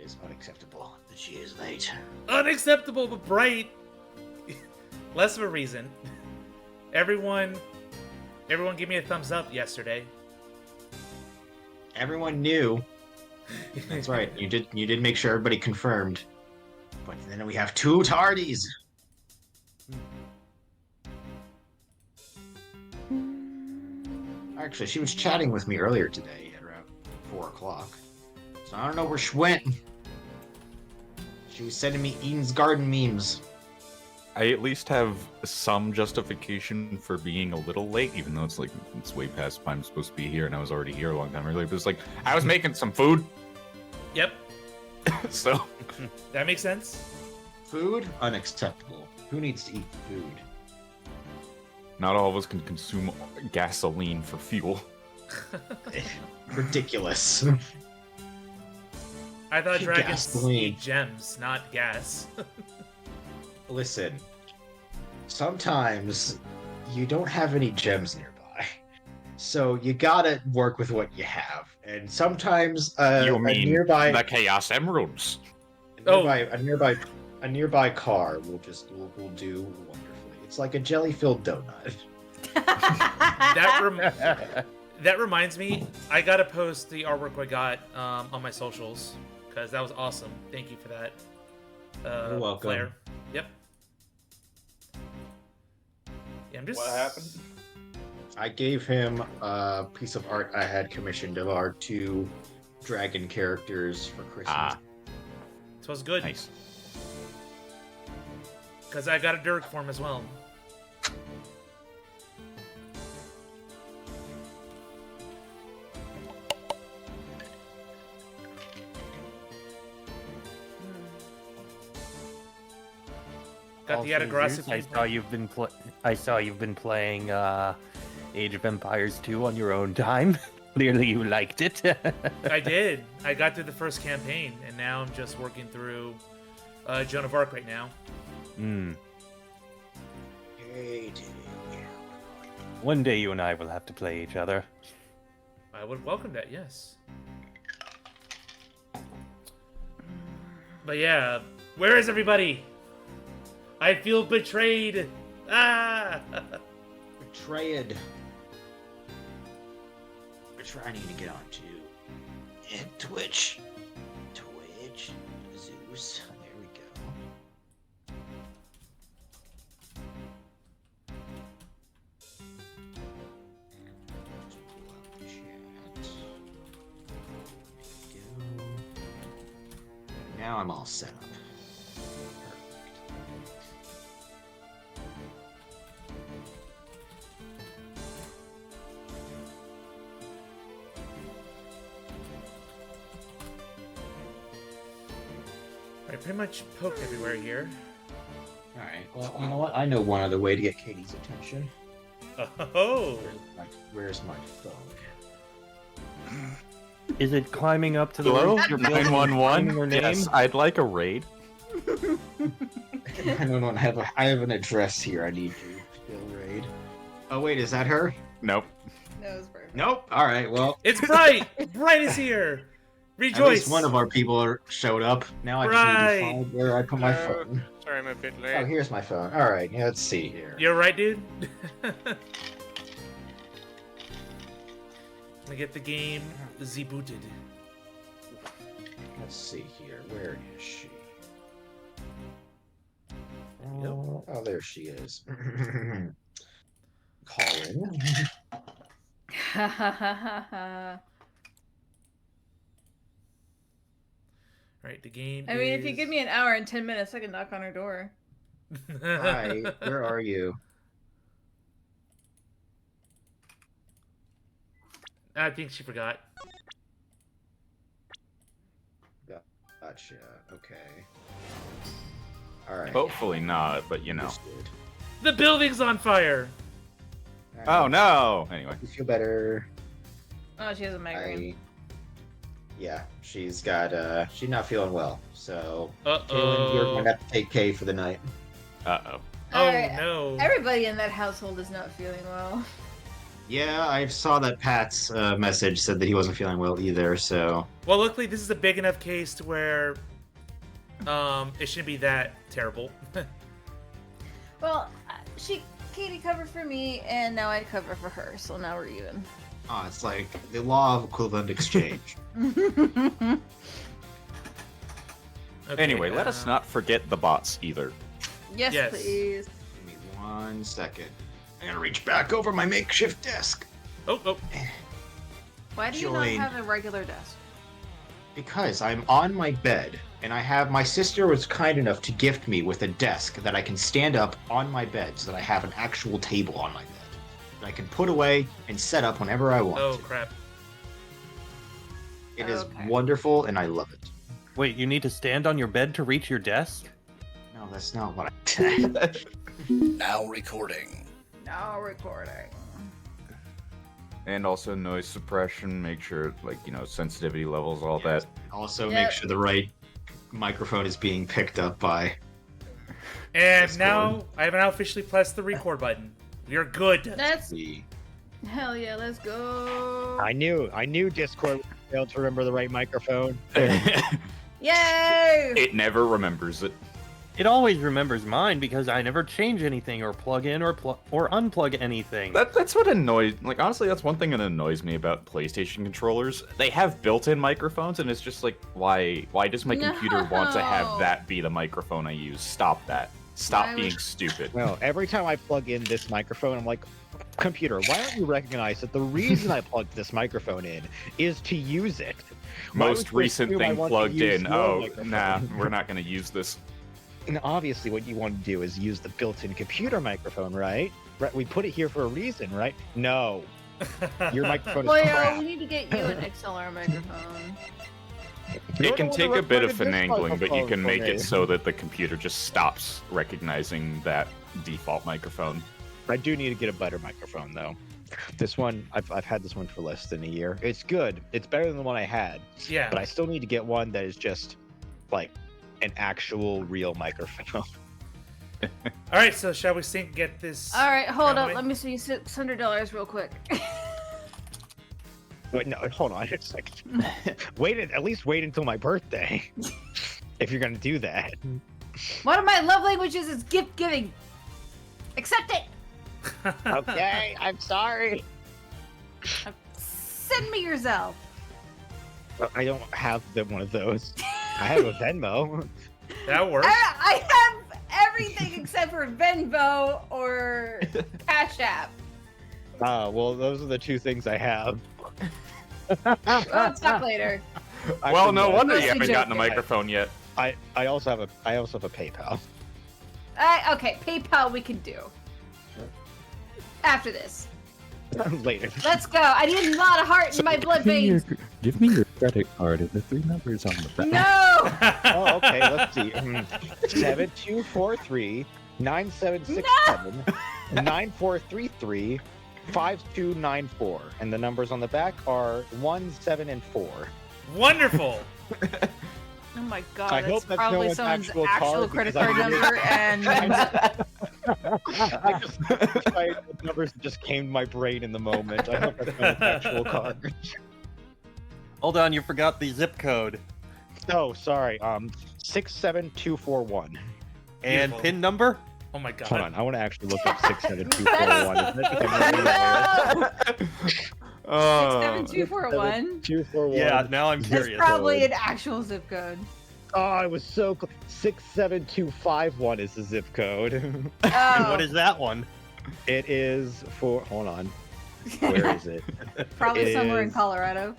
is unacceptable that she is late. Unacceptable, but bright. Less of a reason. Everyone gave me a thumbs up yesterday. Everyone knew. That's right. You did make sure everybody confirmed. But then we have two tardies. Actually, she was chatting with me earlier today at around 4 o'clock. So I don't know where she went. She was sending me Eden's Garden memes. I at least have some justification for being a little late, even though it's way past time I'm supposed to be here, and I was already here a long time earlier. But it's like, I was making some food. Yep. So. That makes sense. Food? Unacceptable. Who needs to eat food? Not all of us can consume gasoline for fuel. Ridiculous. I thought dragons Gasoline. eat gems, not gas. Listen, sometimes you don't have any gems nearby, so you gotta work with what you have. And sometimes you mean a nearby the Chaos Emeralds? a nearby car will do wonderfully. It's like a jelly-filled donut. That reminds me, I gotta post the artwork I got on my socials because that was awesome. Thank you for that. You're welcome. Flair. Yep. Yeah, I'm just. What happened? I gave him a piece of art I had commissioned of our 2 dragon characters for Christmas. This was good. Nice. Because I got a Dirk for him as well. Got the aggressive. I saw you've been playing Age of Empires 2 on your own time. Clearly, you liked it. I did. I got through the first campaign, and now I'm just working through Joan of Arc right now. One day, you and I will have to play each other. I would welcome that. Yes. But yeah, where is everybody? I feel betrayed. Ah! Betrayed. I need to get on to Twitch. Zeus. There we go. Just pull up the chat. There we go. Now I'm all set up. I pretty much poked everywhere here. Alright, well, you know what? I know one other way to get Katie's attention. Oh! Where's my phone? Is it climbing up to the Hello? roof? You're Your 911? Yes, I'd like a raid. 911, I have an address here I need to still raid. Oh wait, is that her? Nope. No, it's perfect. Nope. Alright, well. It's Bright! Bright is here! At Rejoice! least one of our people showed up. Now I just need to find where I put my phone. Sorry, I'm a bit Oh, late. here's my phone. Alright, yeah, let's see here. You're right, dude? Gonna get the game Z-booted. Let's see here. Where is she? Yep. Oh, there she is. Colin. Ha ha ha ha ha. Right, the game I mean, if you give me an hour and 10 minutes, I can knock on her door. Hi, where are you? I think she forgot. Gotcha. Okay. Alright. Hopefully not, but you know. Understood. The building's on fire! Alright. Oh no! Anyway. You feel better. Oh, she has a migraine. Yeah, she's not feeling well. So, Uh-oh. Kaylin, you're going to have to take Kay for the night. Uh-oh. Oh Alright, no. Everybody in that household is not feeling well. Yeah, I saw that Pat's message said that he wasn't feeling well either, so... Well, luckily this is a big enough case to where it shouldn't be that terrible. Well, Katie covered for me, and now I cover for her, so now we're even. Oh, it's like the law of equivalent exchange. Okay, Anyway, let us not forget the bots either. Yes, Yes. please. Give me 1 second. I'm gonna reach back over my makeshift desk. Oh. Why do you Join. not have a regular desk? Because I'm on my bed, and my sister was kind enough to gift me with a desk that I can stand up on my bed so that I have an actual table on my bed that I can put away and set up whenever I want. Oh crap. It is Okay. wonderful, and I love it. Wait, you need to stand on your bed to reach your desk? No, that's not what I... Now recording. No recording. And also noise suppression, make sure, sensitivity levels, all that. Also, Yep. make sure the right microphone is being picked up by... And Discord. now I have now officially pressed the record button. We are good. That's the... hell yeah. Let's go. I knew Discord would fail to remember the right microphone. Yay! It never remembers it. It always remembers mine because I never change anything or plug in or unplug anything. That's what annoys. Honestly, that's one thing that annoys me about PlayStation controllers. They have built-in microphones, and it's just like, why does my computer want to have No. that be the microphone I use? Stop that. Stop Why being would- stupid. Well, every time I plug in this microphone, I'm like, computer, why don't you recognize that the reason I plugged this microphone in is to use it? Why would Most you recent assume I thing want to plugged use in. your Oh, microphone? nah, we're not going to use this. And obviously, what you want to do is use the built-in computer microphone, right? Right. We put it here for a reason, right? No, your microphone is Well, crap. we need to get you an XLR microphone. You're It can the one take that a bit of recorded this finagling, but you microphone can for make me. it so that the computer just stops recognizing that default microphone. I do need to get a better microphone, though. This one, I've had this one for less than a year. It's good. It's better than the one I had. Yeah. But I still need to get one that is just like an actual real microphone. All right, so shall we get this? All right, hold Can up. we? Let me see $600 real quick. Wait, no, hold on. It's like, at least wait until my birthday. If you're gonna do that. One of my love languages is gift giving. Accept it. Okay, I'm sorry. Send me yourself. I don't have one of those. I have a Venmo. That works. I have everything except for Venmo or Cash App. Well, those are the two things I have. We'll talk later. Well, no wonder Mostly you haven't gotten a joking. microphone yet. I also have a PayPal. Okay, PayPal we can do. After this. Later. Let's go. I need a lot of heart in my blood veins. Give me your credit card and the 3 numbers on the back. No! Oh, okay. Let's see. 7243 9767 9433 5294, and the numbers on the back are 1, 7, and 4. Wonderful. Oh my god, I that's hope that's no probably one's someone's actual actual card, credit because card I really- number, and I just the numbers just came to my brain in the moment. I hope that's not an actual card. Hold on, you forgot the zip code. Oh, sorry. 67241. And Beautiful. PIN number? Oh my god. Hold on, I want to actually look up 67241. Isn't that becoming Oh, 67241. 241. Yeah, now I'm That's curious. probably an actual zip code. Oh, I was so close. 67251 is the zip code. And Oh, what is that one? It is for. Hold on. Where is it? probably it somewhere in is- Colorado.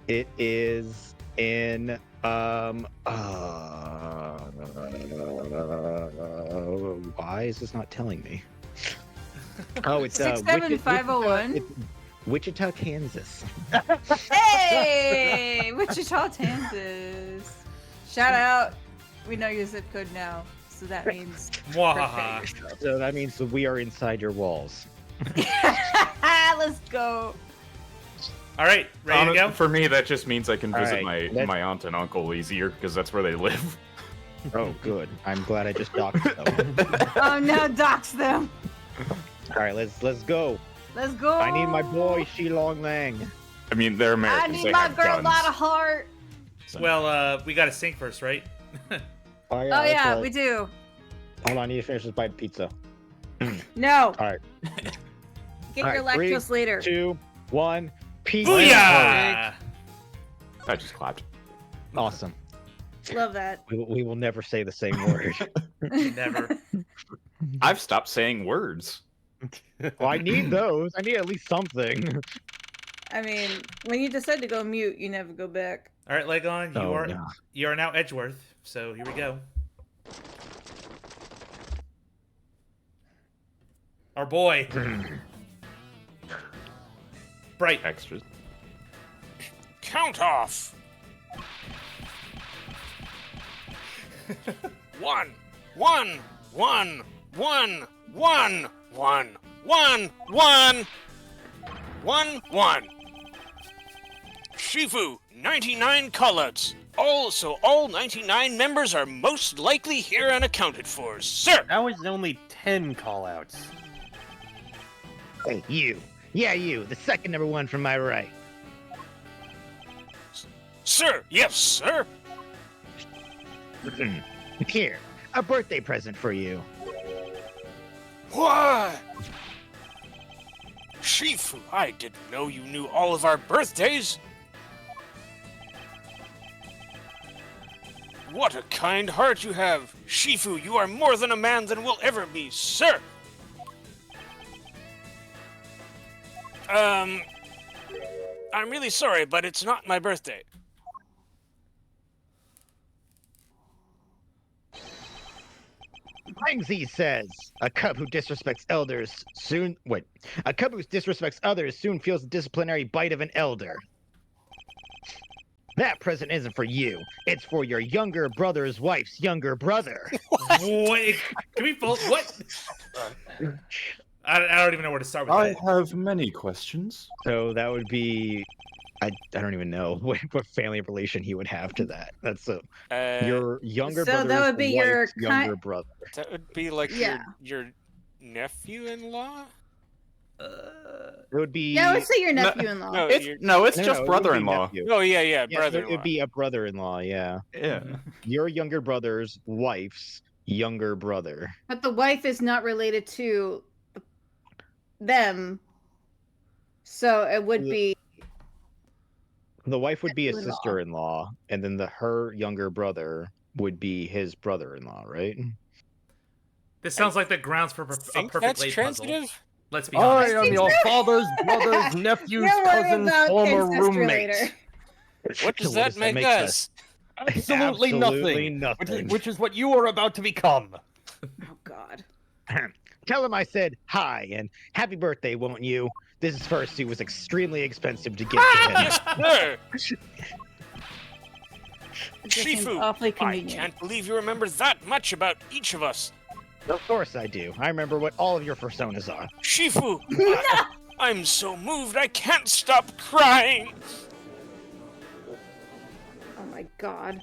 It is in. Why is this not telling me? Oh, it's 67501. it's Wichita, Kansas. Hey, Wichita, Kansas. Shout out. We know your zip code now, so that means. Mwahaha. So that means that we are inside your walls. Let's go. All right, ready to go? For me, that just means I can All visit right, my let's- my aunt and uncle easier because that's where they live. Oh, good. I'm glad I just doxed them. Oh no, dox them. All right, let's go. Let's go. I need my boy Shi Long Lang. I mean, they're I Americans. need they my have girl guns. Lotta Heart. So- Well, we gotta sync first, right? Oh Oh that's yeah, right. we do. Hold on, I need to finish this bite of pizza. No. All right, Get All your right, lactose later. 2, 1. Pizza. Booyah! I just clapped. Awesome. Love that. We will never say the same word. Never. I've stopped saying words. Well, I need those. I need at least something. I mean, when you decide to go mute, you never go back. All right, Legon, Oh, no. you are now Edgeworth. So here we go. Our boy, Bright. Extras. Count off. 1, 1, 1, 1, 1, 1, 1, 1, 1, 1. Shifu, 99 callouts. All 99 members are most likely here and accounted for, sir. That was only 10 callouts. Hey, you. Yeah, you. The second number one from my right. Sir, yes, sir. Here, a birthday present for you. What? Shifu, I didn't know you knew all of our birthdays. What a kind heart you have. Shifu, you are more than a man than will ever be, sir. I'm really sorry, but it's not my birthday. Langzy says, a cub who disrespects elders soon... Wait. A cub who disrespects others soon feels the disciplinary bite of an elder. That present isn't for you. It's for your younger brother's wife's younger brother. Wait, can we both? What? I don't even know where to start with I that. have many questions. So that would be... I don't even know what family relation he would have to that. That's your younger So that brother's would be your wife's younger brother. That would be like Yeah. your nephew-in-law? It would be... Yeah, I would say your nephew-in-law. No, It's your- no, it's No, just it would be brother-in-law. nephew. Oh yeah, Yeah, so brother-in-law. it would be a brother-in-law, yeah. Yeah. Your younger brother's wife's younger brother. But the wife is not related to them. So it would be The wife would be a Nephew-in-law. sister-in-law, and then her younger brother would be his brother-in-law, right? This sounds like the grounds for a Think perfect that's late transitive? puzzle. Let's be I honest. am your father's brother's nephew's Don't worry cousin's about former ancestry roommate. later. What does that make us? Absolutely nothing. nothing. Which is what you are about to become. Oh God. Tell him I said hi and happy birthday, won't you? This fursuit was extremely expensive to get to him. Sir, It just seems Shifu, awfully I convenient. can't believe you remember that much about each of us. Of course I do. I remember what all of your personas are. Shifu, I'm so moved I can't stop crying. Oh my God.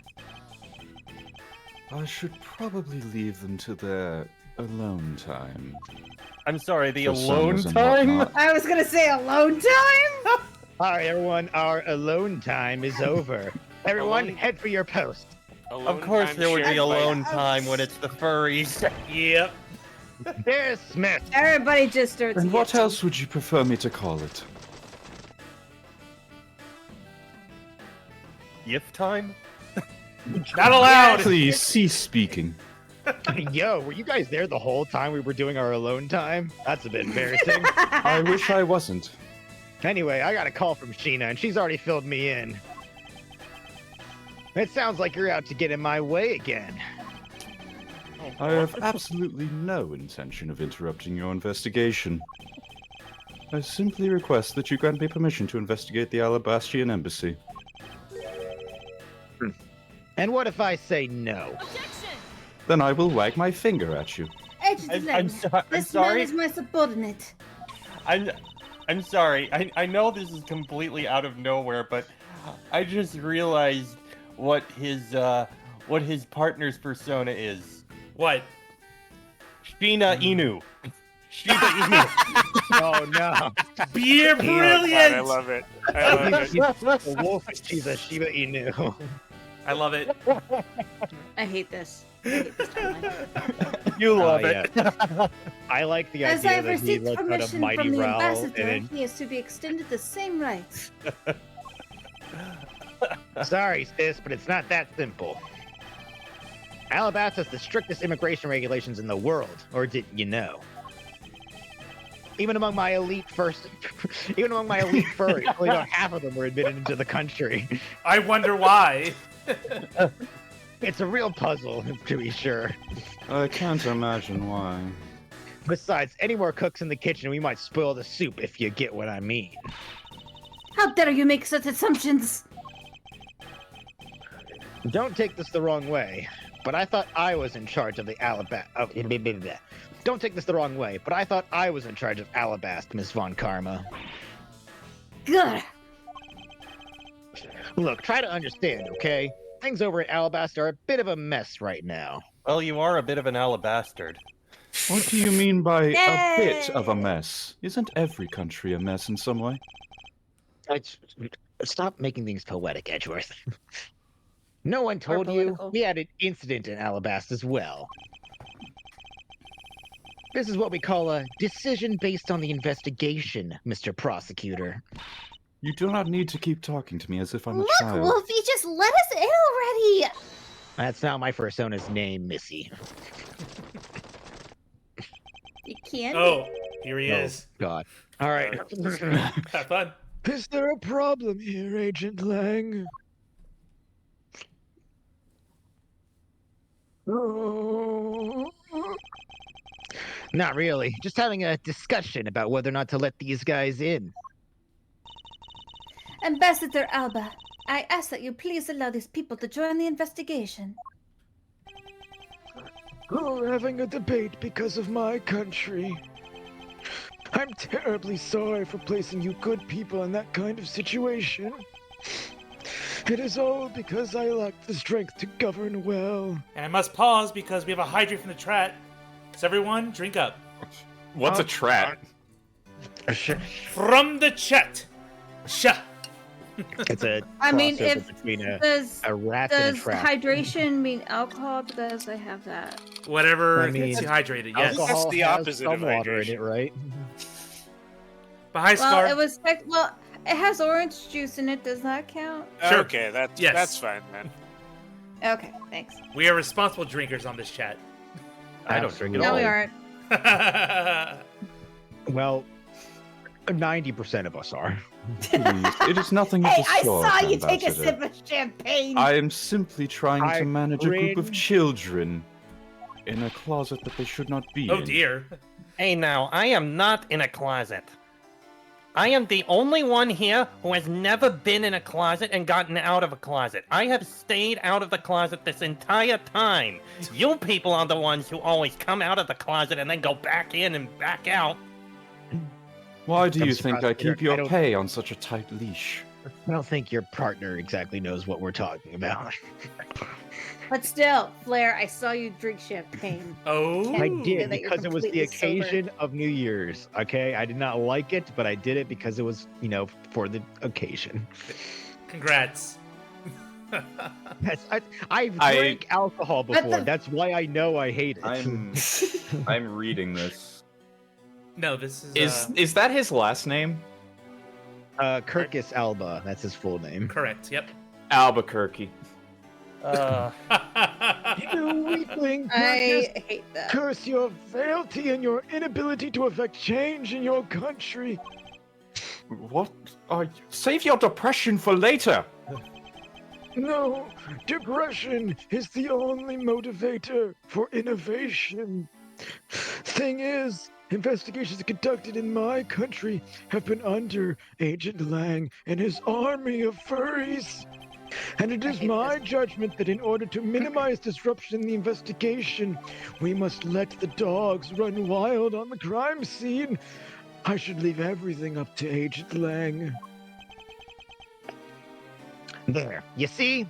I should probably leave them to their alone time. I'm sorry, the For alone summers and time? whatnot. I was gonna say alone time. All right, everyone, our alone time is over. Everyone, Alone? head for your post. Alone Of course time there would be shared by- alone time when it's the furries. Yep. There's Smith. Everybody just starts. And what yelling. else would you prefer me to call it? Yif time? Not allowed. Please cease speaking. Yo, were you guys there the whole time we were doing our alone time? That's a bit embarrassing. I wish I wasn't. Anyway, I got a call from Sheena, and she's already filled me in. It sounds like you're out to get in my way again. I have absolutely no intention of interrupting your investigation. I simply request that you grant me permission to investigate the Allebashtian embassy. And what if I say no? Then I will wag my finger at you. I'm This man sorry. is my subordinate. I'm sorry. I know this is completely out of nowhere, but I just realized what his partner's persona is. What? Shina Inu. Shiba Inu. Oh no! Beer brilliant. I love it. I love it. The wolf, she's a Shiba Inu. I love it. I hate this. I hate this timeline. You love yeah. it. I like the As I idea that he received looked at a permission mighty from the Raoul and ambassador, then, he is to be extended the same rights. sorry, sis, but it's not that simple. Alabasta has the strictest immigration regulations in the world, or didn't you know? Even among my elite furries, only about half of them were admitted into the country. I wonder why. It's a real puzzle, to be sure. I can't imagine why. Besides, any more cooks in the kitchen, we might spoil the soup, if you get what I mean. How dare you make such assumptions? Don't take this the wrong way, but I thought I was in charge of the Don't take this the wrong way, but I thought I was in charge of Allebast, Miss Von Karma. Good. Look, try to understand, okay? Things over at Allebast are a bit of a mess right now. Well, you are a bit of an alabastard. What do you mean by a bit Yay! of a mess? Isn't every country a mess in some way? Stop making things poetic, Edgeworth. No one Or told you. political. We had an incident in Allebast as well. This is what we call a decision based on the investigation, Mr. Prosecutor. You do not need to keep talking to me as if I'm a Look, child. Wolfie, just let us in already! That's not my persona's name, Missy. You can't. Oh, here he Oh, is. God. All right. Have fun. Is there a problem here, Agent Lang? Not really. Just having a discussion about whether or not to let these guys in. Ambassador Alba, I ask that you please allow these people to join the investigation. We're having a debate because of my country. I'm terribly sorry for placing you good people in that kind of situation. It is all because I lack the strength to govern well. And I must pause because we have a hydrate from the Trat. So everyone, drink up. What's a trat? From the chat. Sha. It's a I mean, crossover if between does a rat and a does trap. hydration mean alcohol? Because I have that. Whatever I mean, gets you hydrated, yes. Alcohol That's the has opposite some of water in hydration. it, right? But hi, Scar. Well, it has orange juice in it. Does that count? Sure. Okay, Yes. that's fine, man. Okay, thanks. We are responsible drinkers on this chat. I don't drink at No, all. we aren't. Well, 90% of us are. Please, it is nothing of Hey, the I sort, saw you take a Ambassador. sip of champagne. I am simply trying to manage a group of Irene. children in a closet that they should not be Oh in. dear. Hey now, I am not in a closet. I am the only one here who has never been in a closet and gotten out of a closet. I have stayed out of the closet this entire time. You people are the ones who always come out of the closet and then go back in and back out. Why do you Comes think I across here. keep your I don't- pay on such a tight leash? I don't think your partner exactly knows what we're talking about. But still, Flair, I saw you drink champagne. Oh. I Ooh. did That you're because it was the completely sober. occasion of New Year's. Okay, I did not like it, but I did it because it was, for the occasion. Congrats. Yes, I've I- drank alcohol But before. the- That's why I know I hate it. I'm reading this. No, this is Is that his last name? Kirkus Alba. That's his full name. correct. Yep. Albuquerque. You weakling, I hate that. curse your frailty and your inability to effect change in your country. What? Save your depression for later! No, depression is the only motivator for innovation. Thing is, investigations conducted in my country have been under Agent Lang and his army of furries. And it is my judgment that in order to minimize disruption in the investigation, we must let the dogs run wild on the crime scene. I should leave everything up to Agent Lang. There. You see?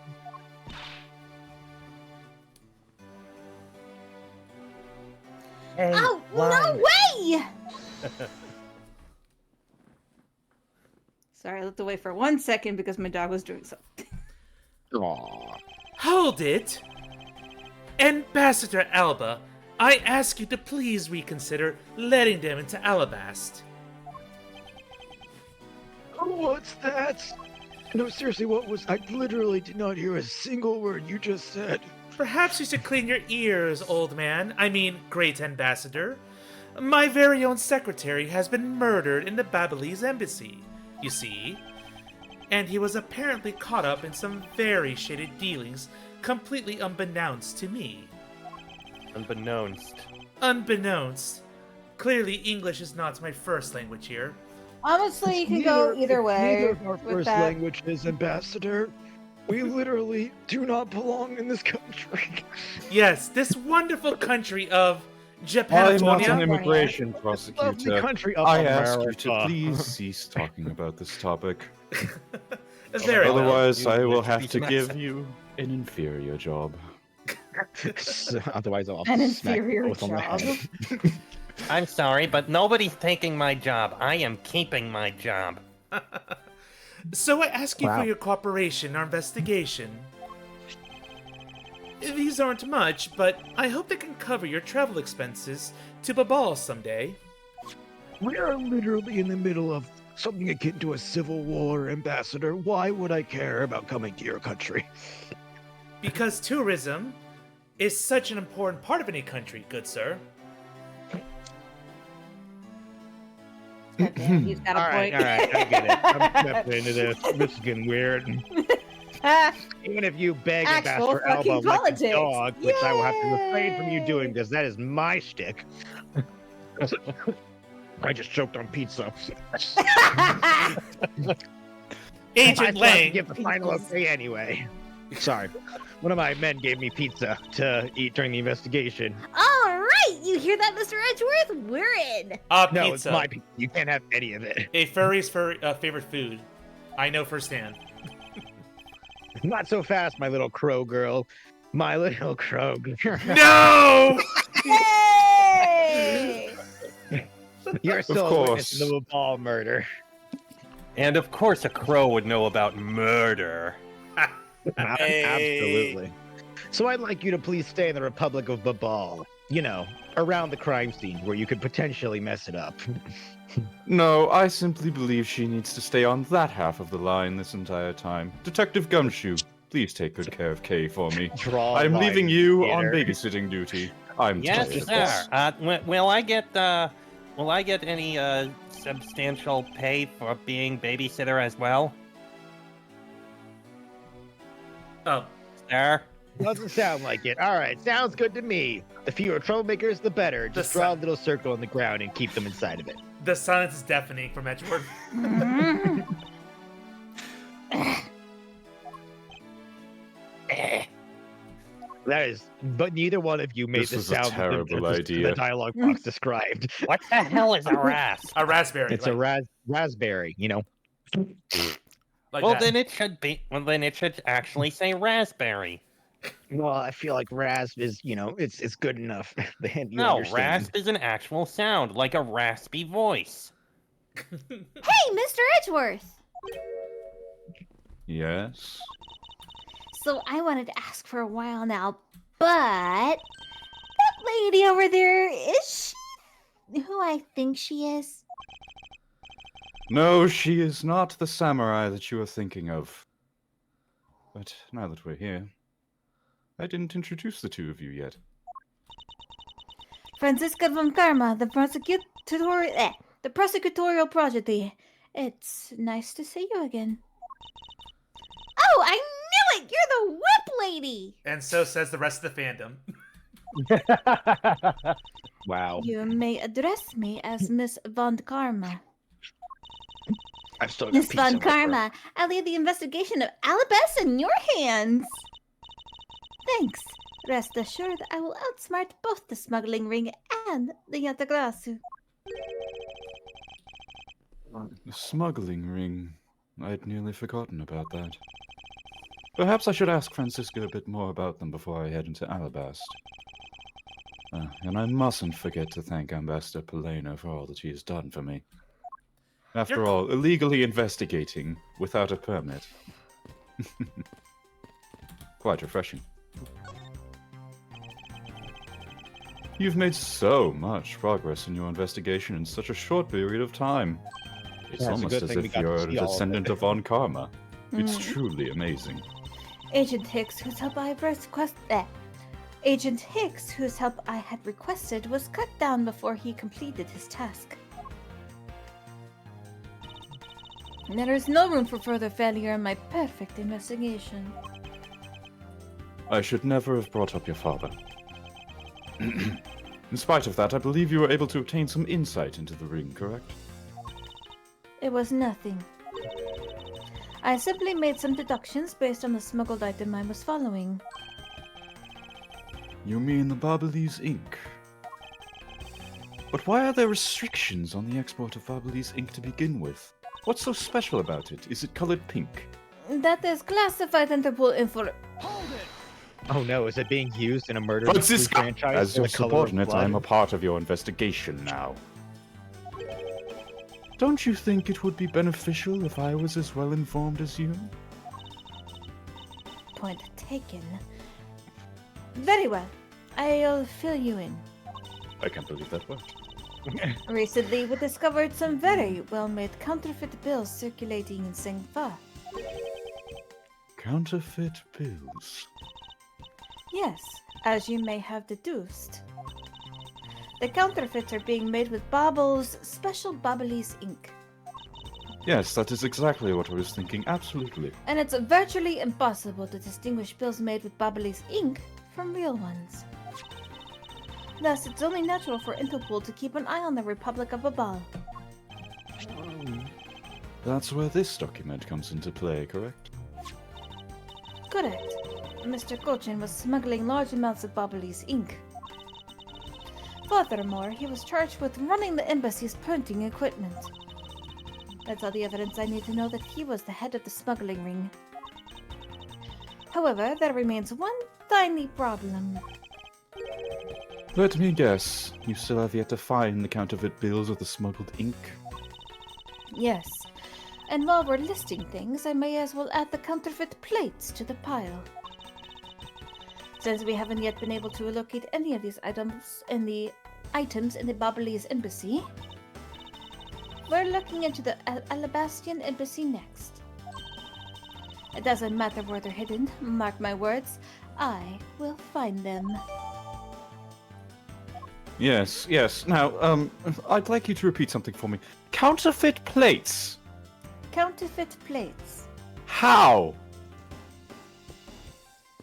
Oh, no way! looked away for 1 second because my dog was doing something. Aww. Hold it! Ambassador Alba, I ask you to please reconsider letting them into Allebast. What's that? No, seriously, what was... I literally did not hear a single word you just said. Perhaps you should clean your ears, old man. I mean, great ambassador. My very own secretary has been murdered in the Babylonis embassy, you see. And he was apparently caught up in some very shady dealings, completely unbeknownst to me. Unbeknownst. Clearly, English is not my first language here. Honestly, you can go either way. Neither of our with first that. language is Ambassador. We literally do not belong in this country. Yes, this wonderful country of I'm not an Japanotonia. immigration Lovely prosecutor. country of I America. ask you to please cease talking about this topic. Very well. Otherwise, I will Speak have to some give accent. you an inferior job. Otherwise, I'll An smack inferior both on the job. head. I'm sorry, but nobody's taking my job. I am keeping my job. So I ask you Wow. for your cooperation in our investigation. These aren't much, but I hope they can cover your travel expenses to Babal someday. We are literally in the middle of something akin to a civil war, Ambassador. Why would I care about coming to your country? Because tourism is such an important part of any country, good sir. Okay, he's got a All right, point. I get it. I'm stepping into this. This is getting weird. Even if you beg Actual Ambassador Alba fucking like a politics. dog, which I will have to refrain from you Yay! doing because that is my shtick. I just choked on pizza. I Agent still have to Lang. give the final okay anyway. Sorry. One of my men gave me pizza to eat during the investigation. All right, you hear that, Mr. Edgeworth? We're in. No, it's Pizza. my pizza. You can't have any of it. A furry's favorite food. I know firsthand. Not so fast, my little crow girl. My little crow girl. No! Hey! You're still a witness course. to the ball murder. And of course, a crow would know about murder. Absolutely. So I'd like you to please stay in the Republic of Babal. You know, around the crime scene where you could potentially mess it up. No, I simply believe she needs to stay on that half of the line this entire time. Detective Gumshoe, please take good care of Kay for me. Draw a I'm line, leaving you on theater. babysitting duty. I'm Yes, tired of sir. this. Will I get any substantial pay for being babysitter as well, Oh, sir? Doesn't sound like it. All right, sounds good to me. The fewer troublemakers, the better. Just draw a little circle on the ground and keep them inside of it. the silence is deafening from Edgeworth. That is, but neither one of you made This the was a sound terrible that idea. the dialogue box described. What the hell is a rasp? A raspberry. It's a raspberry, you know. like Well, that. then it should be. Well, then it should actually say raspberry. Well, I feel like rasp is, you know, it's good enough. You No, understand. rasp is an actual sound, like a raspy voice. Hey, Mr. Edgeworth. Yes? So I wanted to ask for a while now, but that lady over there, is she who I think she is? No, she is not the samurai that you are thinking of. But now that we're here, I didn't introduce the two of you yet. Franziska von Karma, the prosecutorial prodigy. It's nice to see you again. Oh, I knew it! You're the whip lady! And so says the rest of the fandom. Wow. You may address me as Miss von Karma. I've still got Miss pizza von in my throat. Karma, I leave the investigation of Allebashtian in your hands. Thanks. Rest assured, I will outsmart both the smuggling ring and the Yatagrasu. The smuggling ring. I'd nearly forgotten about that. Perhaps I should ask Francisca a bit more about them before I head into Alabast. And I mustn't forget to thank Ambassador Polena for all that he has done for me. After all, illegally investigating without a permit. Quite refreshing. You've made so much progress in your investigation in such a short period of time. It's almost as if you're a descendant of Von Karma. It's truly amazing. Agent Hicks, whose help I had requested, was cut down before he completed his task. There is no room for further failure in my perfect investigation. I should never have brought up your father. In spite of that, I believe you were able to obtain some insight into the ring, correct? It was nothing. I simply made some deductions based on the smuggled item I was following. You mean the Babalese ink? But why are there restrictions on the export of Babalese ink to begin with? What's so special about it? Is it colored pink? That is classified Interpol info. Oh no, is it being used in a murder franchise? As your The Color of subordinate, Blood? I'm a part of your investigation now. Don't you think it would be beneficial if I was as well informed as you? Point taken. Very well. I'll fill you in. I can't believe that worked. Recently, we discovered some very well-made counterfeit bills circulating in Sengfa. Counterfeit pills. Yes, as you may have deduced. The counterfeits are being made with Babel's special Babalese ink. Yes, that is exactly what I was thinking, absolutely. And it's virtually impossible to distinguish bills made with Babalese ink from real ones. Thus, it's only natural for Interpol to keep an eye on the Republic of Babal. That's where this document comes into play, correct? Correct. Mr. Kochin was smuggling large amounts of Babalese ink. Furthermore, he was charged with running the embassy's printing equipment. That's all the evidence I need to know that he was the head of the smuggling ring. However, there remains one tiny problem. Let me guess, you still have yet to find the counterfeit bills with the smuggled ink? Yes. And while we're listing things, I may as well add the counterfeit plates to the pile. Since we haven't yet been able to locate any of these items in the Babalese embassy, we're looking into the Allebashtian embassy next. It doesn't matter where they're hidden, mark my words, I will find them. Yes, yes. Now, I'd like you to repeat something for me. Counterfeit plates! Counterfeit plates. How?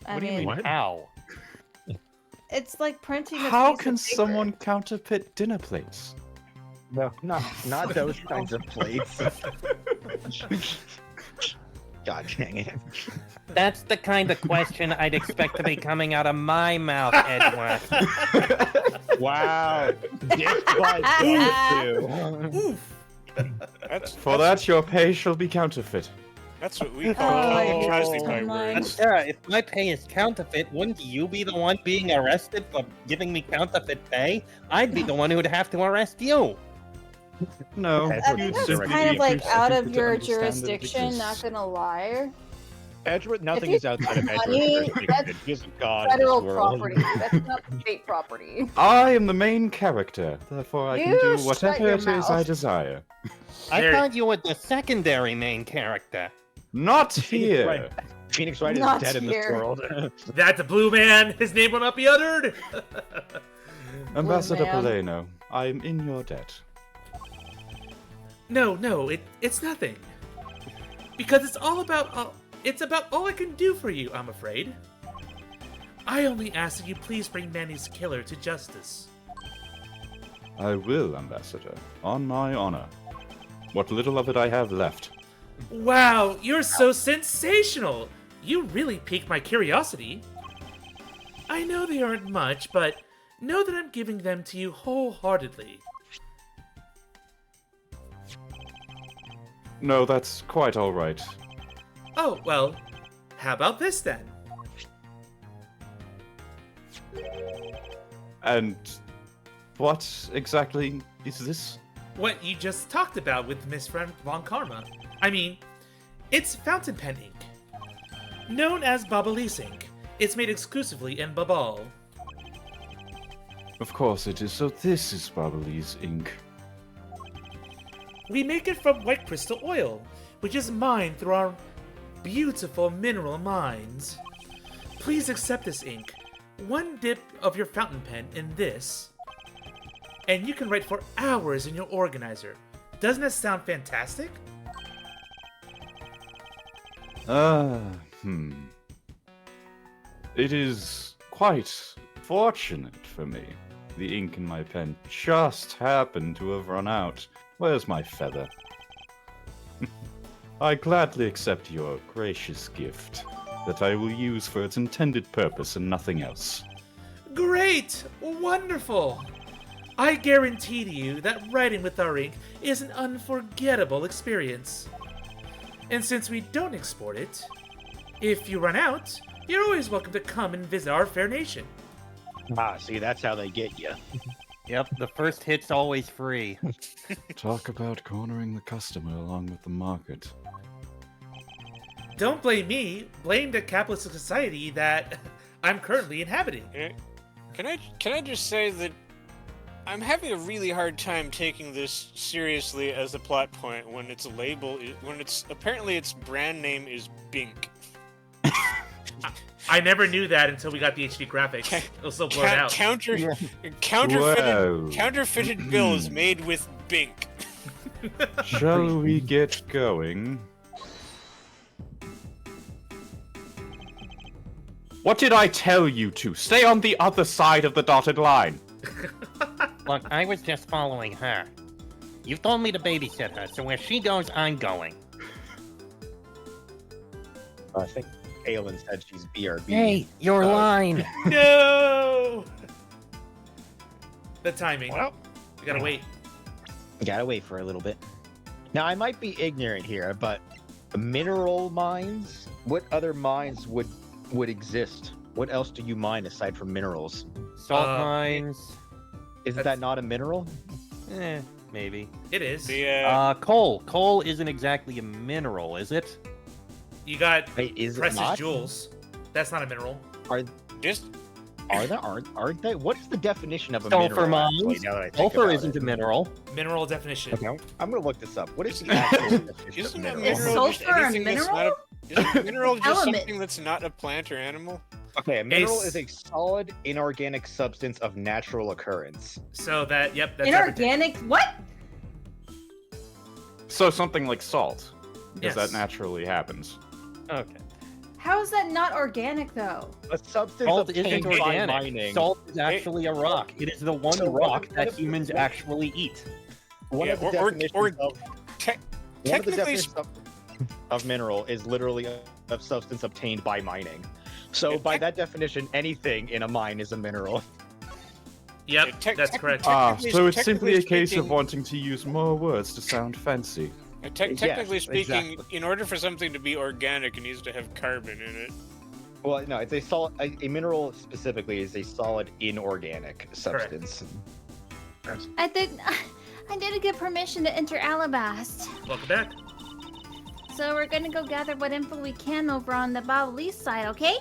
I mean, How? it's like printing a How piece can of paper. someone counterfeit dinner plates? No, not those kinds of plates. God dang it. That's the kind of question I'd expect to be coming out of my mouth, Edgeworth. Wow. For that, your pay shall be counterfeit. That's what we call kamikaze by words. Sarah, if my pay is counterfeit, wouldn't you be the one being arrested for giving me counterfeit pay? I'd be the one who would have to arrest you. No, I you'd That's simply kind of be like out of stupid to your understand that it jurisdiction, not exists. gonna lie. Edgeworth, nothing If is outside of Edgeworth's money, jurisdiction. that's He's a god Federal of this world. property. That's not state property. I am the main character, therefore I can You do shut whatever your it is I mouth. desire. I There- thought you were the secondary main character. Not Phoenix here! Wright- Phoenix Wright is Not dead in this here. world. That's a blue man. His name will not be uttered. Ambassador man. Paleno, I am in your debt. No, it's nothing. Because it's about all I can do for you, I'm afraid. I only ask that you please bring Manny's killer to justice. I will, Ambassador, on my honor. What little of it I have left. Wow, you're so sensational! You really piqued my curiosity. I know they aren't much, but know that I'm giving them to you wholeheartedly. No, that's quite all right. Oh, well, how about this then? And what exactly is this? what you just talked about with Miss Von Karma. I mean, it's fountain pen ink. Known as Babalise ink. It's made exclusively in Babal. Of course it is. So this is Babalise ink. We make it from white crystal oil, which is mined through our beautiful mineral mines. Please accept this ink. One dip of your fountain pen in this, and you can write for hours in your organizer. Doesn't that sound fantastic? It is quite fortunate for me. The ink in my pen just happened to have run out. Where's my feather? I gladly accept your gracious gift that I will use for its intended purpose and nothing else. Great! Wonderful! I guarantee to you that writing with our ink is an unforgettable experience. And since we don't export it, if you run out, you're always welcome to come and visit our fair nation. Ah, see, that's how they get you. Yep, the first hit's always free. Talk about cornering the customer along with the market. Don't blame me. Blame the capitalist society that I'm currently inhabiting. Can I just say that I'm having a really hard time taking this seriously as a plot point when its apparently its brand name is Bink. I never knew that until we got the HD graphics. It was so blurred out. Counterfeited bills made with Bink. Shall we get going? What did I tell you to? Stay on the other side of the dotted line. Look, I was just following her. You told me to babysit her, so where she goes, I'm going. I think Aelin said she's BRB. Hey, your line! No! The timing. Well, we gotta wait. Gotta wait for a little bit. Now, I might be ignorant here, but mineral mines? What other mines would exist? What else do you mine aside from minerals? Salt mines. Isn't that not a mineral? Maybe. It is. Coal. Coal isn't exactly a mineral, is it? You got is precious it not? jewels. That's not a mineral. Aren't they? What is the definition of a mineral? Sulfur mines. Sulfur isn't a mineral. Mineral definition. Okay, I'm gonna look this up. What is the actual definition of mineral? Is sulfur a mineral? Isn't a mineral just Element. something that's not a plant or animal? Okay, a mineral is a solid inorganic substance of natural occurrence. So that's inorganic? everything. What? So something like salt, Yes. because that naturally happens. Okay. How is that not organic though? A substance Salt obtained isn't by organic. mining. Salt is actually a rock. It is the one So rock what that if- humans actually eat. One of the definitions of mineral is literally a substance obtained by mining. So by that definition, anything in a mine is a mineral. Yep, that's correct. So it's simply a case speaking- of wanting to use more words to sound fancy. Technically speaking, exactly. in order for something to be organic, it needs to have carbon in it. Well, no, it's a solid. A mineral specifically is a solid inorganic substance. I didn't get permission to enter Allebast. Welcome back. So we're gonna go gather what info we can over on the Babalise side, okay?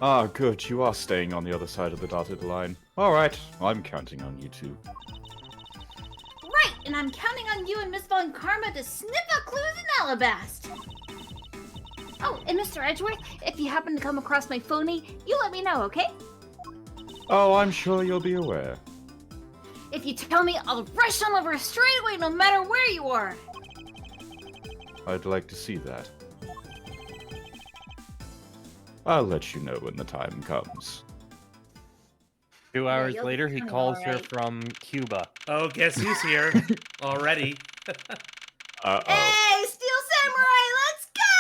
Ah, good. You are staying on the other side of the dotted line. All right, I'm counting on you two. Right, and I'm counting on you and Miss Von Karma to sniff out clues in Allebast. Oh, and Mr. Edgeworth, if you happen to come across my phony, you let me know, okay? Oh, I'm sure you'll be aware. If you tell me, I'll rush on over straight away no matter where you are. I'd like to see that. I'll let you know when the time comes. 2 hours you'll later, be he fine, calls her alright. from Cuba. Oh, guess who's here already? Uh-oh. Hey, Steel Samurai, let's go!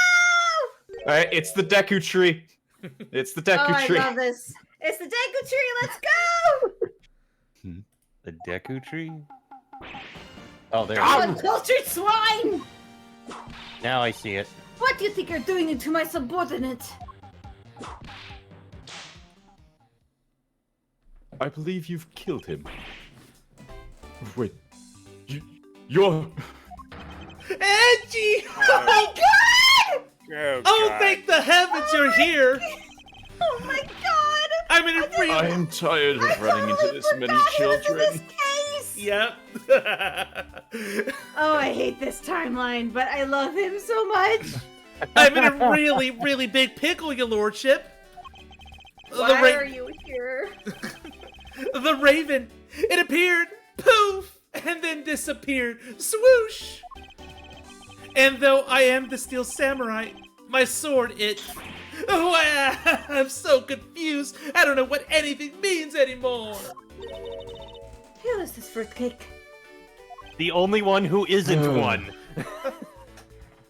Alright, it's the Deku Tree. It's the Deku Oh, Tree. I love this. It's the Deku Tree, let's go! The Deku Tree? Oh, there Oh, it is. uncultured swine! Now I see it. What do you think you're doing to my subordinate? I believe you've killed him. Wait, you're... Edgy! Oh my god! Oh, Oh, God. thank the heavens you're here! Oh my god! I'm in a real... I am tired of running into this many children. This case. Yep. Oh, I hate this timeline, but I love him so much. I'm in a really, really big pickle, your lordship. Why are you here? The raven, it appeared, poof, and then disappeared, swoosh. And though I am the steel samurai, my sword, oh, I'm so confused. I don't know what anything means anymore. Who is this fruitcake? The only one who isn't one.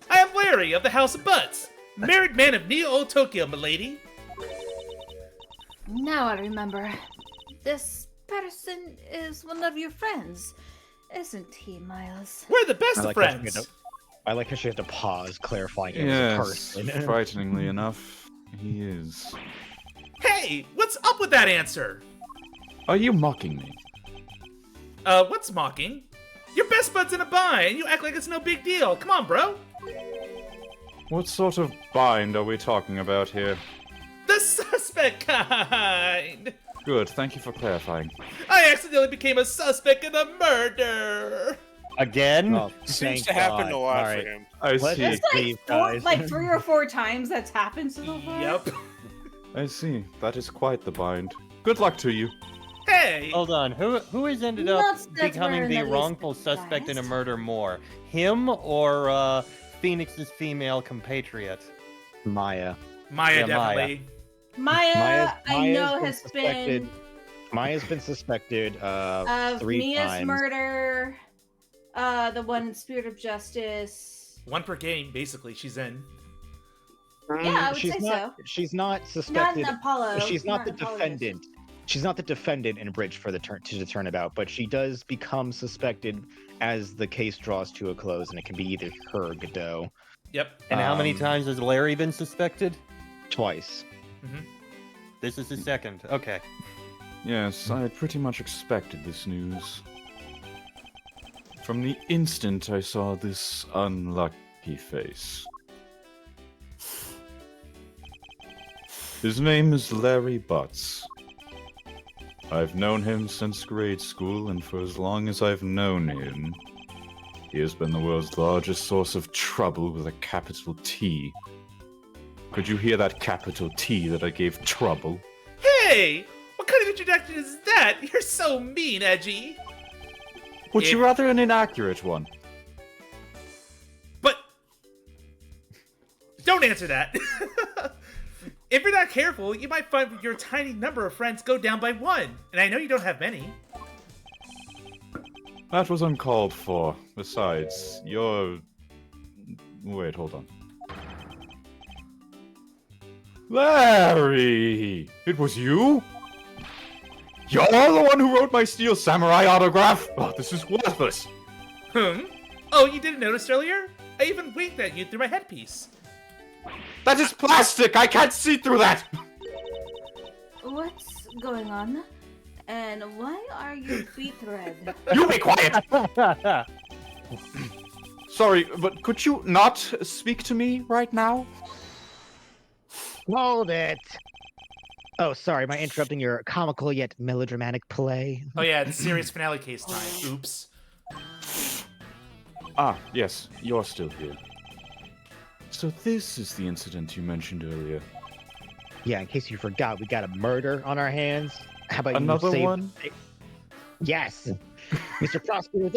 I am Larry of the House of Butts, married man of Neo Tokyo, milady. Now I remember. This person is one of your friends, isn't he, Miles? We're the best of friends. I like how she has to pause, clarifying it Yes, as a person. frighteningly enough, he is. Hey, what's up with that answer? Are you mocking me? What's mocking? Your best bud's in a bind, and you act like it's no big deal. Come on, bro. What sort of bind are we talking about here? The suspect kind. Good, thank you for clarifying. I accidentally became a suspect in a murder. Again? Oh, Seems thank to happen God. a lot All for right. him. I Let's see. just leave, guys. Like 3 or 4 times that's happened so far. Yep. I see. That is quite the bind. Good luck to you. Hey. Hold on. Who has ended up Not that becoming we're the in the wrongful least suspect in a surprised. murder more? Him or Phoenix's female compatriot? Maya. Maya, Yeah, Maya. definitely. Maya, I know, has suspected. been Maya's been suspected of 3 Mia's times. murder, the one in Spirit of Justice. One per game, basically, she's in. Yeah, I would she's say not, so. She's not Not suspected. in Apollo. She's not the in Apollo. defendant. She's not the defendant in Bridge for the turnabout, but she does become suspected as the case draws to a close, and it can be either her or Godot. Yep. And how many times has Larry been suspected? Twice. This is the second. Okay. Yes, I had pretty much expected this news. From the instant I saw this unlucky face. His name is Larry Butts. I've known him since grade school, and for as long as I've known him, he has been the world's largest source of trouble with a capital T. Could you hear that capital T that I gave trouble? Hey! What kind of introduction is that? You're so mean, Edgy. Would you rather an inaccurate one? But... Don't answer that. If you're not careful, you might find your tiny number of friends go down by 1. And I know you don't have many. That was uncalled for. Besides, you're... Wait, hold on. Larry! It was you? You're the one who wrote my Steel Samurai autograph? Oh, this is worthless. Oh, you didn't notice earlier? I even winked at you through my headpiece. That is plastic! I can't see through that! What's going on? And why are your feet red? You be quiet! Sorry, but could you not speak to me right now? Hold it. Oh, sorry, am I interrupting your comical yet melodramatic play? Oh yeah, it's series finale case time. Oops. Ah, yes, you're still here. So this is the incident you mentioned earlier. Yeah, in case you forgot, we got a murder on our hands. How about Another you save... one? Yes. Mr. Prosecutor,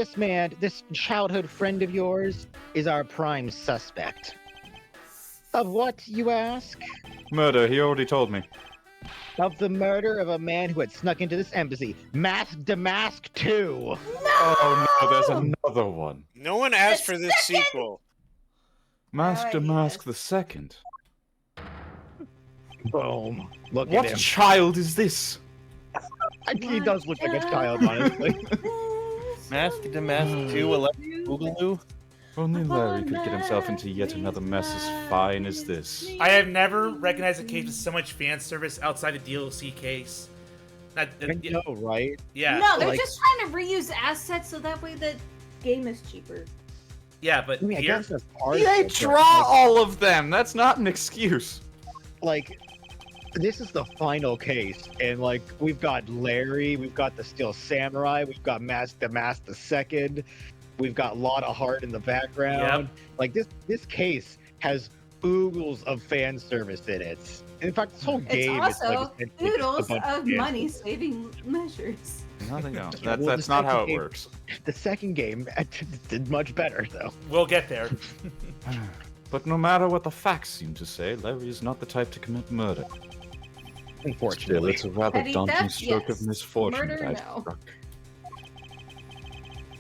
this childhood friend of yours is our prime suspect. Of what, you ask? Murder, he already told me. Of the murder of a man who had snuck into this embassy. Mask Damask 2. No! Oh no, there's another one. No one asked for this sequel. Mask to Mask the Second. Boom. Look What at him. child is this? He does look like a child, honestly. Mask to Mask 2, Electric Boogaloo? Only Larry could get himself into yet another mess as fine as this. I have never recognized a case with so much fan service outside the DLC case. I know, right? Yeah. No, they're just trying to reuse assets so that way the game is cheaper. Yeah, but I guess that's part They draw all of them. That's not an excuse. Like, this is the final case, and like we've got Larry, we've got the Steel Samurai, we've got the Mask the Second, we've got Lot of Heart in the background. Yep. Like this case has oodles of fan service in it. In fact, this whole game It's is also like oodles of money-saving measures. Nothing else. Well, That's the not how second it game- works. The second game did much better, though. We'll get there. But no matter what the facts seem to say, Larry is not the type to commit murder. Still, Unfortunately, it's a rather Petty daunting theft, stroke yes. of misfortune Murder, that I've no. struck.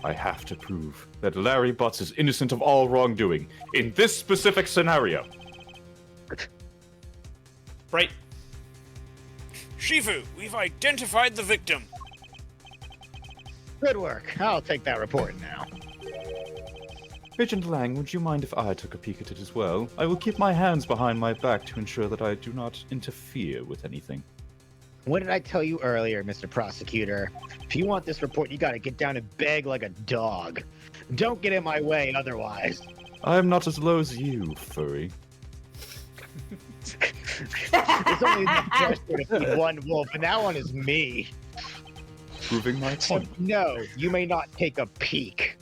I have to prove that Larry Butts is innocent of all wrongdoing in this specific scenario. Right. Shifu, we've identified the victim. good work. I'll take that report now. Agent Lang, would you mind if I took a peek at it as well? I will keep my hands behind my back to ensure that I do not interfere with anything. What did I tell you earlier, Mr. Prosecutor? If you want this report, you gotta get down and beg like a dog. Don't get in my way otherwise. I am not as low as you, furry. There's only enough pressure to feed one wolf, and that one is me. Proving my point. No, you may not take a peek.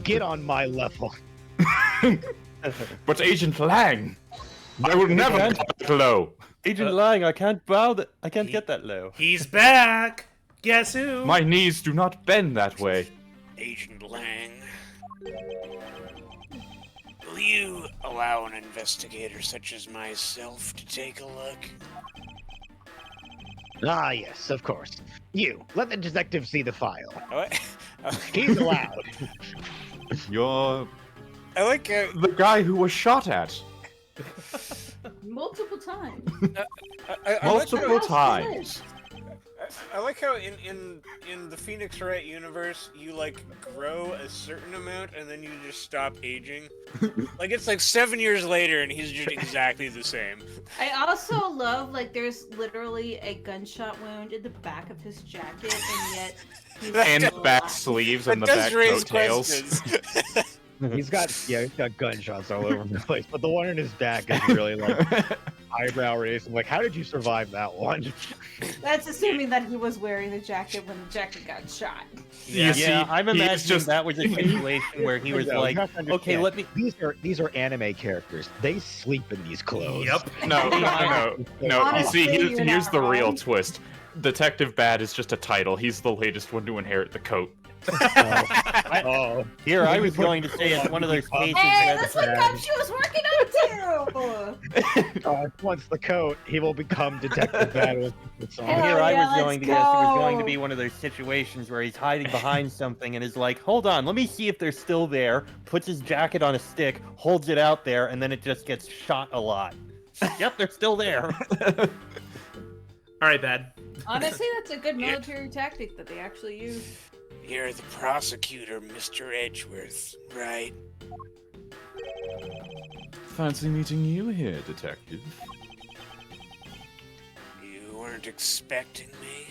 Get on my level. But Agent Lang, I will never go that low. Agent Lang, I can't I can't get that low. He's back. Guess who? My knees do not bend that way. Agent Lang, will you allow an investigator such as myself to take a look? Ah, yes, of course. You, let the detective see the file. What? He's allowed. You're I like the guy who was shot at. Multiple times. Multiple times. I like how in the Phoenix Wright universe you like grow a certain amount and then you just stop aging. Like it's like 7 years later and he's just exactly the same. I also love like there's literally a gunshot wound in the back of his jacket and yet he's And still back alive. sleeves and the does back raise coattails. He's got gunshots all over the place, but the one in his back is really like eyebrow raised. I'm like, how did you survive that one? That's assuming that he was wearing the jacket when the jacket got shot. Yeah, I'm he's imagining just- that was a situation where he was No, like, you have to okay, understand, let me. These are anime characters. They sleep in these clothes. Yep. No. You Honestly, see, you're here's not the real wrong. twist. Detective Bad is just a title. He's the latest one to inherit the coat. Here, I was going to say it's one of those cases Hey, where that's what Gumshoe was working on too! Once the coat, he will become Detective Bad. Hell Here I yeah, was going to let's guess it was going to go. be one of those situations where he's hiding behind something and is like, hold on, let me see if they're still there, puts his jacket on a stick, holds it out there, and then it just gets shot a lot. Yep, they're still there. All right, Bad. Honestly, that's a good military tactic that they actually use. You're the prosecutor, Mr. Edgeworth, right? Fancy meeting you here, Detective. You weren't expecting me?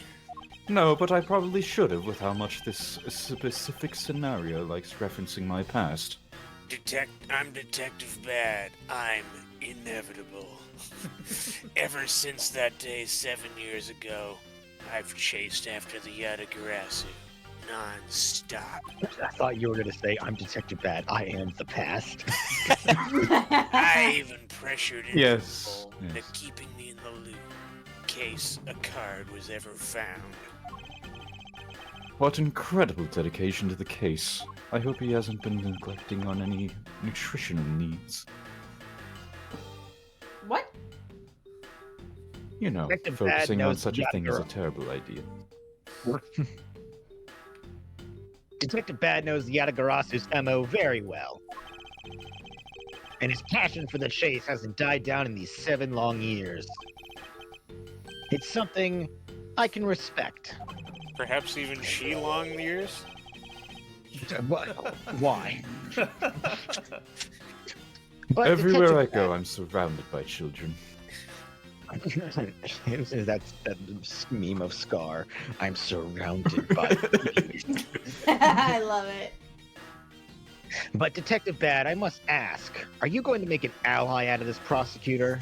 No, but I probably should have with how much this specific scenario likes referencing my past. I'm Detective Bad. I'm inevitable. Ever since that day 7 years ago, I've chased after the Yatagarasu non-stop. I thought you were going to say, I'm Detective Bad. I am the past. I even pressured Yes, Interpol into yes. keeping me in the loop in case a card was ever found. What incredible dedication to the case. I hope he hasn't been neglecting on any nutritional needs. What? You know, Detective Bad focusing on knows such a thing is a Yatagarasu. terrible idea. Detective Bad knows the Yatagarasu's MO very well. And his passion for the chase hasn't died down in these 7 long years. It's something I can respect. Perhaps even she long years? What? Why? But Everywhere I Detective go, I'm surrounded by children. That's that meme of Scar. I'm surrounded by thieves. I love it. But Detective Bad, I must ask, are you going to make an ally out of this prosecutor?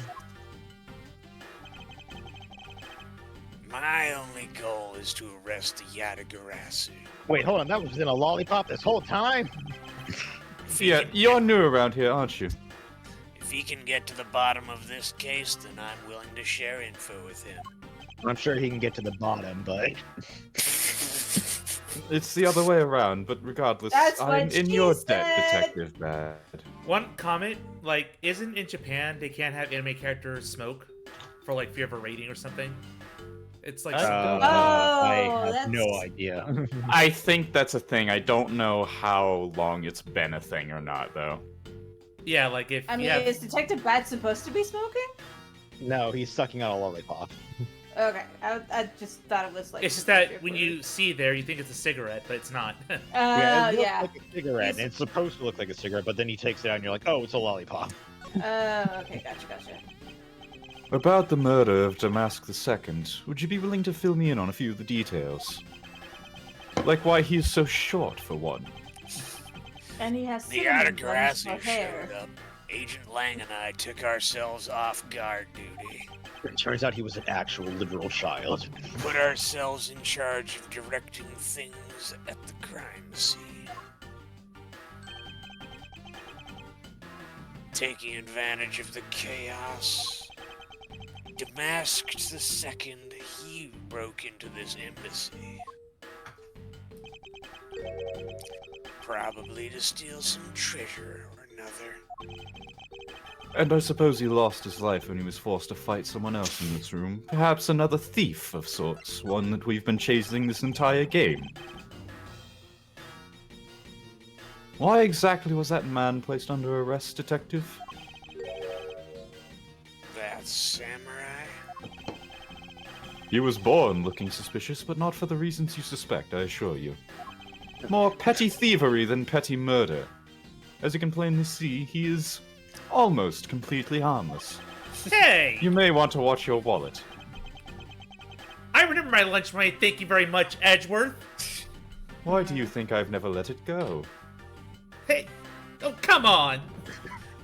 My only goal is to arrest the Yatagarasu. Wait, hold on, that was in a lollipop this whole time? Yeah, you're new around here, aren't you? If he can get to the bottom of this case, then I'm willing to share info with him. I'm sure he can get to the bottom, but... It's the other way around, but regardless, That's I'm what in she your said. debt, Detective Bad. One comment, like, isn't in Japan they can't have anime characters smoke for like fear of a rating or something? It's like I have no idea. I think that's a thing. I don't know how long it's been a thing or not, though. yeah, like if I mean, yeah, is Detective Bad supposed to be smoking? No, he's sucking on a lollipop. Okay, I just thought it was like. it's just that when you see there, you think it's a cigarette, but it's not. Yeah, it looks yeah. like a cigarette, and it's supposed to look like a cigarette, but then he takes it out and you're like, oh, it's a lollipop. Okay, gotcha. About the murder of Damask II, would you be willing to fill me in on a few of the details? Like why he's so short, for one. And he has The cinnamon buns Yatagarasu for hair. showed up. Agent Lang and I took ourselves off guard duty. It turns out he was an actual literal child. Put ourselves in charge of directing things at the crime scene. Taking advantage of the chaos, Damask II, he broke into this embassy. Probably to steal some treasure or another. And I suppose he lost his life when he was forced to fight someone else in this room. Perhaps another thief of sorts, one that we've been chasing this entire game. Why exactly was that man placed under arrest, Detective? That samurai? He was born looking suspicious, but not for the reasons you suspect, I assure you. More petty thievery than petty murder. As you can plainly see, he is almost completely harmless. Hey! You may want to watch your wallet. I remember my lunch money, thank you very much, Edgeworth. Why do you think I've never let it go? Hey, oh, come on!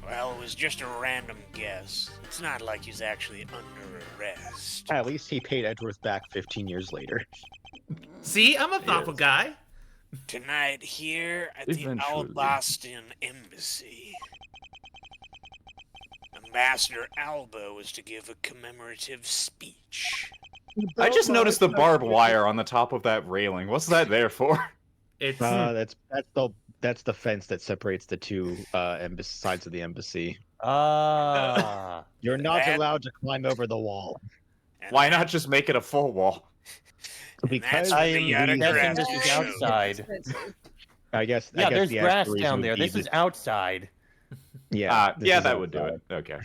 Well, it was just a random guess. It's not like he's actually under arrest. At least he paid Edgeworth back 15 years later. See, I'm a thoughtful guy. Tonight, here at the Eventually. Allebashtian embassy, Ambassador Alba was to give a commemorative speech. I just noticed the barbed wire on the top of that railing. What's that there for? It's That's the fence that separates the two sides of the embassy. Ah. You're not allowed to climb over the wall. Why not just make it a full wall? Because I am guessing this is outside. I guess. Yeah, I guess there's the grass actual reason down would there. be This is outside. Yeah. this Yeah, is that would do outside. it. Okay.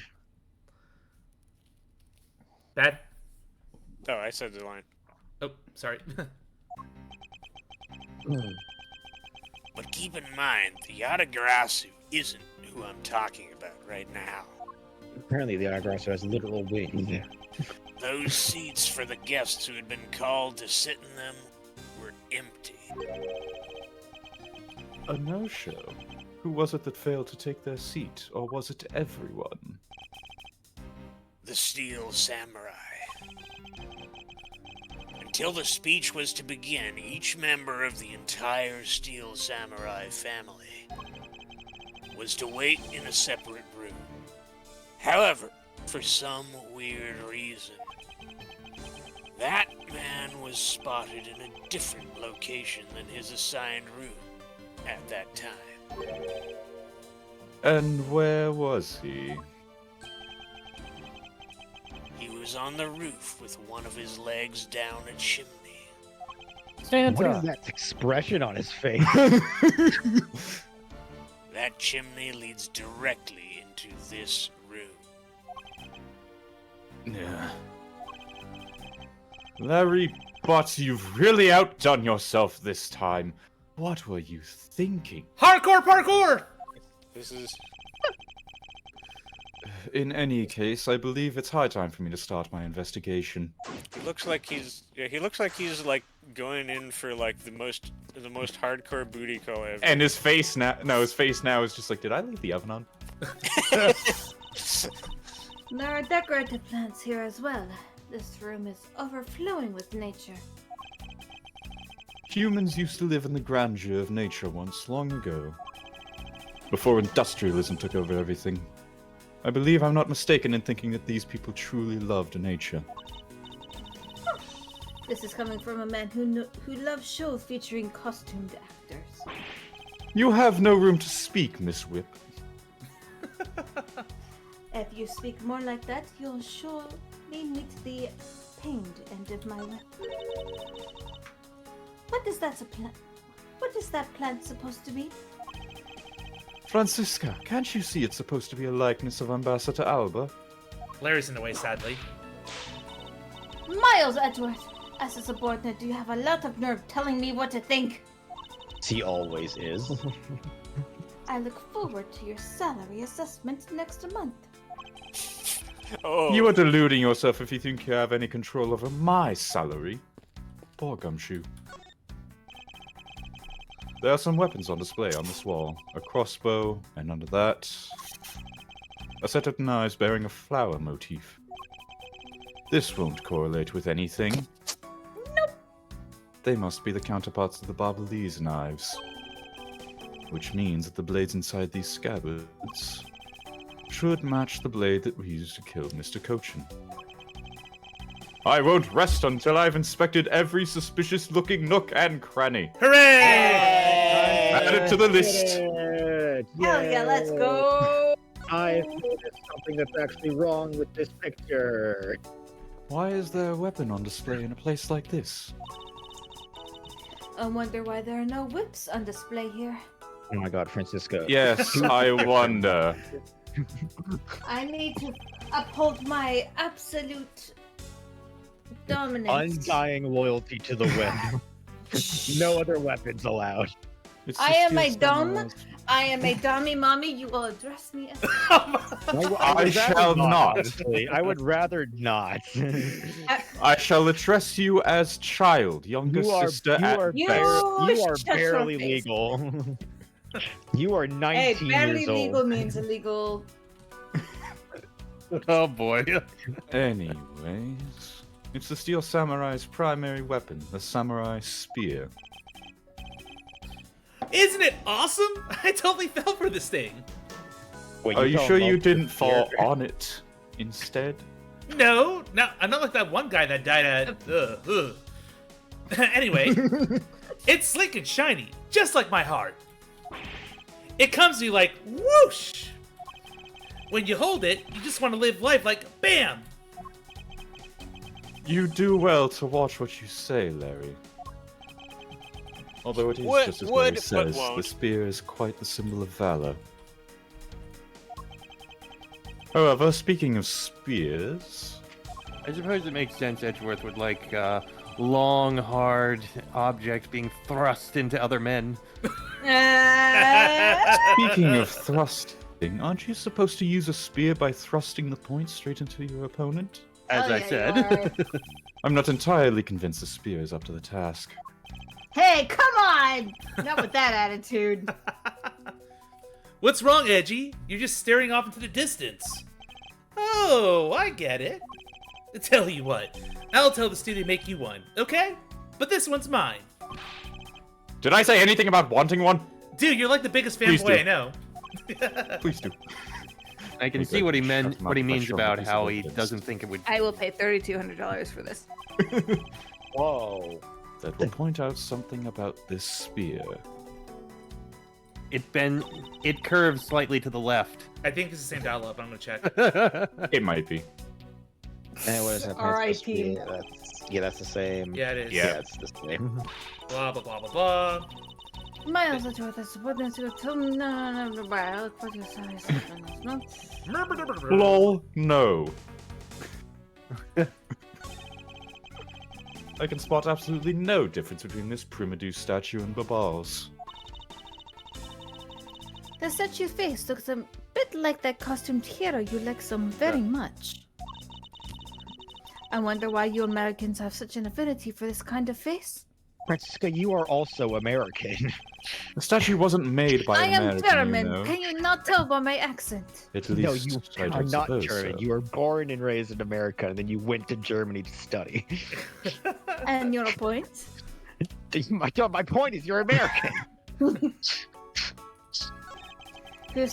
that. Oh, I said the line. Oh, sorry. But keep in mind, the Yatagarasu isn't who I'm talking about right now. Apparently, the Yatagarasu has literal wings. Those seats for the guests who had been called to sit in them were empty. A no-show? Who was it that failed to take their seat, or was it everyone? The Steel Samurai. Until the speech was to begin, each member of the entire Steel Samurai family was to wait in a separate room. However, for some weird reason, that man was spotted in a different location than his assigned room at that time. And where was he? He was on the roof with one of his legs down a chimney. Santa. What is that expression on his face? That chimney leads directly into this room. Yeah. Larry, but you've really outdone yourself this time. What were you thinking? Hardcore parkour! This is... in any case, I believe it's high time for me to start my investigation. He looks like he's like going in for like the most hardcore booty call ever. And his face now is just like, did I leave the oven on? There are decorative plants here as well. This room is overflowing with nature. Humans used to live in the grandeur of nature once, long ago. Before industrialism took over everything. I believe I'm not mistaken in thinking that these people truly loved nature. This is coming from a man who loves shows featuring costumed actors. You have no room to speak, Miss Whip. If you speak more like that, you'll surely meet the pained end of my weapon. What is that plant supposed to be? Francisca, can't you see it's supposed to be a likeness of Ambassador Alba? Larry's in the way, sadly. Miles Edgeworth! As a subordinate, you have a lot of nerve telling me what to think. He always is. I look forward to your salary assessment next month. Oh. You are deluding yourself if you think you have any control over my salary. Poor Gumshoe. There are some weapons on display on this wall. A crossbow, and under that, a set of knives bearing a flower motif. This won't correlate with anything. Nope. They must be the counterparts of the Barbalese knives. Which means that the blades inside these scabbards should match the blade that we used to kill Mr. Cochin. I won't rest until I've inspected every suspicious-looking nook and cranny. Hooray! Add it to the list. Hell yeah, let's go! I think there's something that's actually wrong with this picture. Why is there a weapon on display in a place like this? I wonder why there are no whips on display here. Oh my god, Francisco. Yes, I wonder. I need to uphold my absolute dominance. Undying loyalty to the whip. No other weapons allowed. I am a dom. I am a dommy mommy. You will address me as. I shall not. Honestly. I would rather not. I shall address you as child, younger sister at best. You are shut barely your face. legal. You are 19 Hey, barely years old. legal means illegal. Oh boy. Anyways, it's the Steel Samurai's primary weapon, the Samurai Spear. Isn't it awesome? I totally fell for this thing. Wait, Are you fell sure in love you with the didn't fall spear? on it instead? No, I'm not like that one guy that died at. Anyway, it's slick and shiny, just like my heart. It comes to you like whoosh. When you hold it, you just want to live life like bam. You do well to watch what you say, Larry. Although it is just as what he says, the spear is quite the symbol of valor. However, speaking of spears... I suppose it makes sense Edgeworth would like long, hard objects being thrust into other men. Speaking of thrusting, aren't you supposed to use a spear by thrusting the point straight into your opponent? As I said. I'm not entirely convinced the spear is up to the task. Hey, come on! Not with that attitude. What's wrong, Edgy? You're just staring off into the distance. Oh, I get it. Tell you what, I'll tell the studio to make you one, okay? But this one's mine. Did I say anything about wanting one? Dude, you're like the biggest Please fanboy do. I know. Please do. I can see what he means about how he doesn't think it would. I will pay $3,200 for this. Whoa. That will point out something about this spear. It curves slightly to the left. I think it's the same dial up. I'm gonna check. It might be. And what is that? R.I.P. That's the same. Yeah, it is. Yeah, it's the same. Blah blah blah blah blah. Miles Edgeworth is subordinate to no. Lol, no. I can spot absolutely no difference between this Primadou statue and Babal's. The statue face looks bit like that costumed hero you like so very much. I wonder why you Americans have such an affinity for this kind of face. Francisca, you are also American. The statue wasn't made by I an am American, German. you know. Can you not tell by my accent? At No, least you I are don't not suppose German. so. You were born and raised in America, and then you went to Germany to study. And your point? My point is, you're American. Who's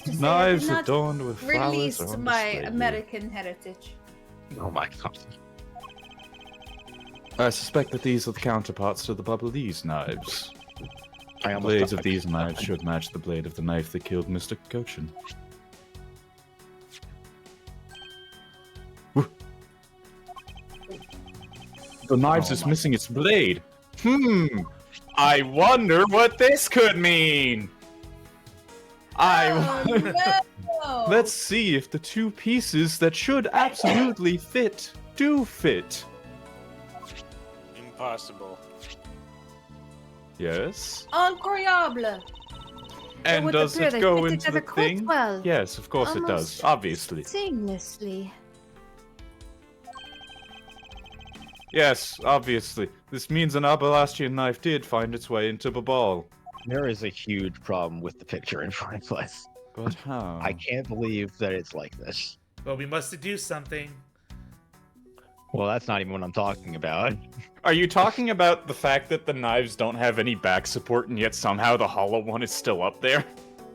to say Knives I did adorned not with flowers release are on my display here. American heritage? Oh my god. I suspect that these are the counterparts to the Bubbly's knives. I almost Blades got of these knives should match the blade of the knife that killed Mr. Gochin. The knives is missing its blade. I wonder what this could mean. No! Let's see if the two pieces that should absolutely fit do fit. Impossible. Yes. Incroyable! And would does appear it they go fit into together the quite thing? well. Yes, of course it does. Almost Obviously. Seamlessly. Yes, obviously. This means an Allebashtian knife did find its way into Babal. There is a huge problem with the picture in front of us. But how? I can't believe that it's like this. Well, we must do something. Well, that's not even what I'm talking about. Are you talking about the fact that the knives don't have any back support and yet somehow the hollow one is still up there?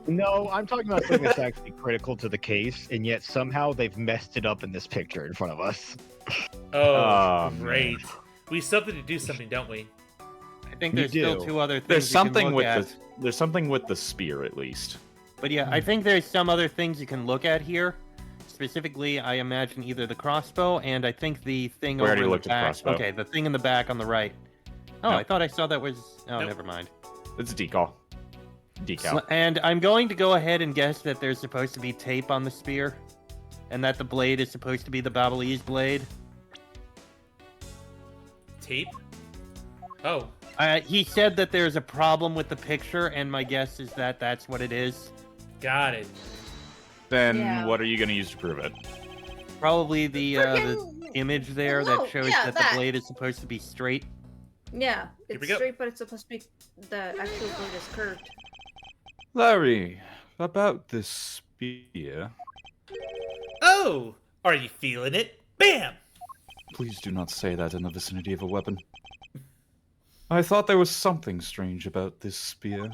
No, I'm talking about something that's actually critical to the case, and yet somehow they've messed it up in this picture in front of us. Oh, man. great. We still have to do something, don't we? I think You there's still do. two other things There's you can something look with at. there's something with the spear at least. But yeah, I think there's some other things you can look at here. Specifically, I imagine either the crossbow and I think the thing We over already in the looked at the back. crossbow. Okay, the thing in the back on the right. Oh, No. I thought I saw that was. Oh, Nope. never mind. It's a decal. Decal. And I'm going to go ahead and guess that there's supposed to be tape on the spear, and that the blade is supposed to be the Babalese blade. Tape? Oh. He said that there's a problem with the picture, and my guess is that that's what it is. Got it. Then Yeah. what are you going to use to prove it? Probably the Frickin- image there No, that shows yeah, that that. the blade is supposed to be straight. Yeah, Here we it's go. straight, but it's supposed to be the actual blade is curved. Larry, about this spear. Oh! Are you feeling it? Bam! Please do not say that in the vicinity of a weapon. I thought there was something strange about this spear.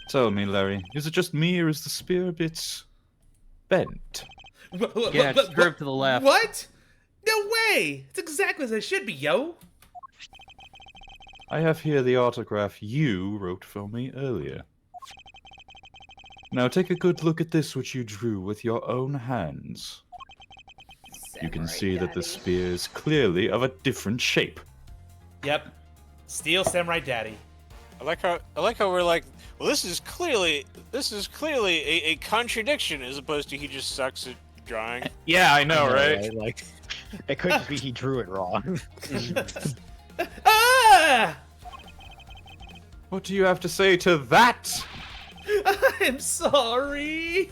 Tell me, Larry, is it just me or is the spear a bit bent? Yeah, it's curved to the left. What? No way! It's exactly as it should be, yo! I have here the autograph you wrote for me earlier. Now take a good look at this which you drew with your own hands. You can Samurai see that the Daddy. spear is clearly of a different shape. Yep. Steel Samurai Daddy. I like how we're like, well, this is clearly a contradiction as opposed to he just sucks at drawing. Yeah, I know, right? Like, it could just be he drew it wrong. Ah! What do you have to say to that? I'm sorry.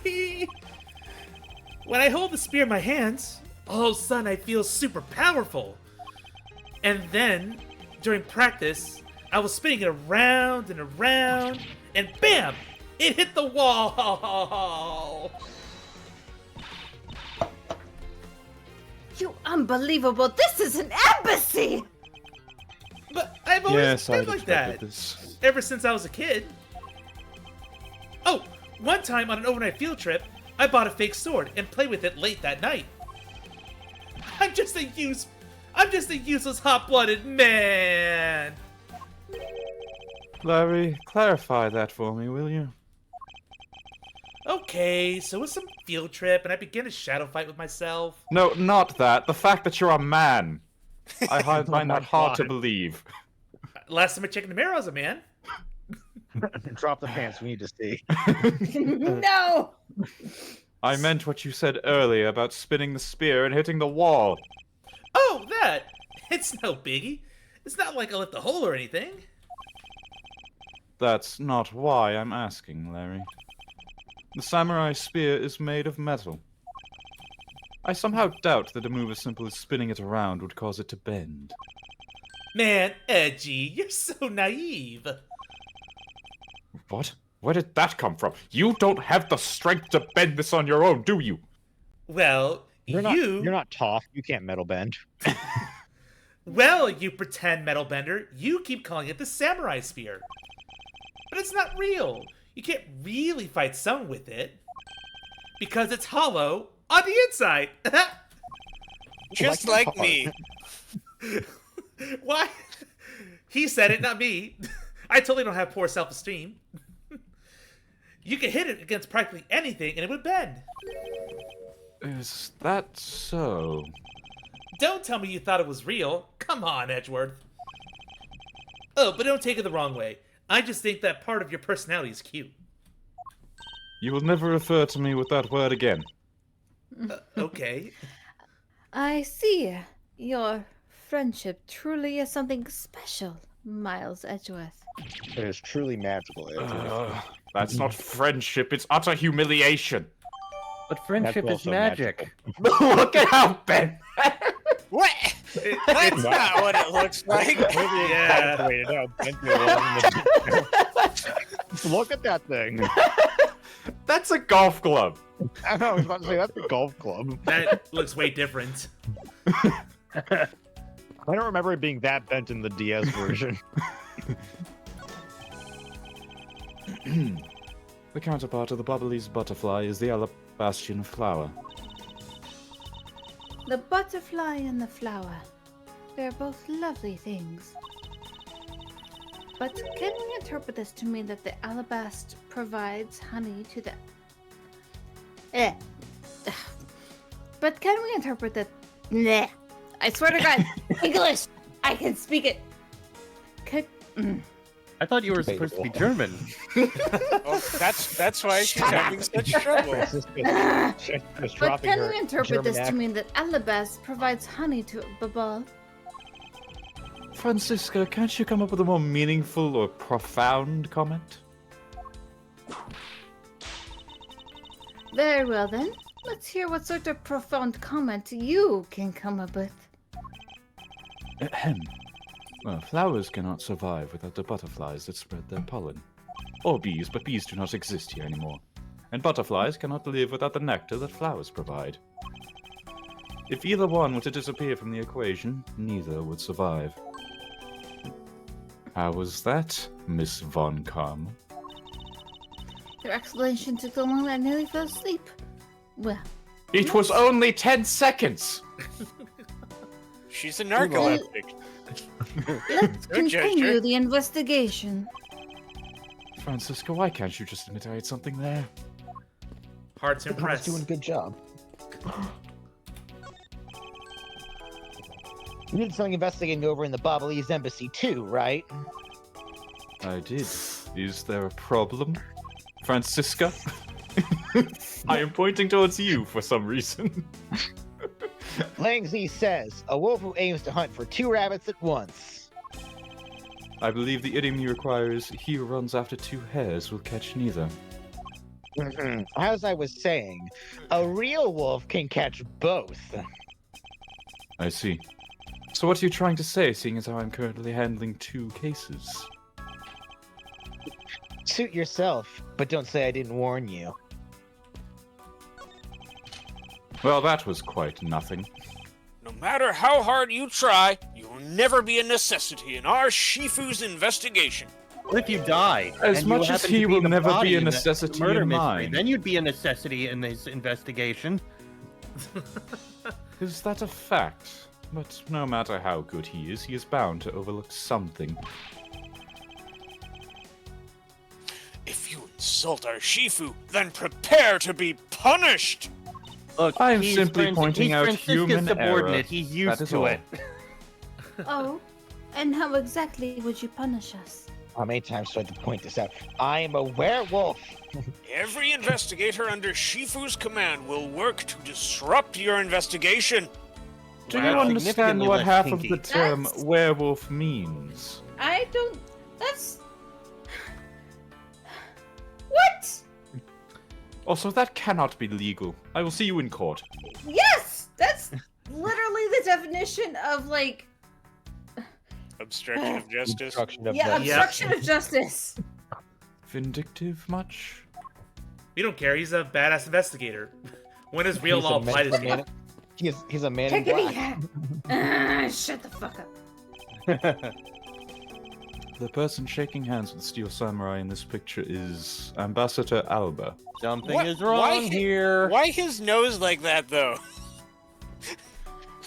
When I hold the spear in my hands, all of a sudden I feel super powerful. And then, during practice, I was spinning it around and around, and bam! It hit the wall! You unbelievable! This is an embassy! But I've always Yes, been I'd like expected that. this. Ever since I was a kid. Oh, one time on an overnight field trip, I bought a fake sword and played with it late that night. I'm just a useless hot-blooded man. Larry, clarify that for me, will you? Okay, so it was some field trip, and I began a shadow fight with myself. No, not that. The fact that you're a man. I find that hard to God. believe. Last time I checked in the mirror, I was a man. Drop the pants. We need to see. No! I meant what you said earlier about spinning the spear and hitting the wall. Oh, that! It's no biggie. It's not like I left a hole or anything. That's not why I'm asking, Larry. The samurai spear is made of metal. I somehow doubt that a move as simple as spinning it around would cause it to bend. Man, Edgy, you're so naive. What? Where did that come from? You don't have the strength to bend this on your own, do you? Well, You're not tough. You can't metal bend. Well, you pretend metal bender, you keep calling it the samurai spear. But it's not real. You can't really fight someone with it. Because it's hollow on the inside. Just like me. Why? He said it, not me. I totally don't have poor self-esteem. You can hit it against practically anything and it would bend. Is that so? Don't tell me you thought it was real. Come on, Edgeworth. Oh, but don't take it the wrong way. I just think that part of your personality is cute. You will never refer to me with that word again. Okay. I see. Your friendship truly is something special, Miles Edgeworth. It is truly magical, Edgeworth. That's not friendship, it's utter humiliation. But friendship is magic. Look at how bent. What? That's not what it looks like. Yeah. Look at that thing. That's a golf club. I know, I was about to say, that's a golf club. That looks way different. I don't remember it being that bent in the DS version. The counterpart of the Bubbly's butterfly is the Allebashtian flower. The butterfly and the flower. They're both lovely things. But can we interpret this to mean that the Allebast provides honey to the... But can we interpret that... Bleh. I swear to God, English! I can speak it! I thought you were supposed to be German. Oh, that's why she's having such trouble. But can we interpret this to mean that Allebast provides honey to Babal? Francisca, can't you come up with a more meaningful or profound comment? Very well then. Let's hear what sort of profound comment you can come up with. Ahem. Well, flowers cannot survive without the butterflies that spread their pollen. Or bees, but bees do not exist here anymore. And butterflies cannot live without the nectar that flowers provide. If either one were to disappear from the equation, neither would survive. How was that, Miss Von Karma? Your explanation took so long that I nearly fell asleep. Well... It was only 10 seconds! She's a narcoleptic. Let's continue the investigation. Francisca, why can't you just admit I had something there? Hard to impress. Doing a good job. You did something investigating over in the Babalese embassy too, right? I did. Is there a problem? Francisca? I am pointing towards you for some reason. Lang Zi says, a wolf who aims to hunt for 2 rabbits at once. I believe the idiom you require is, he who runs after 2 hares will catch neither. As I was saying, a real wolf can catch both. I see. So what are you trying to say, seeing as how I'm currently handling 2 cases? Suit yourself, but don't say I didn't warn you. Well, that was quite nothing. No matter how hard you try, you will never be a necessity in our Shifu's investigation. What if you die? As and much you as happen to he be will the never body be a in the necessity murder in mystery, mine. Then you'd be a necessity in this investigation. Is that a fact? But no matter how good he is bound to overlook something. If you insult our Shifu, then prepare to be punished! Look, I am simply pointing out human subordinate. error. He's used That is to all. it. Oh, and how exactly would you punish us? How many times do I have to point this out? I am a werewolf. Every investigator under Shifu's command will work to disrupt your investigation. Do you Wow. understand Significantly what less half kinky. of the term That's- werewolf means? I don't. That's. What? Also, that cannot be legal. I will see you in court. Yes! That's literally the definition of, like... Obstruction of justice. Obstruction of justice. Vindictive much? We don't care. He's a badass investigator. When does real law apply to him? He's a man in black. Shut the fuck up. The person shaking hands with the Steel Samurai in this picture is Ambassador Alba. Something is wrong here. Why his nose like that, though?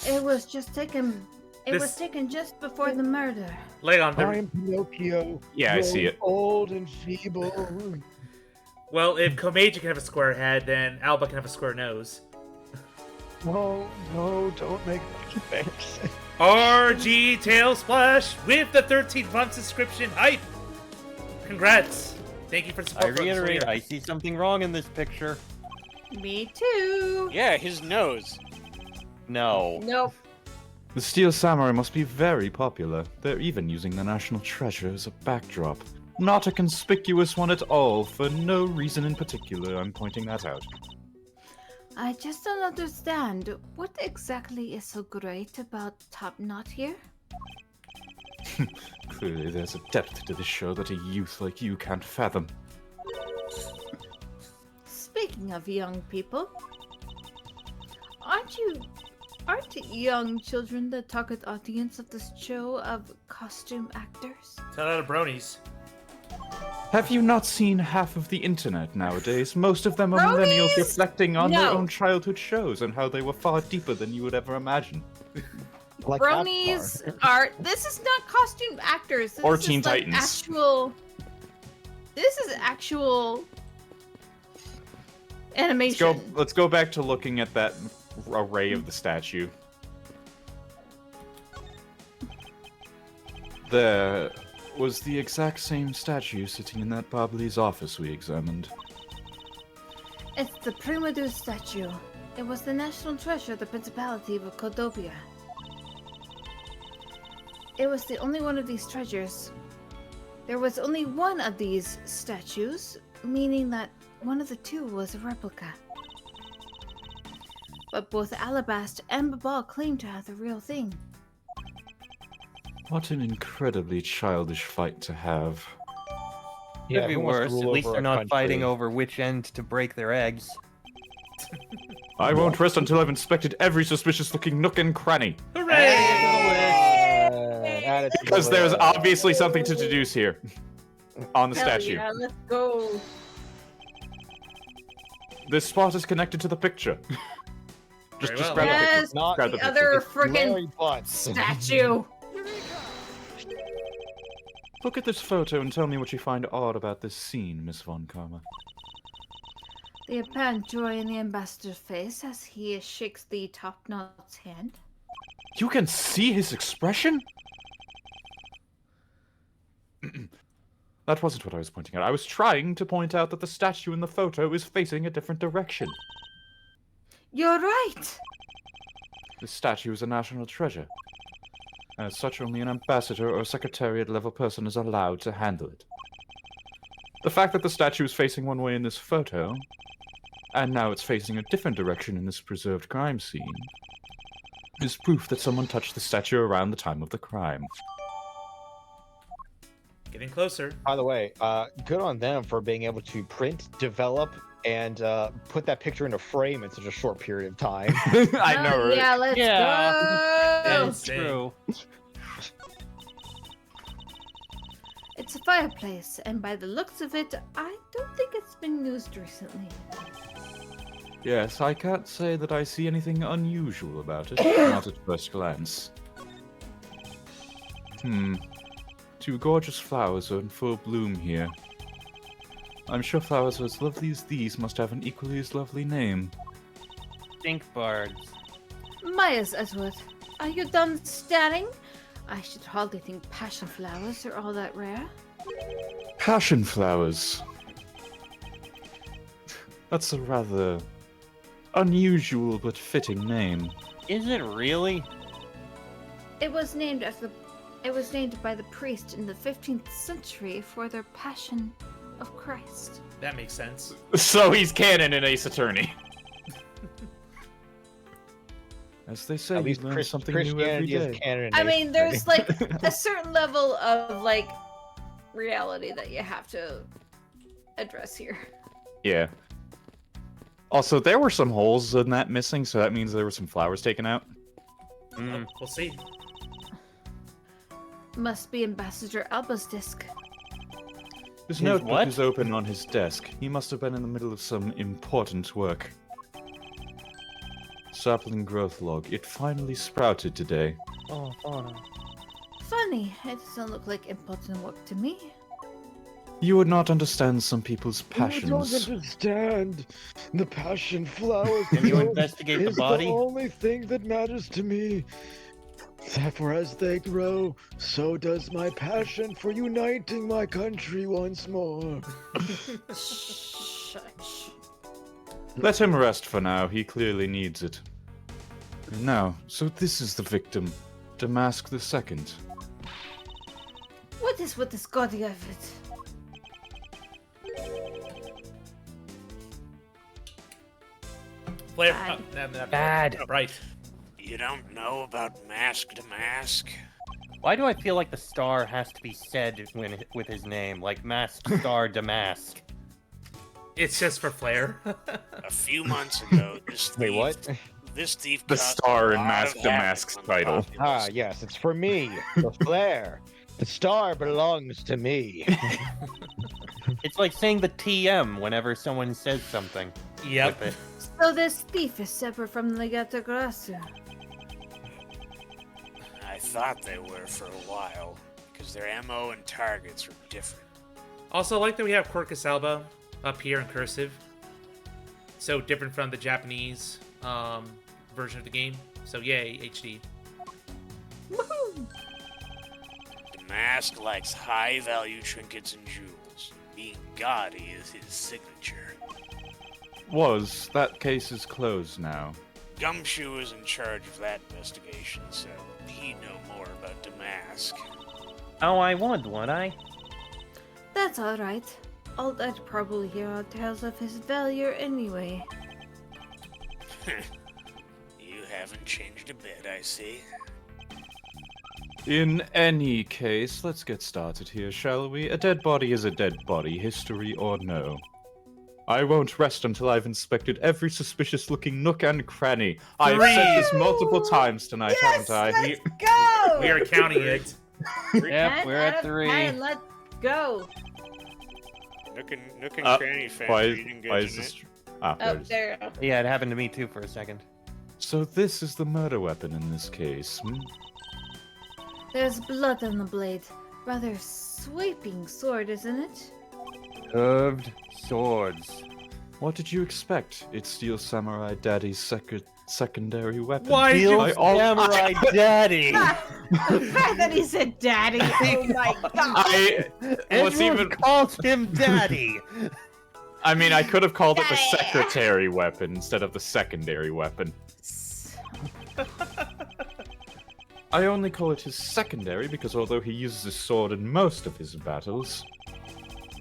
It was just taken. It was taken just before the murder. Lay on I am Pinocchio. Yeah, I see it. Old and feeble. Well, if Komeiji can have a square head, then Alba can have a square nose. No, don't make thanks. RG Tail Splash with the 13-month subscription hype. Congrats. Thank you for the support. I reiterate, I see something wrong in this picture. Me too. Yeah, his nose. No. Nope. The Steel Samurai must be very popular. They're even using the National Treasure as a backdrop. Not a conspicuous one at all, for no reason in particular. I'm pointing that out. I just don't understand. What exactly is so great about Top Knot here? Clearly there's a depth to this show that a youth like you can't fathom. Speaking of young people, aren't young children the target audience of this show of costume actors? Tell out of bronies. Have you not seen half of the internet nowadays? Most of them are millennials reflecting on their own childhood shows and how they were far deeper than you would ever imagine. Like Bronies are. This is not costume actors. This Or is Teen like Titans. Actual. This is actual animation. Let's go back to looking at that array of the statue. There was the exact same statue sitting in that Bobley's office we examined. It's the Primadou statue. It was the national treasure of the Principality of Cordovia. It was the only one of these treasures. There was only one of these statues, meaning that one of the two was a replica. But both Allebashtian and Babal claim to have the real thing. What an incredibly childish fight to have. Could be worse. At least they're not fighting over which end to break their eggs. I won't rest until I've inspected every suspicious-looking nook and cranny. Because there's obviously something to deduce here on the statue. Yeah, let's go. This spot is connected to the picture. Just grab Yes, the picture. Grab the picture. other friggin' statue. Look at this photo and tell me what you find odd about this scene, Miss Von Karma. The apparent joy in the ambassador's face as he shakes the Top Knot's hand. You can see his expression? That wasn't what I was pointing out. I was trying to point out that the statue in the photo is facing a different direction. You're right! This statue is a national treasure. As such, only an ambassador or secretariat-level person is allowed to handle it. The fact that the statue is facing one way in this photo, and now it's facing a different direction in this preserved crime scene, is proof that someone touched the statue around the time of the crime. Getting closer. By the way, good on them for being able to print, develop, and put that picture in a frame in such a short period of time. I know, right? Yeah, let's go. That's true. It's a fireplace, and by the looks of it, I don't think it's been used recently. Yes, I can't say that I see anything unusual about it, not at first glance. Two gorgeous flowers are in full bloom here. I'm sure flowers as lovely as these must have an equally as lovely name. Stink bards. Maya's Edward, are you done staring? I should hardly think passion flowers are all that rare. Passion flowers. That's a rather unusual but fitting name. Is it really? It was named by the priest in the 15th century for their passion of Christ. That makes sense. So he's canon in Ace Attorney. As they say, At you least learn something new every Christianity is day. canon. I mean, there's like a certain level of like reality that you have to address here. Yeah. Also, there were some holes in that missing, so that means there were some flowers taken out. We'll see. Must be Ambassador Alba's disc. His His notebook what? is open on his desk. He must have been in the middle of some important work. Sapling growth log. It finally sprouted today. Oh, oh. Funny, it doesn't look like important work to me. You would not understand some people's I don't passions. understand. The passion flowers Can you grow investigate the is body? the only thing that matters to me. For as they grow, so does my passion for uniting my country once more. Shush. Let him rest for now. He clearly needs it. Now, so this is the victim, Damask II. What is with this gaudy of it? Flare. Bad. Right. You don't know about Mask to Mask? Why do I feel like the star has to be said with his name, like Mask Star Damask? It's just for flair. A few months ago, this thief... Wait, what? This thief The caused star a in lot Mask of to havoc Mask's on the title. populace. Ah, yes, it's for me, the flare. The star belongs to me. It's like saying the TM whenever someone says something. Yep. With it. So this thief is separate from the Legato Grasso. I thought they were for a while, because their MO and targets were different. Also, I like that we have Quercus Alba up here in cursive. So different from the Japanese version of the game. So yay, HD. Woohoo! Damask likes high-value trinkets and jewels. Being gaudy is his signature. That case is closed now. Gumshoe is in charge of that investigation, so he'd know more about Damask. Oh, I would I? That's alright. I'd probably hear all tales of his value anyway. You haven't changed a bit, I see. In any case, let's get started here, shall we? A dead body is a dead body, history or no. I won't rest until I've inspected every suspicious-looking nook and cranny. I've said this multiple times tonight, haven't I? Let's go! We are counting it. Yep, we're at 3. 10, let's go! Nook and cranny fan. Why You didn't get is in this? it? Ah, there Oh, it is. there you go. Yeah, it happened to me too for a second. So this is the murder weapon in this case, hmm? There's blood on the blade. Rather sweeping sword, isn't it? Curved swords. What did you expect? It's Steel Samurai Daddy's secondary weapon. Why did you... Samurai Daddy! The fact that he said daddy, oh my god! What's Edward even... calls him Daddy! I mean, I could have called it the secretary weapon instead of the secondary weapon. I only call it his secondary because although he uses his sword in most of his battles,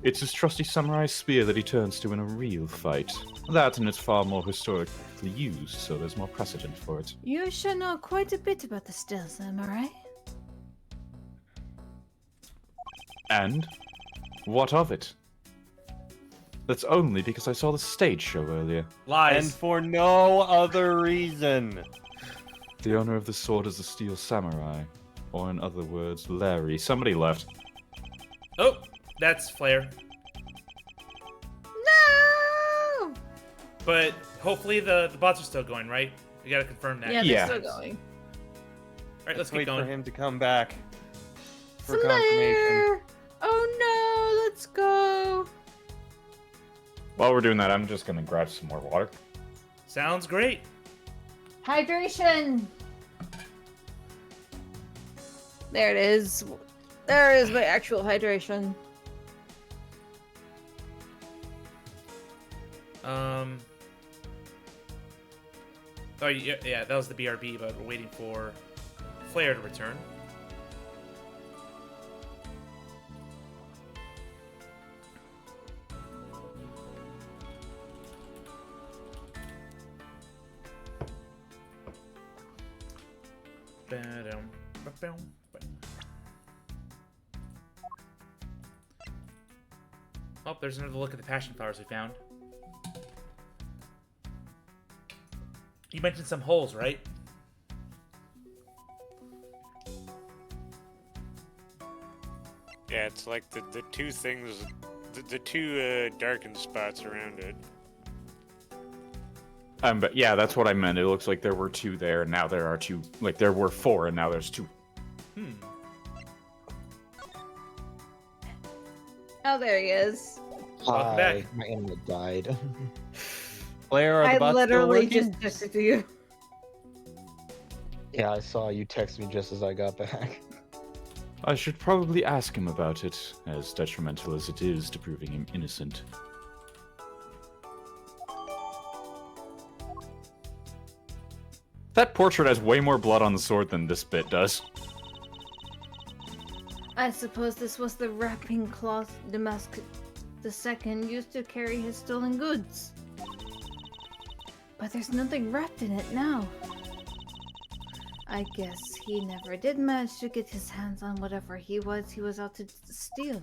it's his trusty samurai spear that he turns to in a real fight. That and it's far more historically used, so there's more precedent for it. You should know quite a bit about the Steel Samurai. And? What of it? That's only because I saw the stage show earlier. Lies. And for no other reason. The owner of the sword is the Steel Samurai. Or in other words, Larry. Somebody left. Oh, that's Flare. No! But hopefully the bots are still going, right? We gotta confirm that. Yeah, they're Yeah. still going. Alright, let's wait keep going. for him to come back. For confirmation. Flare! Oh no, let's go! While we're doing that, I'm just gonna grab some more water. Sounds great. Hydration! There it is. There is my actual hydration. Oh, yeah, that was the BRB, but we're waiting for Flare to return. Oh, there's another look at the passion flowers we found. You mentioned some holes, right? Yeah, it's like the two things, the two darkened spots around it. But yeah, that's what I meant. It looks like there were 2 there, and now there are 2. Like there were 4, and now there's 2. Oh, there he is. Welcome back. My internet died. Claire, are the I bots literally still just working? texted you. Yeah, I saw you text me just as I got back. I should probably ask him about it, as detrimental as it is to proving him innocent. That portrait has way more blood on the sword than this bit does. I suppose this was the wrapping cloth Damask II used to carry his stolen goods. But there's nothing wrapped in it now. I guess he never did manage to get his hands on whatever he was out to steal.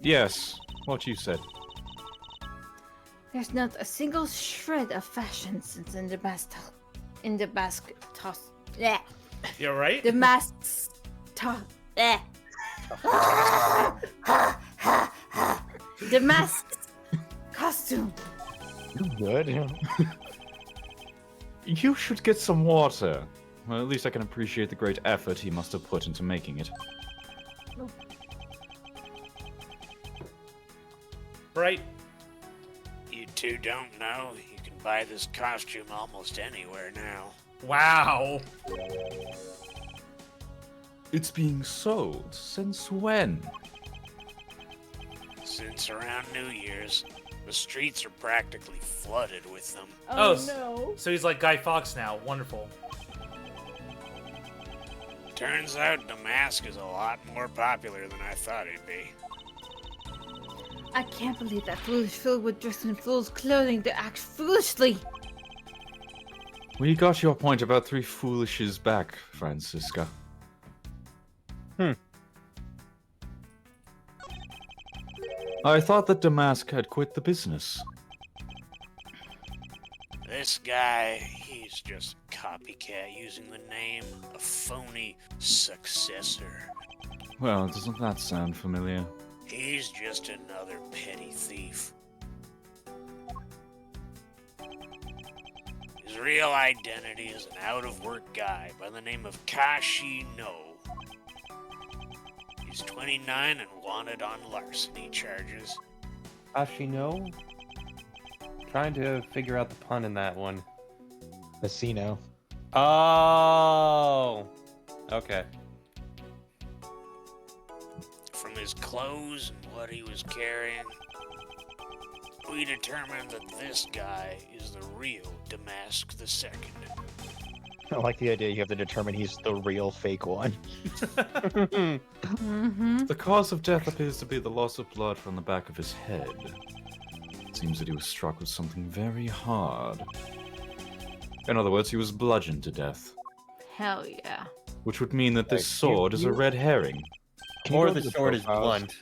Yes, what you said. There's not a single shred of fashion since in the basket toss. Yeah. You're right. The masks toss. Yeah. The masks costume. You good? You should get some water. Well, at least I can appreciate the great effort he must have put into making it. Right. You two don't know, you can buy this costume almost anywhere now. Wow. It's being sold. Since when? Since around New Year's, the streets are practically flooded with them. Oh, no. So he's like Guy Fawkes now. Wonderful. Turns out Damask is a lot more popular than I thought it'd be. I can't believe that foolish fool would dress in fool's clothing to act foolishly. We got your point about 3 foolishes back, Francisca. I thought that Damask had quit the business. This guy, he's just a copycat using the name, a phony successor. Well, doesn't that sound familiar? He's just another petty thief. His real identity is an out-of-work guy by the name of Kashi No. He's 29 and wanted on larceny charges. Ashino? Trying to figure out the pun in that one. Casino. Oh! Okay. From his clothes and what he was carrying, we determined that this guy is the real Damask II. I like the idea you have to determine he's the real fake one. The cause of death appears to be the loss of blood from the back of his head. It seems that he was struck with something very hard. In other words, he was bludgeoned to death. Hell yeah. Which would mean that this sword is a red herring. Or the sword is blunt.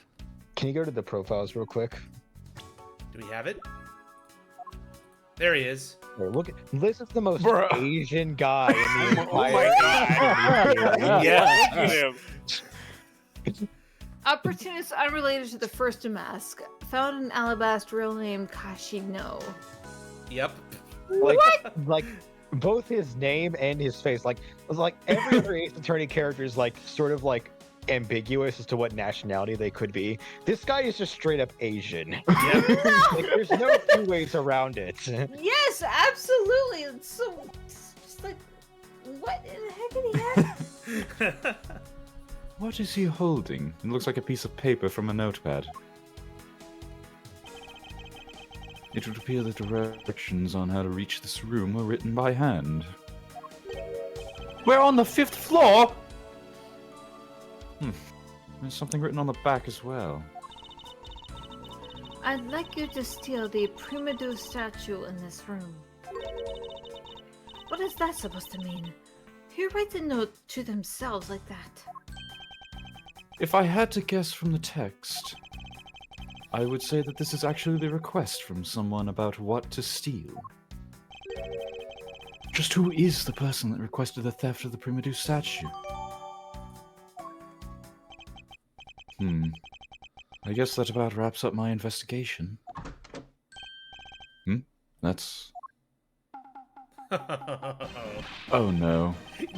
Can you go to the profiles real quick? Do we have it? There he is. Here, look, this is the most Bruh. Asian guy in the entire. Oh my god! Yeah. Look at him. Opportunists unrelated to the first Damask found an Allebashtian real name Kashino. Yep. Like both his name and his face, like every other Ace Attorney character is like sort of like ambiguous as to what nationality they could be. This guy is just straight up Asian. Like, there's no two ways around it. Yes, absolutely. It's so it's just like, what in the heck did he have? What is he holding? It looks like a piece of paper from a notepad. It would appear the directions on how to reach this room were written by hand. We're on the 5th floor! There's something written on the back as well. I'd like you to steal the Primadou statue in this room. What is that supposed to mean? Who writes a note to themselves like that? If I had to guess from the text, I would say that this is actually the request from someone about what to steal. Just who is the person that requested the theft of the Primadeus statue? I guess that about wraps up my investigation. That's... Oh no.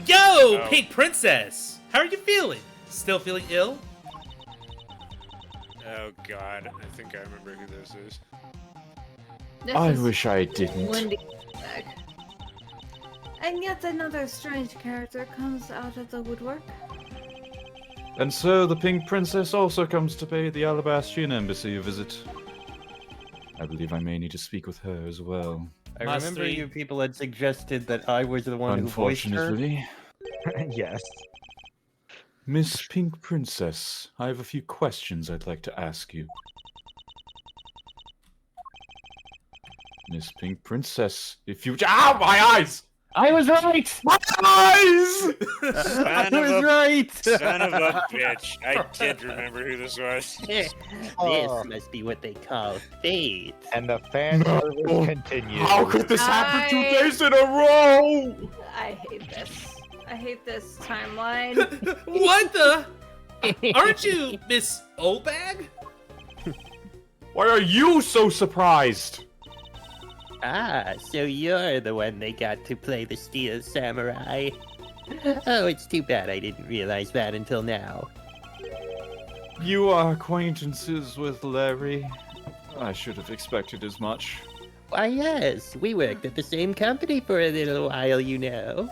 Yo, Pink Princess! How are you feeling? Still feeling ill? Oh god, I think I remember who this is. I wish I didn't. Wendy. And yet another strange character comes out of the woodwork. And so the Pink Princess also comes to pay the Allebashtian embassy a visit. I believe I may need to speak with her as well. I remember you people had suggested that I was the one who voiced her. Unfortunately. Yes. Miss Pink Princess, I have a few questions I'd like to ask you. Miss Pink Princess, if you... Ow, my eyes! I was right! My eyes! I was right! Son of a bitch. I did remember who this was. This must be what they call fate. And the fan service continues. How could this happen 2 days in a row? I hate this. I hate this timeline. What the? Aren't you Miss Obag? Why are you so surprised? Ah, so you're the one they got to play the Steel Samurai. Oh, it's too bad I didn't realize that until now. You are acquaintances with Larry. I should have expected as much. Why, yes, we worked at the same company for a little while, you know.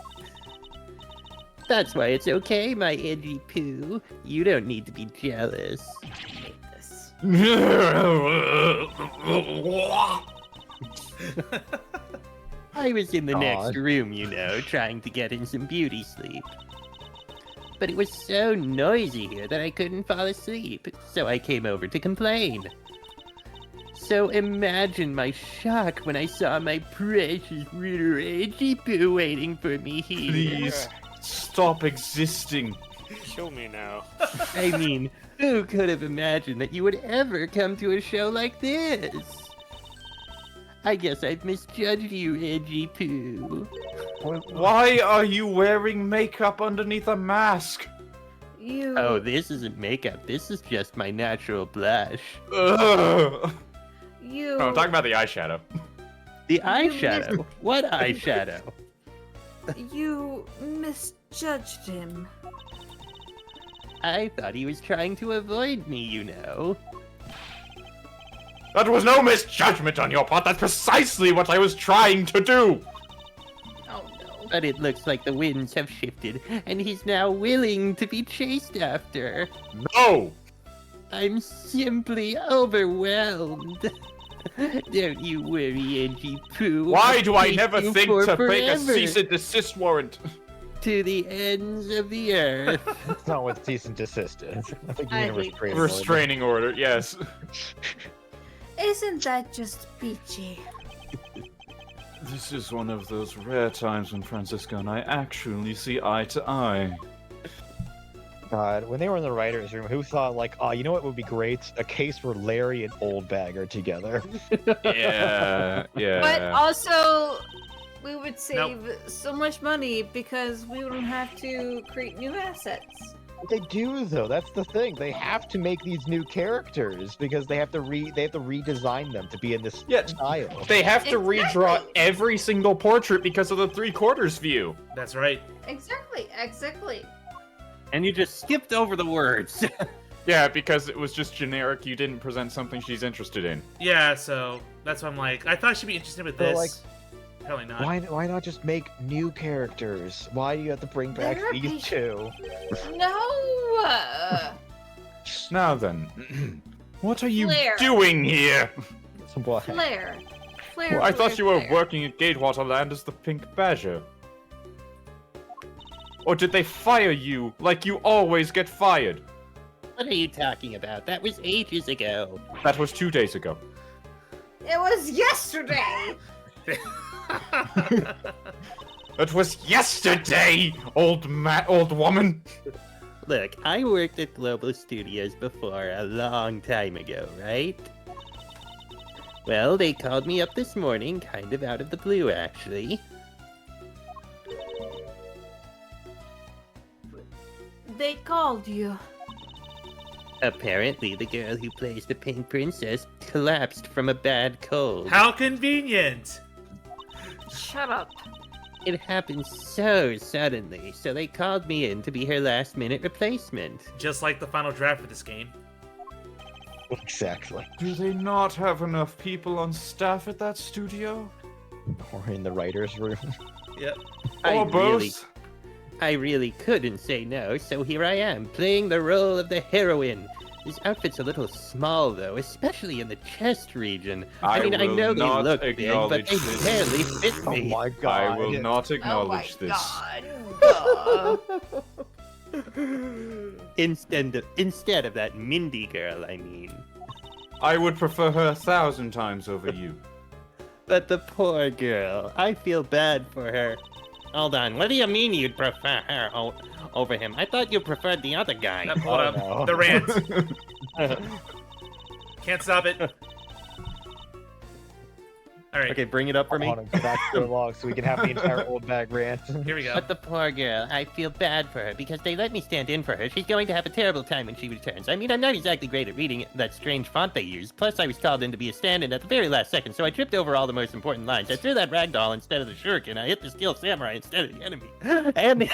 That's why it's okay, my edgy poo. You don't need to be jealous. I hate this. I was in the next room, you know, trying to get in some beauty sleep. But it was so noisy here that I couldn't fall asleep, so I came over to complain. So imagine my shock when I saw my precious little edgy poo waiting for me here. Please, stop existing. Kill me now. I mean, who could have imagined that you would ever come to a show like this? I guess I've misjudged you, edgy poo. Why are you wearing makeup underneath a mask? You. Oh, this isn't makeup. This is just my natural blush. Ugh. You. Oh, I'm talking about the eyeshadow. The eyeshadow? What eyeshadow? You misjudged him. I thought he was trying to avoid me, you know. That was no misjudgment on your part. That's precisely what I was trying to do. Oh no. But it looks like the winds have shifted, and he's now willing to be chased after. No! I'm simply overwhelmed. Don't you worry, edgy poo. Why do I I'll never take you think for to make a forever. cease and desist warrant? To the ends of the earth. That's not what cease and desist is. I think I universe hate created Restraining order, yes. Isn't that just peachy? This is one of those rare times when Francisco and I actually see eye to eye. God, when they were in the writer's room, who thought, like, oh, you know what would be great? A case where Larry and Oldbag are together. Yeah, yeah. But also, we would save so much money because we wouldn't have to create new assets. They do, though. That's the thing. They have to make these new characters because they have to redesign them to be in this style. They have to Exactly. redraw every single portrait because of the 3/4 view. That's right. Exactly. And you just skipped over the words. Yeah, because it was just generic. You didn't present something she's interested in. Yeah, so that's why I'm like, I thought she'd be interested with So, this. like, Probably not. Why not just make new characters? Why do you have to bring back They're these two? No! Now then, what are you Flair. doing here? What? Flair. Well, I thought you were Flair. working at Gatewater Land as the Pink Badger. Or did they fire you like you always get fired? What are you talking about? That was ages ago. That was 2 days ago. It was yesterday. It was yesterday, old woman. Look, I worked at Global Studios before a long time ago, right? Well, they called me up this morning, kind of out of the blue, actually. They called you. Apparently, the girl who plays the Pink Princess collapsed from a bad cold. How convenient! Shut up. It happened so suddenly, so they called me in to be her last-minute replacement. Just like the final draft for this game. Exactly. Do they not have enough people on staff at that studio? Or in the writer's room. Yep. I really couldn't say no, so here I am, playing the role of the heroine. This outfit's a little small, though, especially in the chest region. I mean, I know they look big, but they barely fit me. Oh my god. I will not acknowledge this. Instead of that Mindy girl, I mean. I would prefer her 1,000 times over you. But the poor girl, I feel bad for her. Hold on, what do you mean you'd prefer her over him? I thought you preferred the other guy. Hold up. no. The rant. Can't stop it. Alright. Okay, bring it up for me. Hold on, go back so long so we can have the entire old bag rant. Here we go. But the poor girl, I feel bad for her because they let me stand in for her. She's going to have a terrible time when she returns. I mean, I'm not exactly great at reading that strange font they use. Plus, I was called in to be a stand-in at the very last second, so I tripped over all the most important lines. I threw that ragdoll instead of the shuriken. I hit the steel samurai instead of the enemy.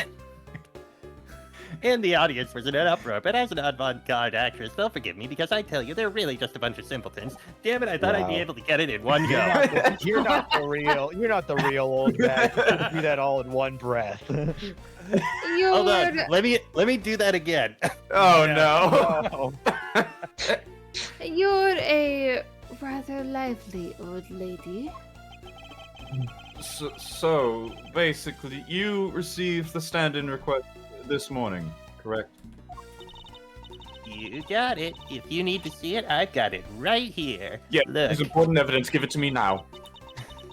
And the audience was in an uproar, but as an avant-garde actress, they'll forgive me because I tell you, they're really just a bunch of simpletons. Damn it, I thought I'd be able to get it in one go. You're not the real old bag. You can do that all in one breath. Hold on, let me do that again. Oh no. You're a rather lively old lady. So, basically, you received the stand-in request this morning, correct? You got it. If you need to see it, I've got it right here. Yeah, Look. there's important evidence. Give it to me now.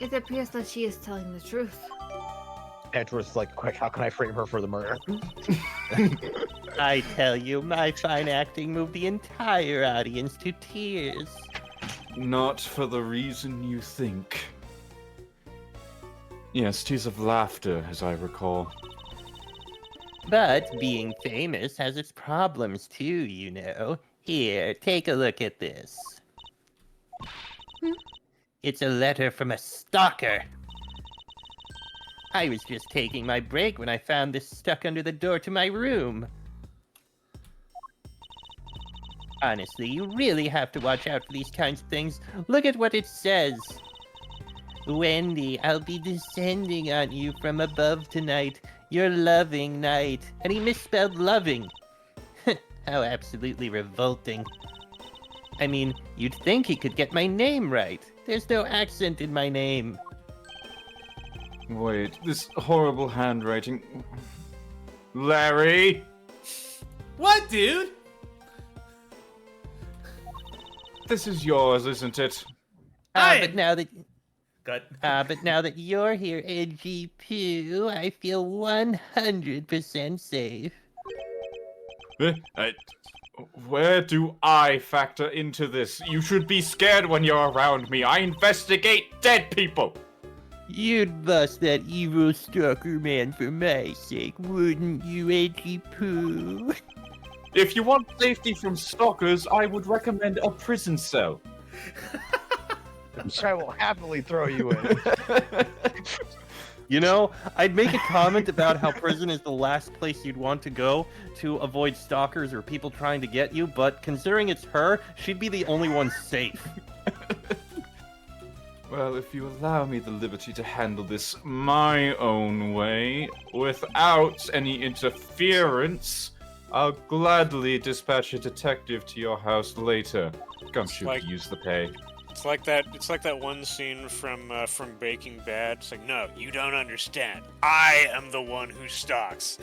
It appears that she is telling the truth. Edward's like, quick, how can I frame her for the murder? I tell you, my fine acting moved the entire audience to tears. Not for the reason you think. Yes, tears of laughter, as I recall. But being famous has its problems too, you know. Here, take a look at this. It's a letter from a stalker. I was just taking my break when I found this stuck under the door to my room. Honestly, you really have to watch out for these kinds of things. Look at what it says. Wendy, I'll be descending on you from above tonight. Your loving night. And he misspelled loving. How absolutely revolting. I mean, you'd think he could get my name right. There's no accent in my name. Wait, this horrible handwriting. Larry! What, dude? This is yours, isn't it? But now that... Good. But now that you're here, Edgy Poo, I feel 100% safe. Where do I factor into this? You should be scared when you're around me. I investigate dead people! You'd bust that evil stalker man for my sake, wouldn't you, Edgy Poo? If you want safety from stalkers, I would recommend a prison cell. Which I will happily throw you in. You know, I'd make a comment about how prison is the last place you'd want to go to avoid stalkers or people trying to get you, but considering it's her, she'd be the only one safe. Well, if you allow me the liberty to handle this my own way, without any interference, I'll gladly dispatch a detective to your house later. Gumshoe, use the pay. It's like that one scene from Breaking Bad. It's like, no, you don't understand. I am the one who stalks.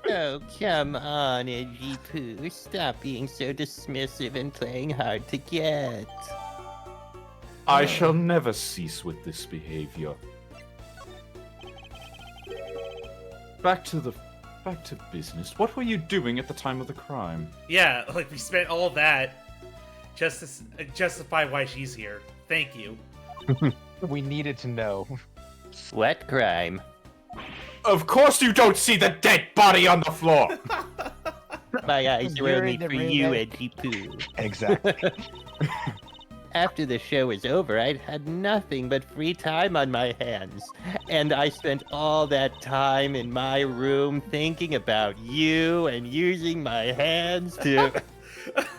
Oh, come on, Edgy Poo. Stop being so dismissive and playing hard to get. I shall never cease with this behavior. back to business. What were you doing at the time of the crime? Yeah, like we spent all that just to justify why she's here. Thank you. We needed to know. What crime? Of course you don't see the dead body on the floor! My eyes are You're only in the for room, you, eh? Edgy Poo. Exactly. After the show was over, I'd had nothing but free time on my hands. And I spent all that time in my room thinking about you and using my hands to...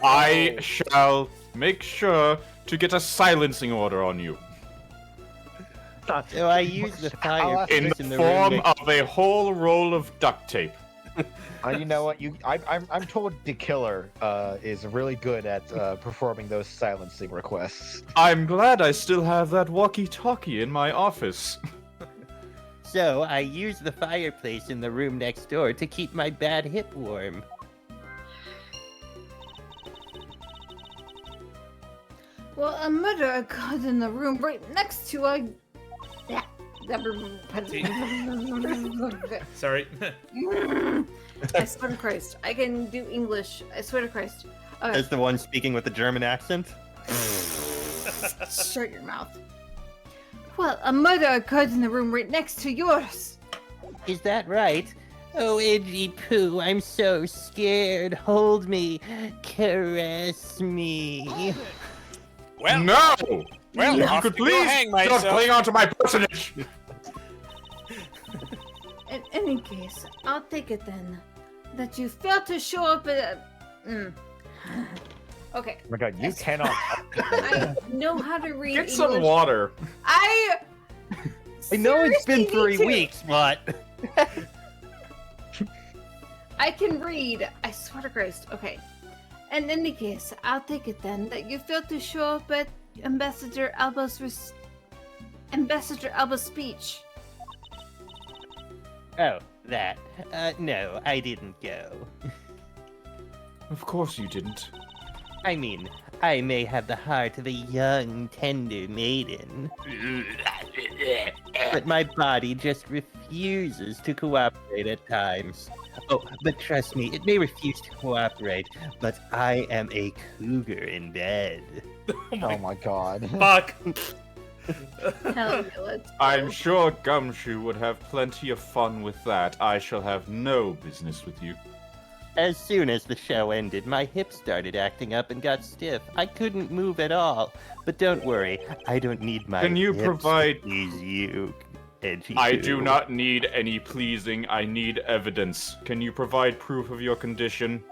I shall make sure to get a silencing order on you. So I used the fireplace In in the the room form next- of a whole roll of duct tape. You know what? I'm told the killer is really good at performing those silencing requests. I'm glad I still have that walkie-talkie in my office. So I used the fireplace in the room next door to keep my bad hip warm. Well, a murder occurred in the room right next to a. Sorry. I swear to Christ, I can do English. I swear to Christ. Okay. As the one speaking with the German accent? Shut your mouth. Well, a murder occurred in the room right next to yours. Is that right? Oh, Edgy Poo, I'm so scared. Hold me. Caress me. Well, no! Well, You off could to go please hang stop myself. clinging onto my personage! In any case, I'll take it then. That you failed to show up at Okay. Oh my god, you cannot. I know how to read Get English. some water. I know it's been seriously 3 need to. weeks, but... I can read. I swear to Christ. Okay. In any case, I'll take it then that you failed to show up at Ambassador Alba's speech. Oh, that. No, I didn't go. Of course you didn't. I mean, I may have the heart of a young, tender maiden. But my body just refuses to cooperate at times. Oh, but trust me, it may refuse to cooperate, but I am a cougar in bed. Oh my god. Fuck. Hell yeah, let's go. I'm sure Gumshoe would have plenty of fun with that. I shall have no business with you. As soon as the show ended, my hips started acting up and got stiff. I couldn't move at all. But don't worry, I don't need my Can you hips provide- to please you, Edgy I Poo. do not need any pleasing. I need evidence. Can you provide proof of your condition?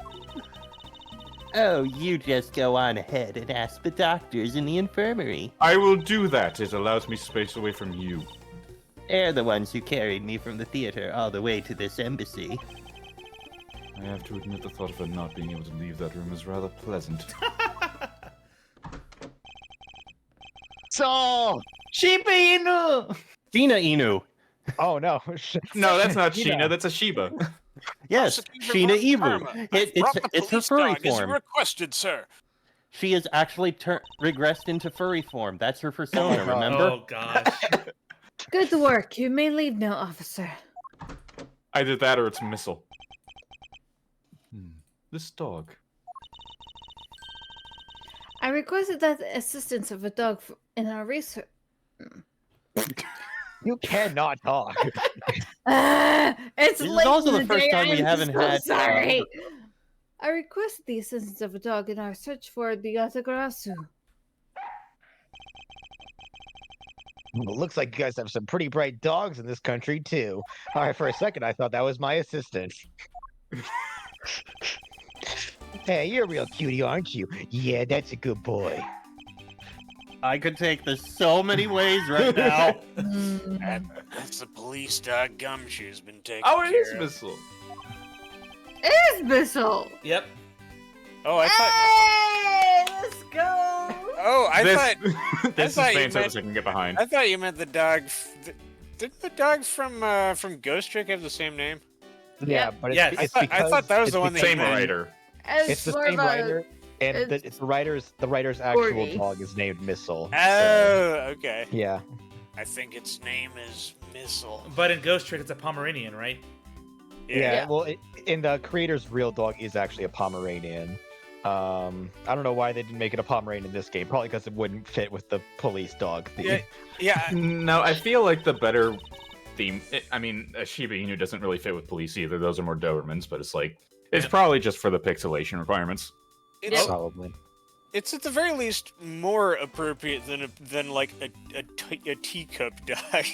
Oh, you just go on ahead and ask the doctors in the infirmary. I will do that. It allows me space away from you. They're the ones who carried me from the theater all the way to this embassy. I have to admit the thought of her not being able to leave that room is rather pleasant. So, Shiba Inu! Shina Inu. oh no. No, that's not Sheena. That's a Shiba. Yes, Shina Ibu. It's her furry Is form. requested, sir. She has actually regressed into furry form. That's her persona, Oh, remember? Oh gosh. Good work. You may leave now, officer. Either that or it's Missile. This dog. I requested that assistance of a dog in our research. You cannot talk. It's This is late also in the the first day. time we I'm haven't so had, Sorry. I requested the assistance of a dog in our search for the Yatagarasu. Well, looks like you guys have some pretty bright dogs in this country too. All right, for a second I thought that was my assistant. Hey, you're a real cutie, aren't you? Yeah, that's a good boy. I could take this so many ways right now. That's the police dog Gumshoe's been taking Oh, it is care of. Missile. It is Bissell. Yep. Oh, I thought. Hey, let's go. Oh, I This, thought. this is thought you fan service I meant- can get behind. I thought you meant the dog. Didn't the dog from Ghost Trick have the same name? Yeah, but it's, Yes. it's I because thought that was it's the one that because- Same you meant. writer. It's the more same of a- writer, and it's the writer's actual Gordy. dog is named Missile. so, Oh, okay. yeah. I think its name is Missile. But in Ghost Trick, it's a Pomeranian, right? Yeah. Well, in the creator's real dog is actually a Pomeranian. I don't know why they didn't make it a Pomeranian in this game. Probably because it wouldn't fit with the police dog theme. Yeah. No, I feel like the better theme. I mean, a Shiba Inu doesn't really fit with police either. Those are more Dobermans, but it's probably just for the pixelation requirements. Probably. It's at the very least more appropriate than like a teacup dog.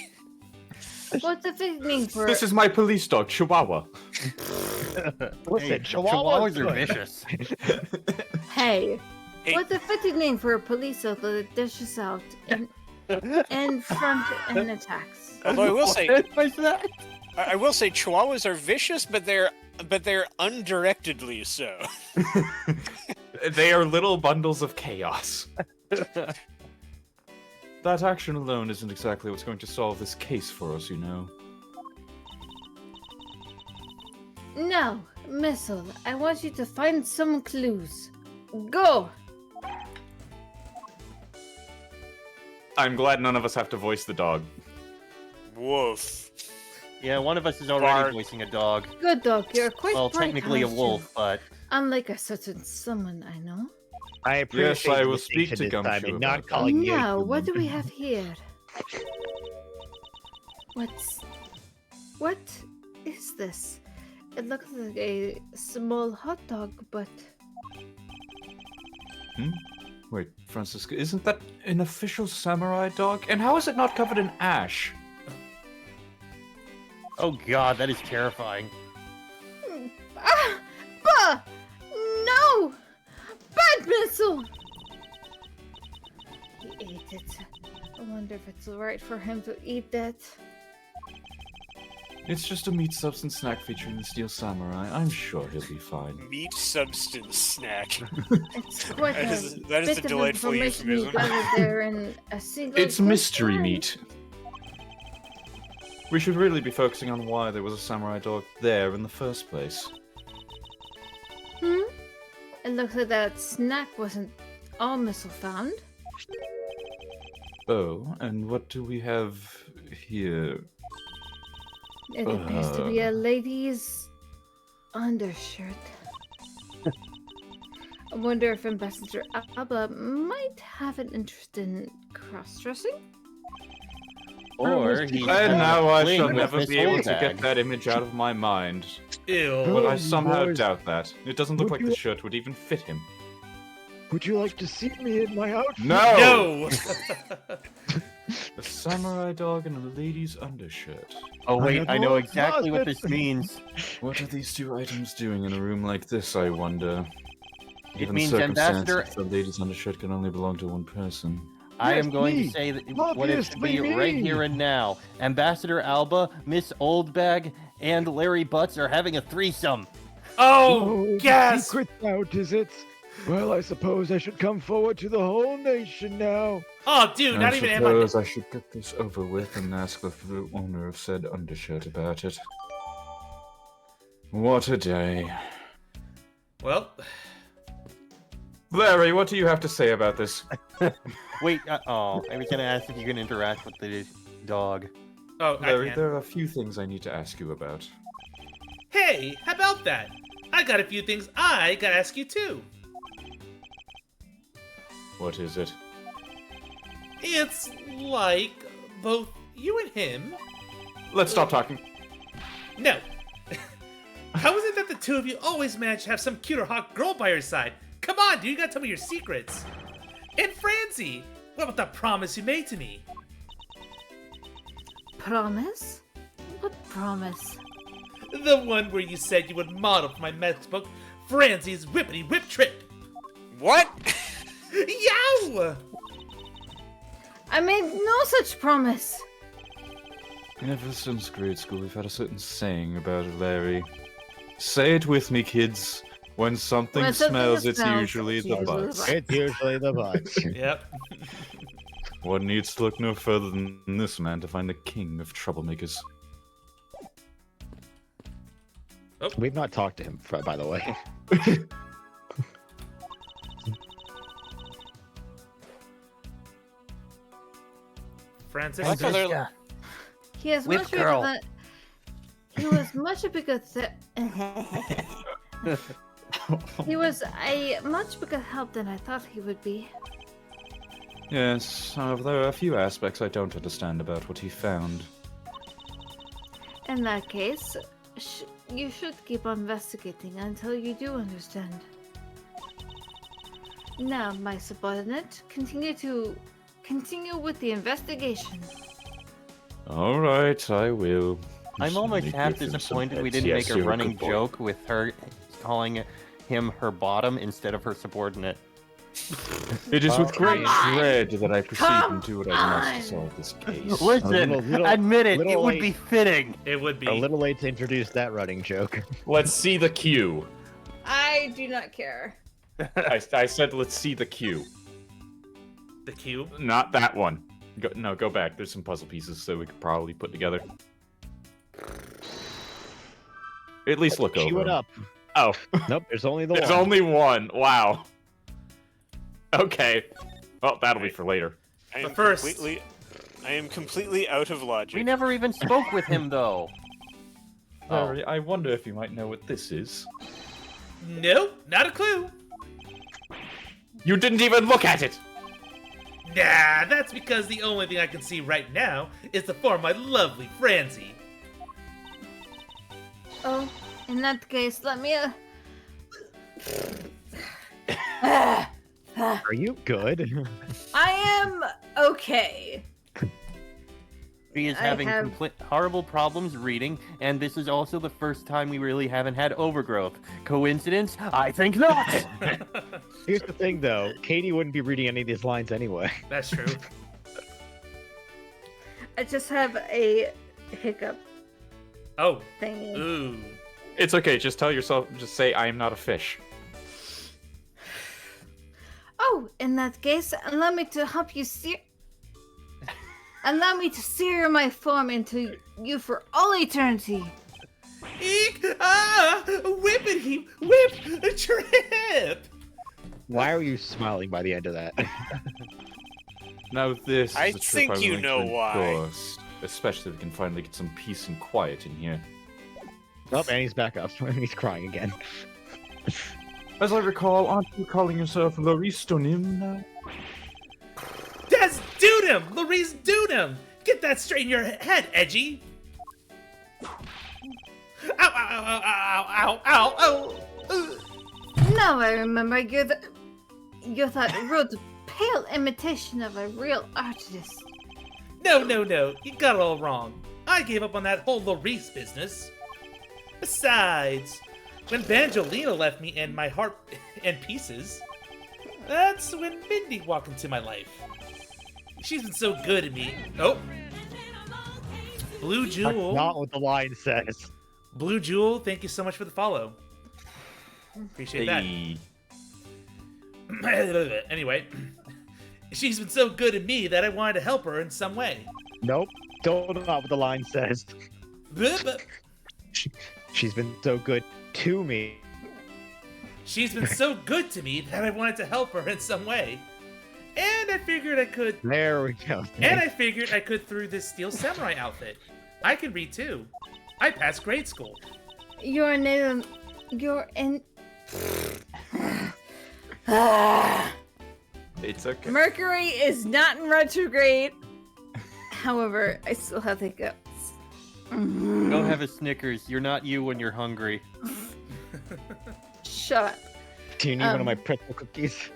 What's the fitting for? This is my police dog, Chihuahua. Listen, Chihuahuas are vicious. Hey, what's the fitting name for a police officer that dishes out in front and attacks? Although I will say, Chihuahuas are vicious, but they're undirectedly so. They are little bundles of chaos. That action alone isn't exactly what's going to solve this case for us, you know. No, Missile, I want you to find some clues. Go! I'm glad none of us have to voice the dog. Woof. Yeah, one of us is already voicing a dog. Good dog, you're quite Well, bright, technically a aren't wolf, you? but... Unlike a certain someone I know. I appreciate Yes, I the will speak to distinction this time Gumshoe and not about calling you. Now, a what do human. we have here? What is this? It looks like a small hot dog, but Wait, Francisca, isn't that an official samurai dog? And how is it not covered in ash? Oh god, that is terrifying. Bah! No! Bad Missile! He ate it. I wonder if it's alright for him to eat that. It's just a meat substance snack featuring the Steel Samurai. I'm sure he'll be fine. Meat substance snack. It's quite That a is a bit of delightful information you euphemism. gathered there in a single It's quick mystery line. meat. We should really be focusing on why there was a samurai dog there in the first place. It looks like that snack wasn't all Missile found. Oh, and what do we have here? It appears to be a lady's undershirt. I wonder if Ambassador Alba might have an interest in cross-dressing? Or And he's now I fleeing shall with never Miss be able to Oldbag. get that image out of my mind. Ew. But I Oh, somehow boys. doubt that. It doesn't look Would like the you- shirt would even fit him. Would you like to see me in my outfit? No! No! A samurai dog in a lady's undershirt. Oh wait, have I know more exactly what closets. this means. What are these two items doing in a room like this, I wonder? Given means the circumstances, Ambassador- the lady's undershirt can only belong to one person. I Yes, am going me. to say that what it should be Obviously right me. here and now. Ambassador Alba, Miss Oldbag, and Larry Butts are having a threesome. Oh, the yes! secret's out, is it? Well, I suppose I should come forward to the whole nation now. Oh, dude, not even I am I. suppose I should get this over with and ask the owner of said undershirt about it. What a day. Well, Larry, what do you have to say about this? Wait, oh, I was gonna ask if you can interact with the dog. oh, Larry, I can. there are a few things I need to ask you about. Hey, how about that? I got a few things I gotta ask you too. What is it? It's like both you and him. Let's stop talking. No. How is it that the two of you always manage to have some cute or hot girl by your side? Come on, dude, you gotta tell me your secrets. And Francie, what about the promise you made to me? Promise? What promise? The one where you said you would model for my textbook, Francie's Whippity Whip Trip. What? Yow! I made no such promise. Ever since grade school, we've had a certain saying about it, Larry. Say it with me, kids. When something When something smells, it's smells, usually it's the usually the butts. butts. It's usually the butts. Yep. One needs to look no further than this man to find the king of troublemakers. We've not talked to him, by the way. Francis? I like how they're- He has Whip much better girl. than He was much bigger. He was a much bigger help than I thought he would be. Yes, there are a few aspects I don't understand about what he found. In that case, you should keep on investigating until you do understand. Now, my subordinate, continue with the investigation. All right, I will. I'm almost half disappointed we didn't make a running joke with her calling him her bottom instead of her subordinate. It is with great dread that I proceed and do what I must to solve this case. Listen, admit it, it would be fitting. It would be. A little late to introduce that running joke. Let's see the queue. I do not care. I said let's see the queue. The queue? Not that one. Go back. There's some puzzle pieces so we could probably put together. At least look over. Queue it up. Oh. Nope, there's only the There's one. only one. Wow. Okay. Well, that'll be for later. I am completely out of logic. We never even spoke with him, though. Larry, I wonder if you might know what this is. Nope, not a clue. You didn't even look at it! Nah, that's because the only thing I can see right now is the form of my lovely Francie. Oh, in that case, let me. Are you good? I am okay. She is having horrible problems reading, and this is also the first time we really haven't had overgrowth. Coincidence? I think not! Here's the thing, though. Katie wouldn't be reading any of these lines anyway. That's true. I just have a hiccup. Oh. Thingy. Ooh. It's okay. Just tell yourself. Just say, "I am not a fish." Oh, in that case, allow me to help you steer. Allow me to steer my form into you for all eternity. Eek! Ah! Whippity! Whip! Trip! Why are you smiling by the end of that? Now this is I a trip think I'm you going know to why. endorse, especially if we can finally get some peace and quiet in here. Oh, and he's back up. He's crying again. As I recall, aren't you calling yourself Loristonim now? That's Dudum! Larice Dudum! Get that straight in your head, Edgy! Ow, ow, ow, ow, ow, ow, ow, ow! Now I remember you're that rude, pale imitation of a real artist. No, you got it all wrong. I gave up on that whole Larice business. Besides, when Banjolina left me and my heart in pieces, that's when Mindy walked into my life. She's been so good to me. Oh. Blue Jewel. That's not what the line says. Blue Jewel, thank you so much for the follow. Appreciate that. Anyway, she's been so good to me that I wanted to help her in some way. Nope. Don't know what the line says. She's been so good to me. She's been so good to me that I wanted to help her in some way. And I figured I could. There we go. And I figured I could through this steel samurai outfit. I can read too. I passed grade school. You're in. It's okay. Mercury is not in retrograde. However, I still have hiccups. Go have a Snickers. You're not you when you're hungry. Shut up. Do you need one of my pretzel cookies?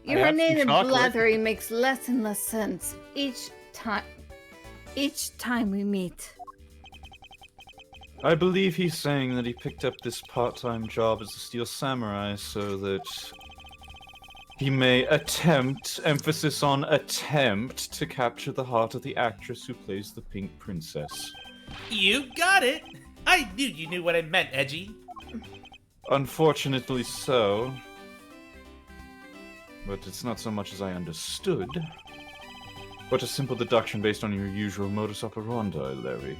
Your native blathery makes less and less sense each time we meet. I believe he's saying that he picked up this part-time job as a steel samurai so that he may attempt, emphasis on attempt, to capture the heart of the actress who plays the Pink Princess. You got it! I knew you knew what I meant, Edgy. Unfortunately so. But it's not so much as I understood, but a simple deduction based on your usual modus operandi, Larry.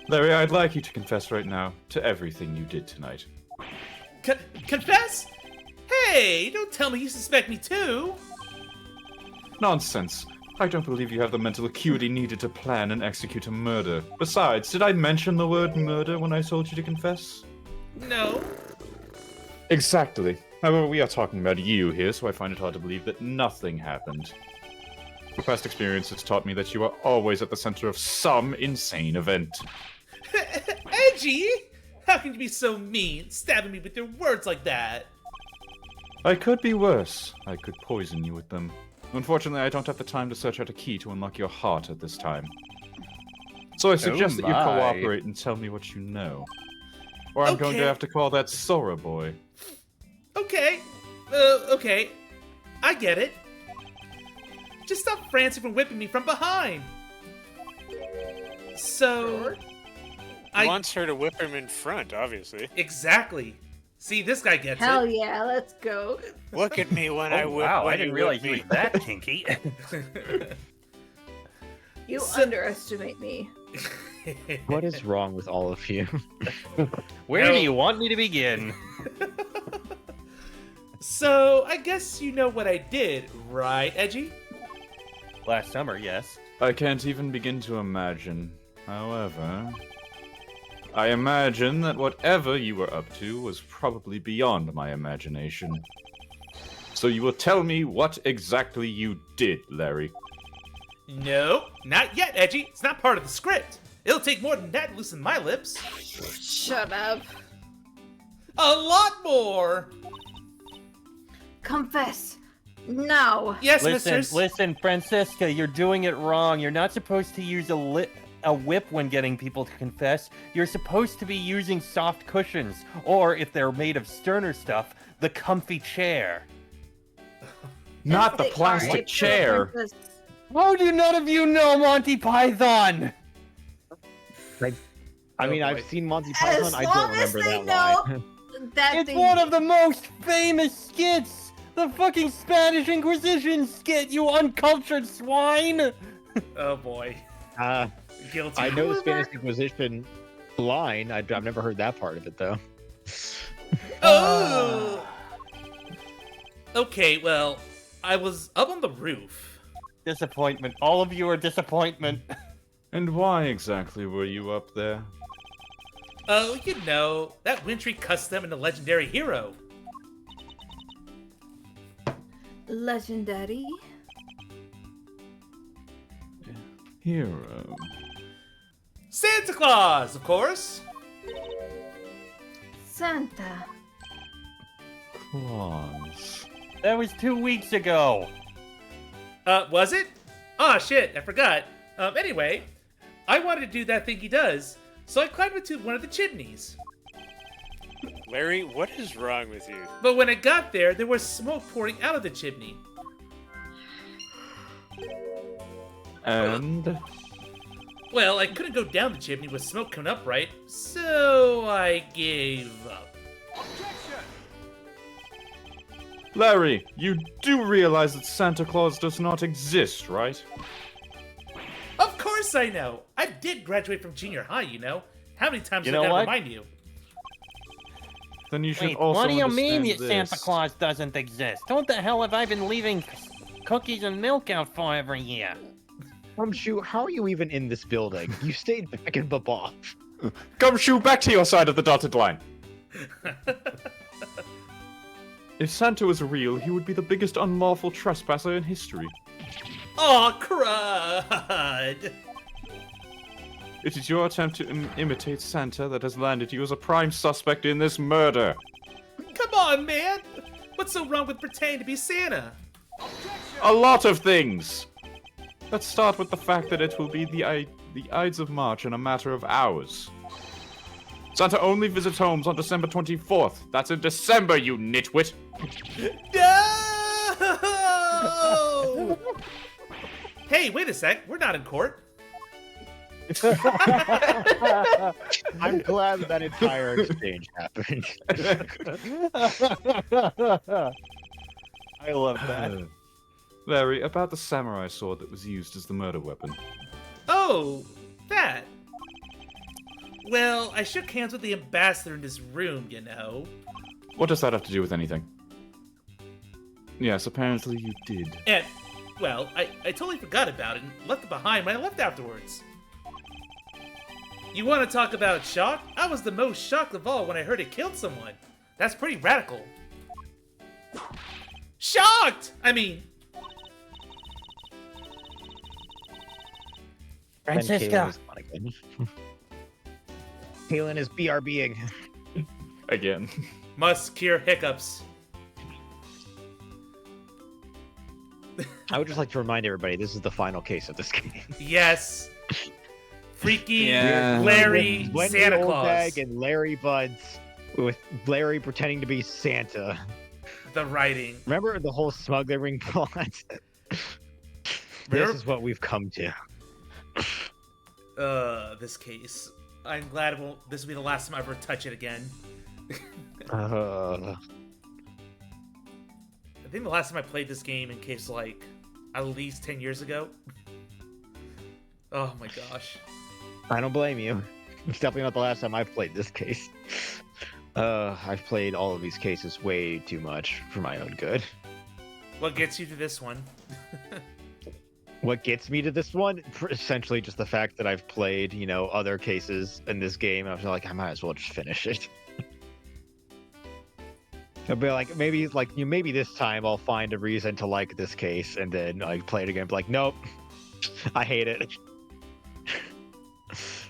Larry, I'd like you to confess right now to everything you did tonight. Confess? Hey, don't tell me you suspect me too! Nonsense. I don't believe you have the mental acuity needed to plan and execute a murder. Besides, did I mention the word murder when I told you to confess? No. Exactly. However, we are talking about you here, so I find it hard to believe that nothing happened. Your past experience has taught me that you are always at the center of some insane event. Edgy! How can you be so mean, stabbing me with your words like that? I could be worse. I could poison you with them. Unfortunately, I don't have the time to search out a key to unlock your heart at this time. So I suggest that you cooperate and tell me what you know. Or I'm going to have to call that Sora boy. Okay. Okay. I get it. Just stop Francie from whipping me from behind. So... He wants her to whip him in front, obviously. Exactly. See, this guy gets Hell it. yeah, let's go. Look at me when I whip. Wow, when I didn't realize he was that kinky. You underestimate me. What is wrong with all of you? Where do you want me to begin? So, I guess you know what I did, right, Edgy? Last summer, yes. I can't even begin to imagine. However, I imagine that whatever you were up to was probably beyond my imagination. So you will tell me what exactly you did, Larry. No, not yet, Edgy. It's not part of the script. It'll take more than that to loosen my lips. Shut up. A lot more. Confess. No. Yes, Listen, Francesca, you're doing it wrong. You're not supposed to use a whip when getting people to confess. You're supposed to be using soft cushions, or if they're made of sterner stuff, the comfy chair. Not the plastic chair. How do none of you know Monty Python? I mean, I've seen Monty Python. I don't remember that line. It's one of the most famous skits. The fucking Spanish Inquisition skit, you uncultured swine. Oh boy. Guilty. I know the Spanish Inquisition line. I've never heard that part of it though. Oh. Okay, well, I was up on the roof. Disappointment. All of you are disappointment. And why exactly were you up there? Oh, you know, that wintry custom and the legendary hero. Legendary? Hero. Santa Claus, of course. Santa. Claus. That was 2 weeks ago. Was it? Oh shit, I forgot. Anyway, I wanted to do that thing he does, so I climbed into one of the chimneys. Larry, what is wrong with you? But when I got there was smoke pouring out of the chimney. And? Well, I couldn't go down the chimney with smoke coming up, right? So I gave up. Larry, you do realize that Santa Claus does not exist, right? Of course I know. I did graduate from junior high, you know. How many times You did I know gotta what? remind you? Then you should Wait, also what do you mean understand that Santa this. Claus doesn't exist? What the hell have I been leaving cookies and milk out for every year? Gumshoe, how are you even in this building? You stayed back in Baboff. Gumshoe, back to your side of the dotted line. If Santa was real, he would be the biggest unlawful trespasser in history. Aw, crud! It is your attempt to imitate Santa that has landed you as a prime suspect in this murder. Come on, man! What's so wrong with pretending to be Santa? A lot of things! Let's start with the fact that it will be the Ides of March in a matter of hours. Santa only visits homes on December 24th. That's in December, you nitwit! No! Hey, wait a sec. We're not in court. I'm glad that entire exchange happened. I love that. Larry, about the samurai sword that was used as the murder weapon. Oh, that. Well, I shook hands with the ambassador in this room, you know. What does that have to do with anything? Yes, apparently you did. And Well, I totally forgot about it and left it behind when I left afterwards. You want to talk about shock? I was the most shocked of all when I heard it killed someone. That's pretty radical. Shocked! I mean... Francisco. Kalen is BRBing. Again. Must cure hiccups. I would just like to remind everybody this is the final case of this game. Yes. Freaky Larry Wendy Santa Claus. Oldbag and Larry Buds, with Larry pretending to be Santa. The writing. Remember the whole smuggling plot? This is what we've come to. This case. I'm glad this will be the last time I ever touch it again. Uh, I think the last time I played this game in case like at least 10 years ago. Oh my gosh. I don't blame you. It's definitely not the last time I've played this case. I've played all of these cases way too much for my own good. What gets you to this one? What gets me to this one? Essentially just the fact that I've played, you know, other cases in this game. I was like, I might as well just finish it. I'll be like, maybe this time I'll find a reason to like this case, and then I play it again. Be like, nope, I hate it.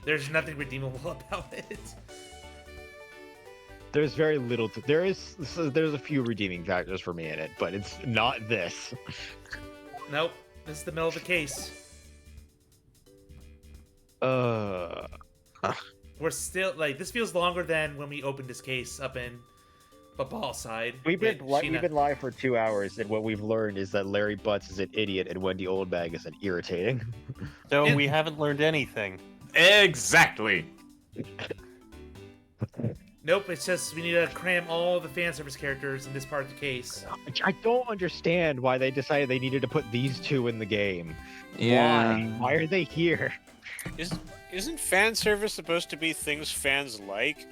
There's nothing redeemable about it. There's very little. There's a few redeeming factors for me in it, but it's not this. Nope. This is the middle of the case. We're still like this feels longer than when we opened this case up in Babal side. We've been live for 2 hours, and what we've learned is that Larry Butts is an idiot and Wendy Oldbag is an irritating. So we haven't learned anything. Exactly. Nope, it's just we need to cram all the fan service characters in this part of the case. I don't understand why they decided they needed to put these two in the game. Yeah. Why are they here? Isn't fan service supposed to be things fans like?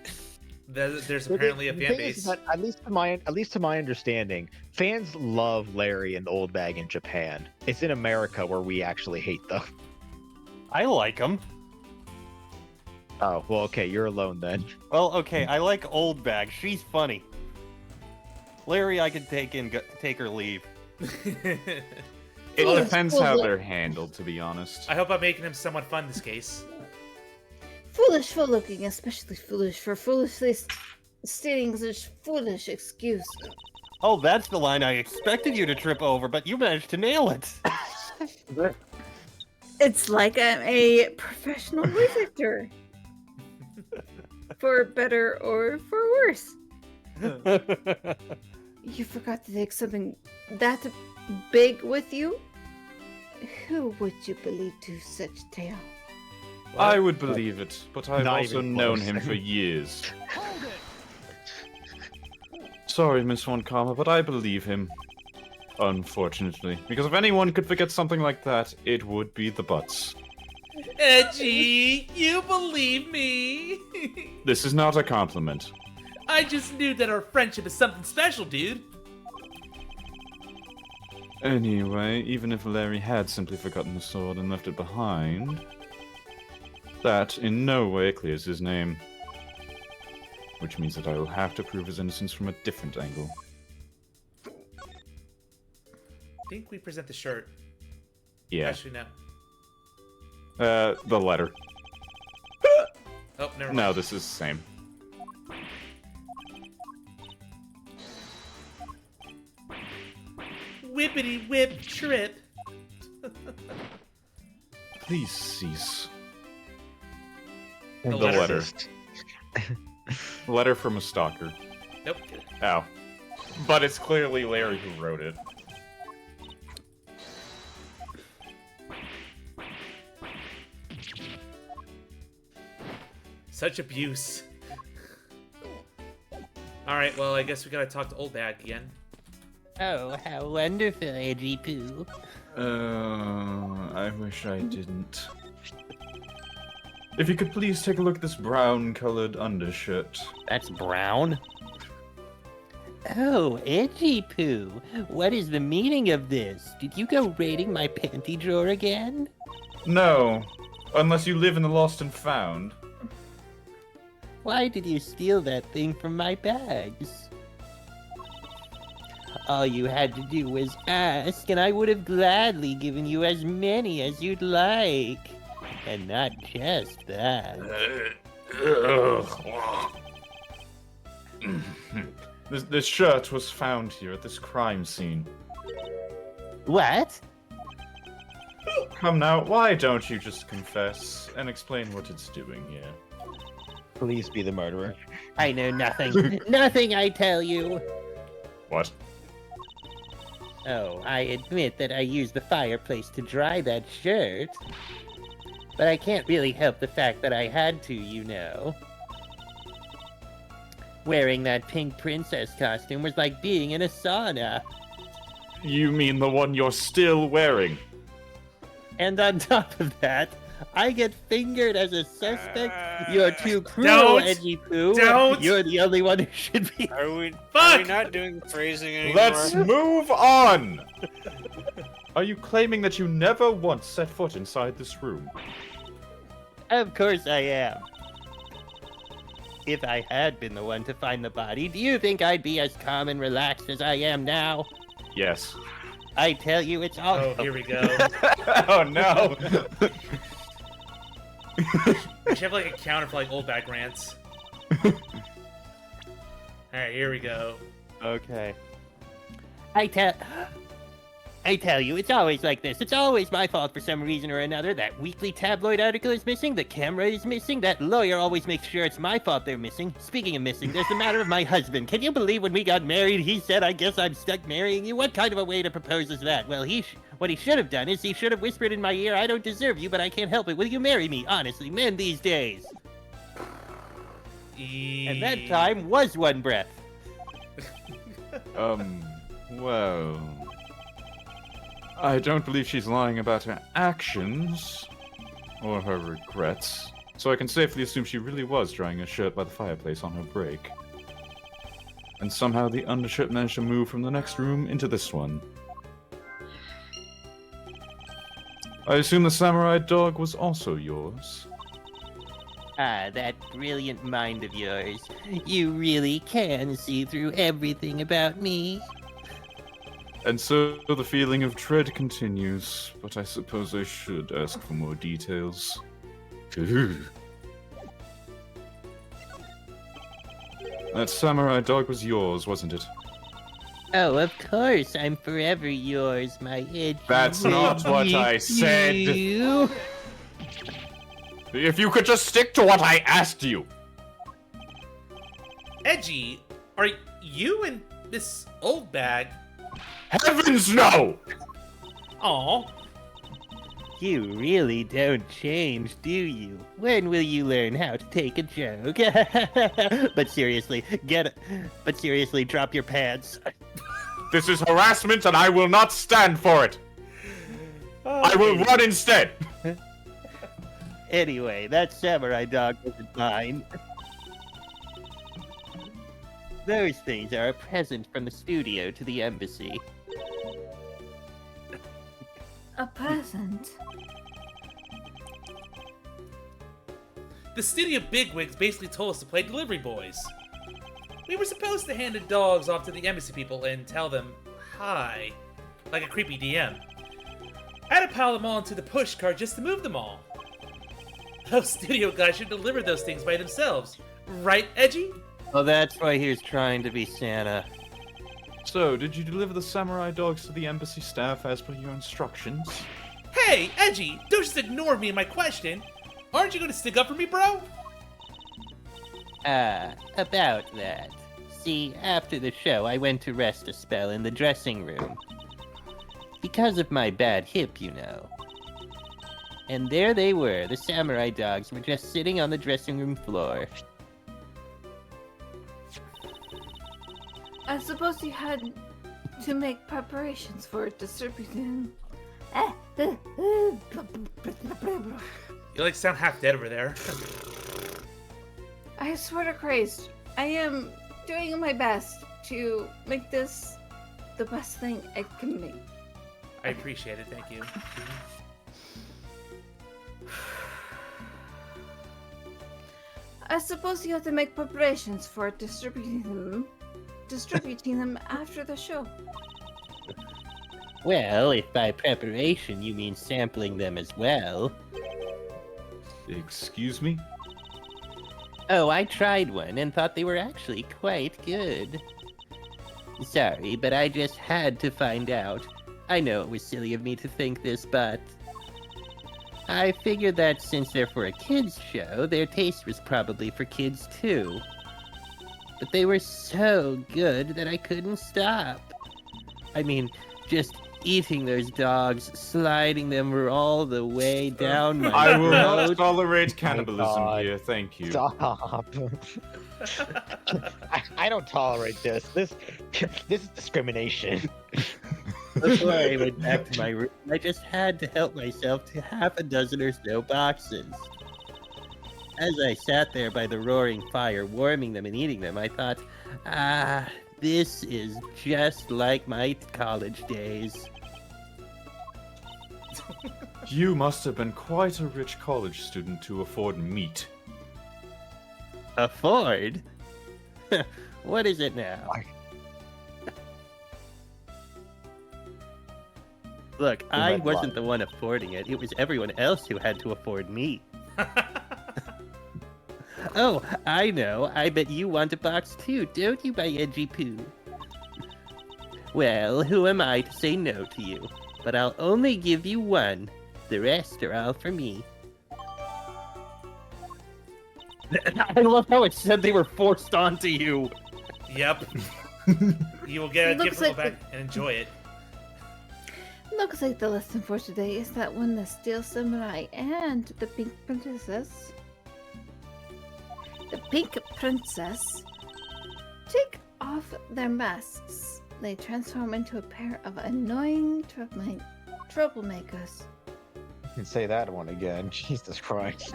There's apparently a fan base. At least to my understanding, fans love Larry and Oldbag in Japan. It's in America where we actually hate them. I like them. Oh, well, okay, you're alone then. Well, okay, I like Oldbag. She's funny. Larry, I can take or leave. It depends how they're handled, to be honest. I hope I'm making him somewhat fun this case. Foolish for looking, especially foolish for foolishly stating such foolish excuse. Oh, that's the line I expected you to trip over, but you managed to nail it. It's like I'm a professional rejecter. For better or for worse. You forgot to take something that big with you? Who would you believe to such tale? I would believe it, but I've Not also even known close. him for years. Sorry, Miss Von Karma, but I believe him. Unfortunately. Because if anyone could forget something like that, it would be the Butts. Edgy, you believe me? This is not a compliment. I just knew that our friendship is something special, dude. Anyway, even if Larry had simply forgotten the sword and left it behind, that in no way clears his name. Which means that I will have to prove his innocence from a different angle. I think we present the shirt. Yeah. Actually, no. The letter. Oh, never mind. No, this is the same. Whippity whip trip. Please cease. The letter. Letter from a stalker. Nope. Oh. But it's clearly Larry who wrote it. Such abuse. Alright, well, I guess we gotta talk to Oldbag again. Oh, how wonderful, Edgy Poo. I wish I didn't. If you could please take a look at this brown-colored undershirt. That's brown? Oh, Edgy Poo. What is the meaning of this? Did you go raiding my panty drawer again? No, unless you live in the Lost and Found. Why did you steal that thing from my bags? All you had to do was ask, and I would have gladly given you as many as you'd like. And not just that. This shirt was found here at this crime scene. What? Come now, why don't you just confess and explain what it's doing here? Please be the murderer. I know nothing. Nothing, I tell you. What? Oh, I admit that I used the fireplace to dry that shirt. But I can't really help the fact that I had to, you know. Wearing that pink princess costume was like being in a sauna. You mean the one you're still wearing? And on top of that, I get fingered as a suspect. You're too cruel, Edgy Poo. Don't! You're the only one who should be. Are we not doing phrasing anymore? Let's move on! Are you claiming that you never once set foot inside this room? Of course I am. If I had been the one to find the body, do you think I'd be as calm and relaxed as I am now? Yes. I tell you, it's all. Oh, here we go. Oh no! We should have like a counter for like old bag rants. Alright, here we go. Okay. I tell you, it's always like this. It's always my fault for some reason or another. That weekly tabloid article is missing, the camera is missing, that lawyer always makes sure it's my fault they're missing. Speaking of missing, there's the matter of my husband. Can you believe when we got married, he said, I guess I'm stuck marrying you? What kind of a way to propose is that? Well, what he should have done is he should have whispered in my ear, I don't deserve you, but I can't help it. Will you marry me? Honestly, men these days. And that time was one breath. Well... I don't believe she's lying about her actions, or her regrets, so I can safely assume she really was drying her shirt by the fireplace on her break. And somehow the undershirt managed to move from the next room into this one. I assume the samurai dog was also yours? Ah, that brilliant mind of yours. You really can see through everything about me. And so the feeling of dread continues, but I suppose I should ask for more details. That samurai dog was yours, wasn't it? Oh, of course, I'm forever yours, my edgy. That's not what I said. You. If you could just stick to what I asked you. Edgy, are you and this old bag? Heavens no! Aw. You really don't change, do you? When will you learn how to take a joke? But seriously, drop your pants. This is harassment and I will not stand for it. I will run instead. Anyway, that samurai dog wasn't mine. Those things are a present from the studio to the embassy. A present? The studio bigwigs basically told us to play delivery boys. We were supposed to hand the dogs off to the embassy people and tell them hi, like a creepy DM. I had to pile them all into the push cart just to move them all. Those studio guys should deliver those things by themselves. Right, Edgy? Well, that's why he was trying to be Santa. So, did you deliver the samurai dogs to the embassy staff as per your instructions? Hey, Edgy, don't just ignore me and my question. Aren't you going to stick up for me, bro? About that. See, after the show, I went to rest a spell in the dressing room. Because of my bad hip, you know. And there they were, the samurai dogs were just sitting on the dressing room floor. I suppose you had to make preparations for distributing. You like sound half dead over there. I swear to Christ, I am doing my best to make this the best thing it can be. I appreciate it, thank you. I suppose you have to make preparations for distributing them after the show. Well, if by preparation you mean sampling them as well. Excuse me? Oh, I tried one and thought they were actually quite good. Sorry, but I just had to find out. I know it was silly of me to think this, but I figured that since they're for a kids' show, their taste was probably for kids too. But they were so good that I couldn't stop. I mean, just eating those dogs, sliding them all the way down my I will throat. not tolerate cannibalism here, thank you. Stop. I don't tolerate this. This is discrimination. Before I went back to my room, I just had to help myself to half a dozen or so boxes. As I sat there by the roaring fire, warming them and eating them, I thought, this is just like my college days. You must have been quite a rich college student to afford meat. Afford? What is it now? Look, I wasn't the one affording it. It was everyone else who had to afford me. Oh, I know. I bet you want a box too, don't you, my edgy poo? Well, who am I to say no to you? But I'll only give you one. The rest are all for me. I love how it said they were forced onto you. Yep. You will get a gift to go back and enjoy it. Looks like the lesson for today is that when the Steel Samurai and the Pink Princess take off their masks, they transform into a pair of annoying troublemakers. You can say that one again. Jesus Christ.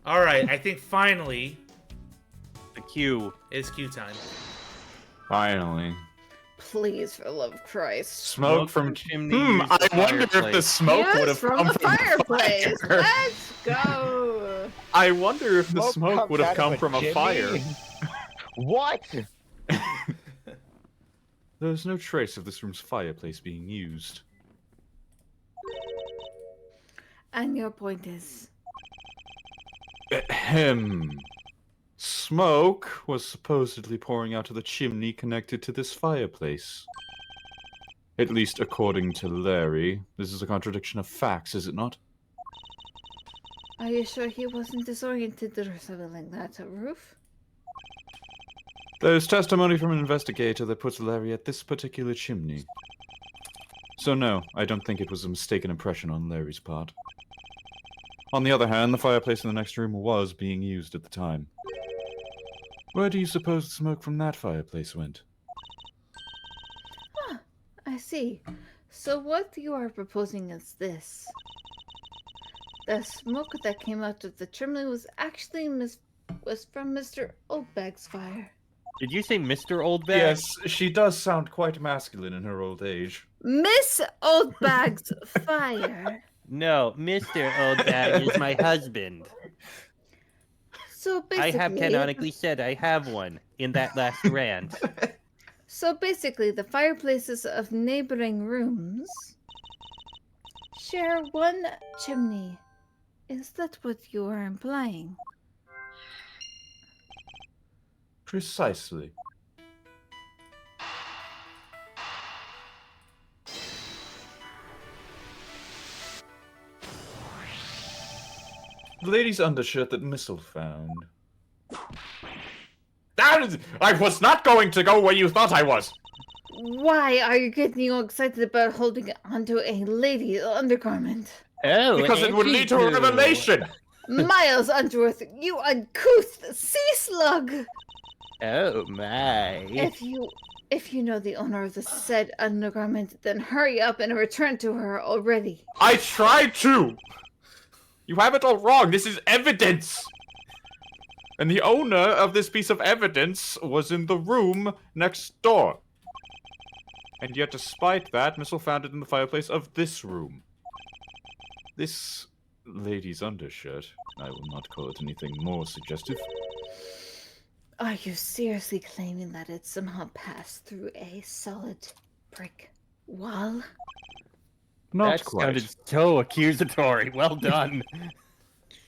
Alright, I think finally the queue is queue time. Finally. Please, for the love of Christ. Smoke from chimney. I wonder if the smoke would have from come the from fireplace. a fire. Let's go. I wonder if the smoke would have come from a fire. What? There's no trace of this room's fireplace being used. And your point is? Ahem. Smoke was supposedly pouring out of the chimney connected to this fireplace. At least according to Larry. This is a contradiction of facts, is it not? Are you sure he wasn't disoriented or something like that, Roof? There's testimony from an investigator that puts Larry at this particular chimney. So no, I don't think it was a mistaken impression on Larry's part. On the other hand, the fireplace in the next room was being used at the time. Where do you suppose the smoke from that fireplace went? Huh, I see. So what you are proposing is this. The smoke that came out of the chimney was actually was from Mr. Oldbag's fire. Did you say Mr. Oldbag? Yes, she does sound quite masculine in her old age. Miss Oldbag's fire. No, Mr. Oldbag is my husband. So basically, I have canonically said I have one in that last rant. So basically, the fireplaces of neighboring rooms share one chimney. Is that what you are implying? Precisely. The lady's undershirt that Missile found. I was not going to go where you thought I was. Why are you getting all excited about holding onto a lady's undergarment? Oh, because it would lead to a revelation. Miles Underworth, you uncouth sea slug! Oh my. If you know the owner of the said undergarment, then hurry up and return to her already. I tried to. You have it all wrong. This is evidence. And the owner of this piece of evidence was in the room next door. And yet, despite that, Missile found it in the fireplace of this room. This lady's undershirt, I will not call it anything more suggestive. Are you seriously claiming that it somehow passed through a solid brick wall? Not quite. That sounded so accusatory. Well done.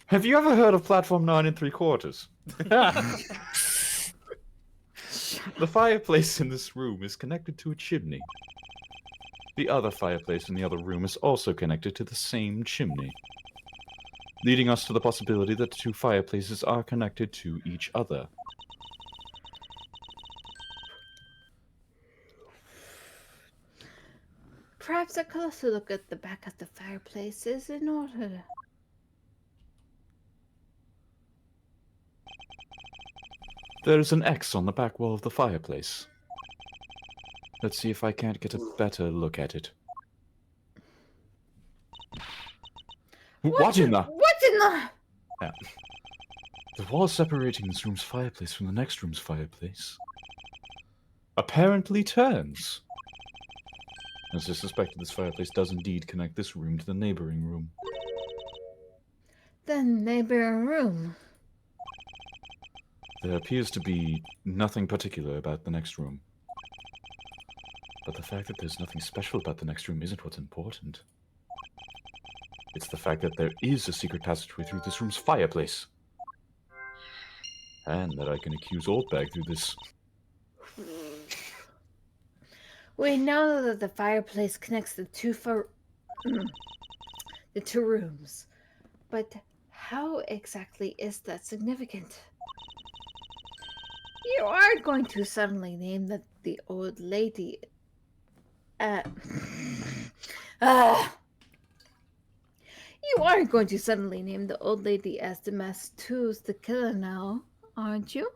Have you ever heard of Platform 9 3/4? The fireplace in this room is connected to a chimney. The other fireplace in the other room is also connected to the same chimney, leading us to the possibility that the two fireplaces are connected to each other. Perhaps I could also look at the back of the fireplaces in order. There is an X on the back wall of the fireplace. Let's see if I can't get a better look at it. What in the... What in the... Yeah. The wall separating this room's fireplace from the next room's fireplace apparently turns. As I suspected, this fireplace does indeed connect this room to the neighboring room. The neighboring room. There appears to be nothing particular about the next room. But the fact that there's nothing special about the next room isn't what's important. It's the fact that there is a secret passageway through this room's fireplace. And that I can accuse Oldbag through this. We know that the fireplace connects the two rooms, but how exactly is that significant? You are going to suddenly name the old lady. You are going to suddenly name the old lady as the Mass-2's the killer now, aren't you?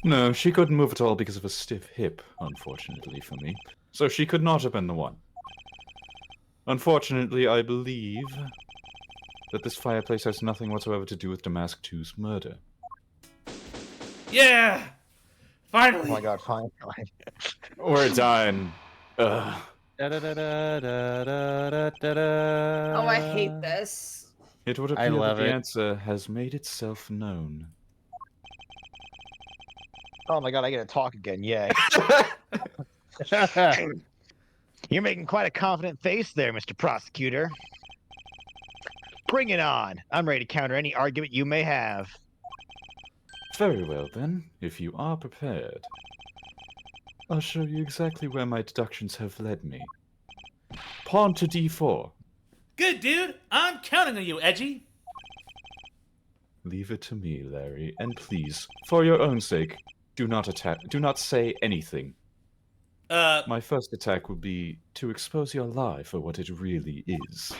No, she couldn't move at all because of a stiff hip, unfortunately for me. So she could not have been the one. Unfortunately, I believe that this fireplace has nothing whatsoever to do with Damask 2's murder. Yeah! Finally! Oh my god, fine. We're done. Oh, I hate this. It would appear that the answer has made itself known. Oh my god, I get to talk again, yay. You're making quite a confident face there, Mr. Prosecutor. Bring it on. I'm ready to counter any argument you may have. Very well then, if you are prepared. I'll show you exactly where my deductions have led me. Pawn to d4. Good, dude. I'm counting on you, Edgy. Leave it to me, Larry, and please, for your own sake, do not attack. Do not say anything. My first attack will be to expose your lie for what it really is.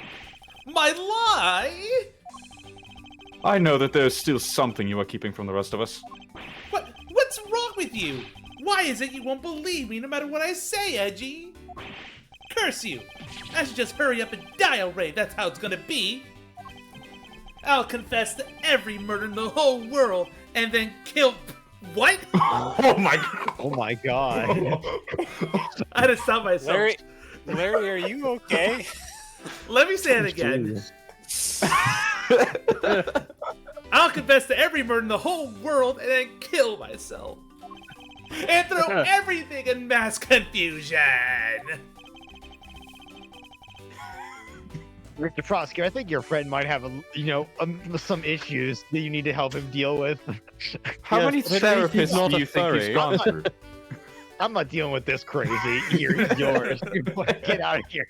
My lie? I know that there's still something you are keeping from the rest of us. What's wrong with you? Why is it you won't believe me no matter what I say, Edgy? Curse you! I should just hurry up and die already, that's how it's gonna be! I'll confess to every murder in the whole world, and then kill... What? Oh my god! Oh my god. I had to stop myself. Larry, are you okay? Let me say it again. I'll confess to every murder in the whole world and then kill myself. And throw everything in mass confusion. Mr. Prosecutor, I think your friend might have some issues that you need to help him deal with. How many therapists do you think he's gone through? I'm not dealing with this crazy. Here's yours. Get out of here.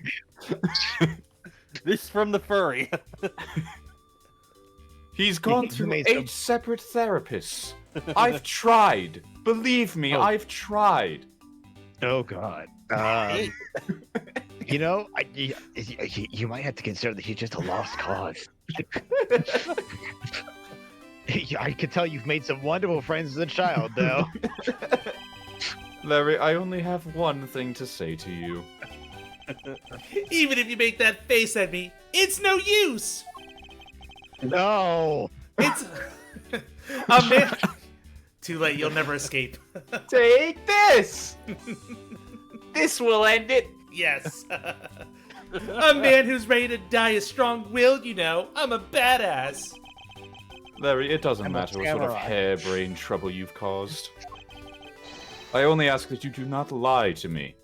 This from the furry. He's gone through 8 separate therapists. I've tried. Believe me, I've tried. Oh God. You might have to consider that he's just a lost cause. I can tell you've made some wonderful friends as a child, though. Larry, I only have one thing to say to you. Even if you make that face at me, it's no use. No. Man. Too late, you'll never escape. Take this! This will end it. Yes. A man who's ready to die is strong-willed, you know. I'm a badass. Larry, it doesn't matter what sort of harebrained trouble you've caused. I only ask that you do not lie to me.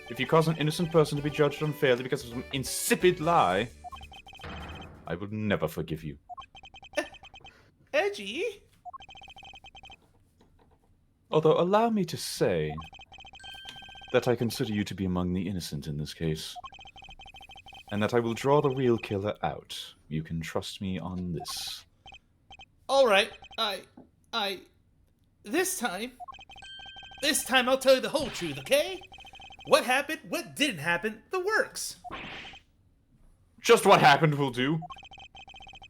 If you cause an innocent person to be judged unfairly because of some insipid lie, I will never forgive you. Edgy? Although, allow me to say that I consider you to be among the innocent in this case. And that I will draw the real killer out. You can trust me on this. Alright, This time I'll tell you the whole truth, okay? What happened, what didn't happen, the works. Just what happened will do.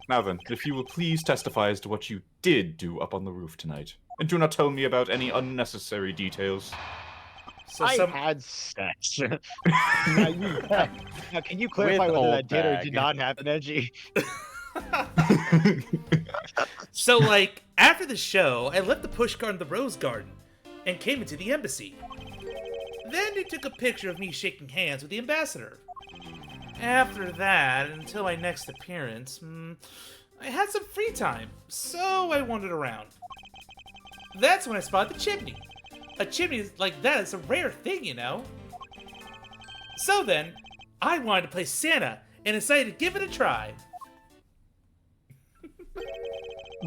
Now then, if you will please testify as to what you did do up on the roof tonight. And do not tell me about any unnecessary details. So I had sex. now, can you clarify whether that did or did not happen, Edgy? So, like, after the show, I left the pushcart in the rose garden and came into the embassy. Then they took a picture of me shaking hands with the ambassador. After that, until my next appearance, I had some free time, so I wandered around. That's when I spotted the chimney. A chimney like that is a rare thing, you know? So then, I wanted to play Santa and decided to give it a try.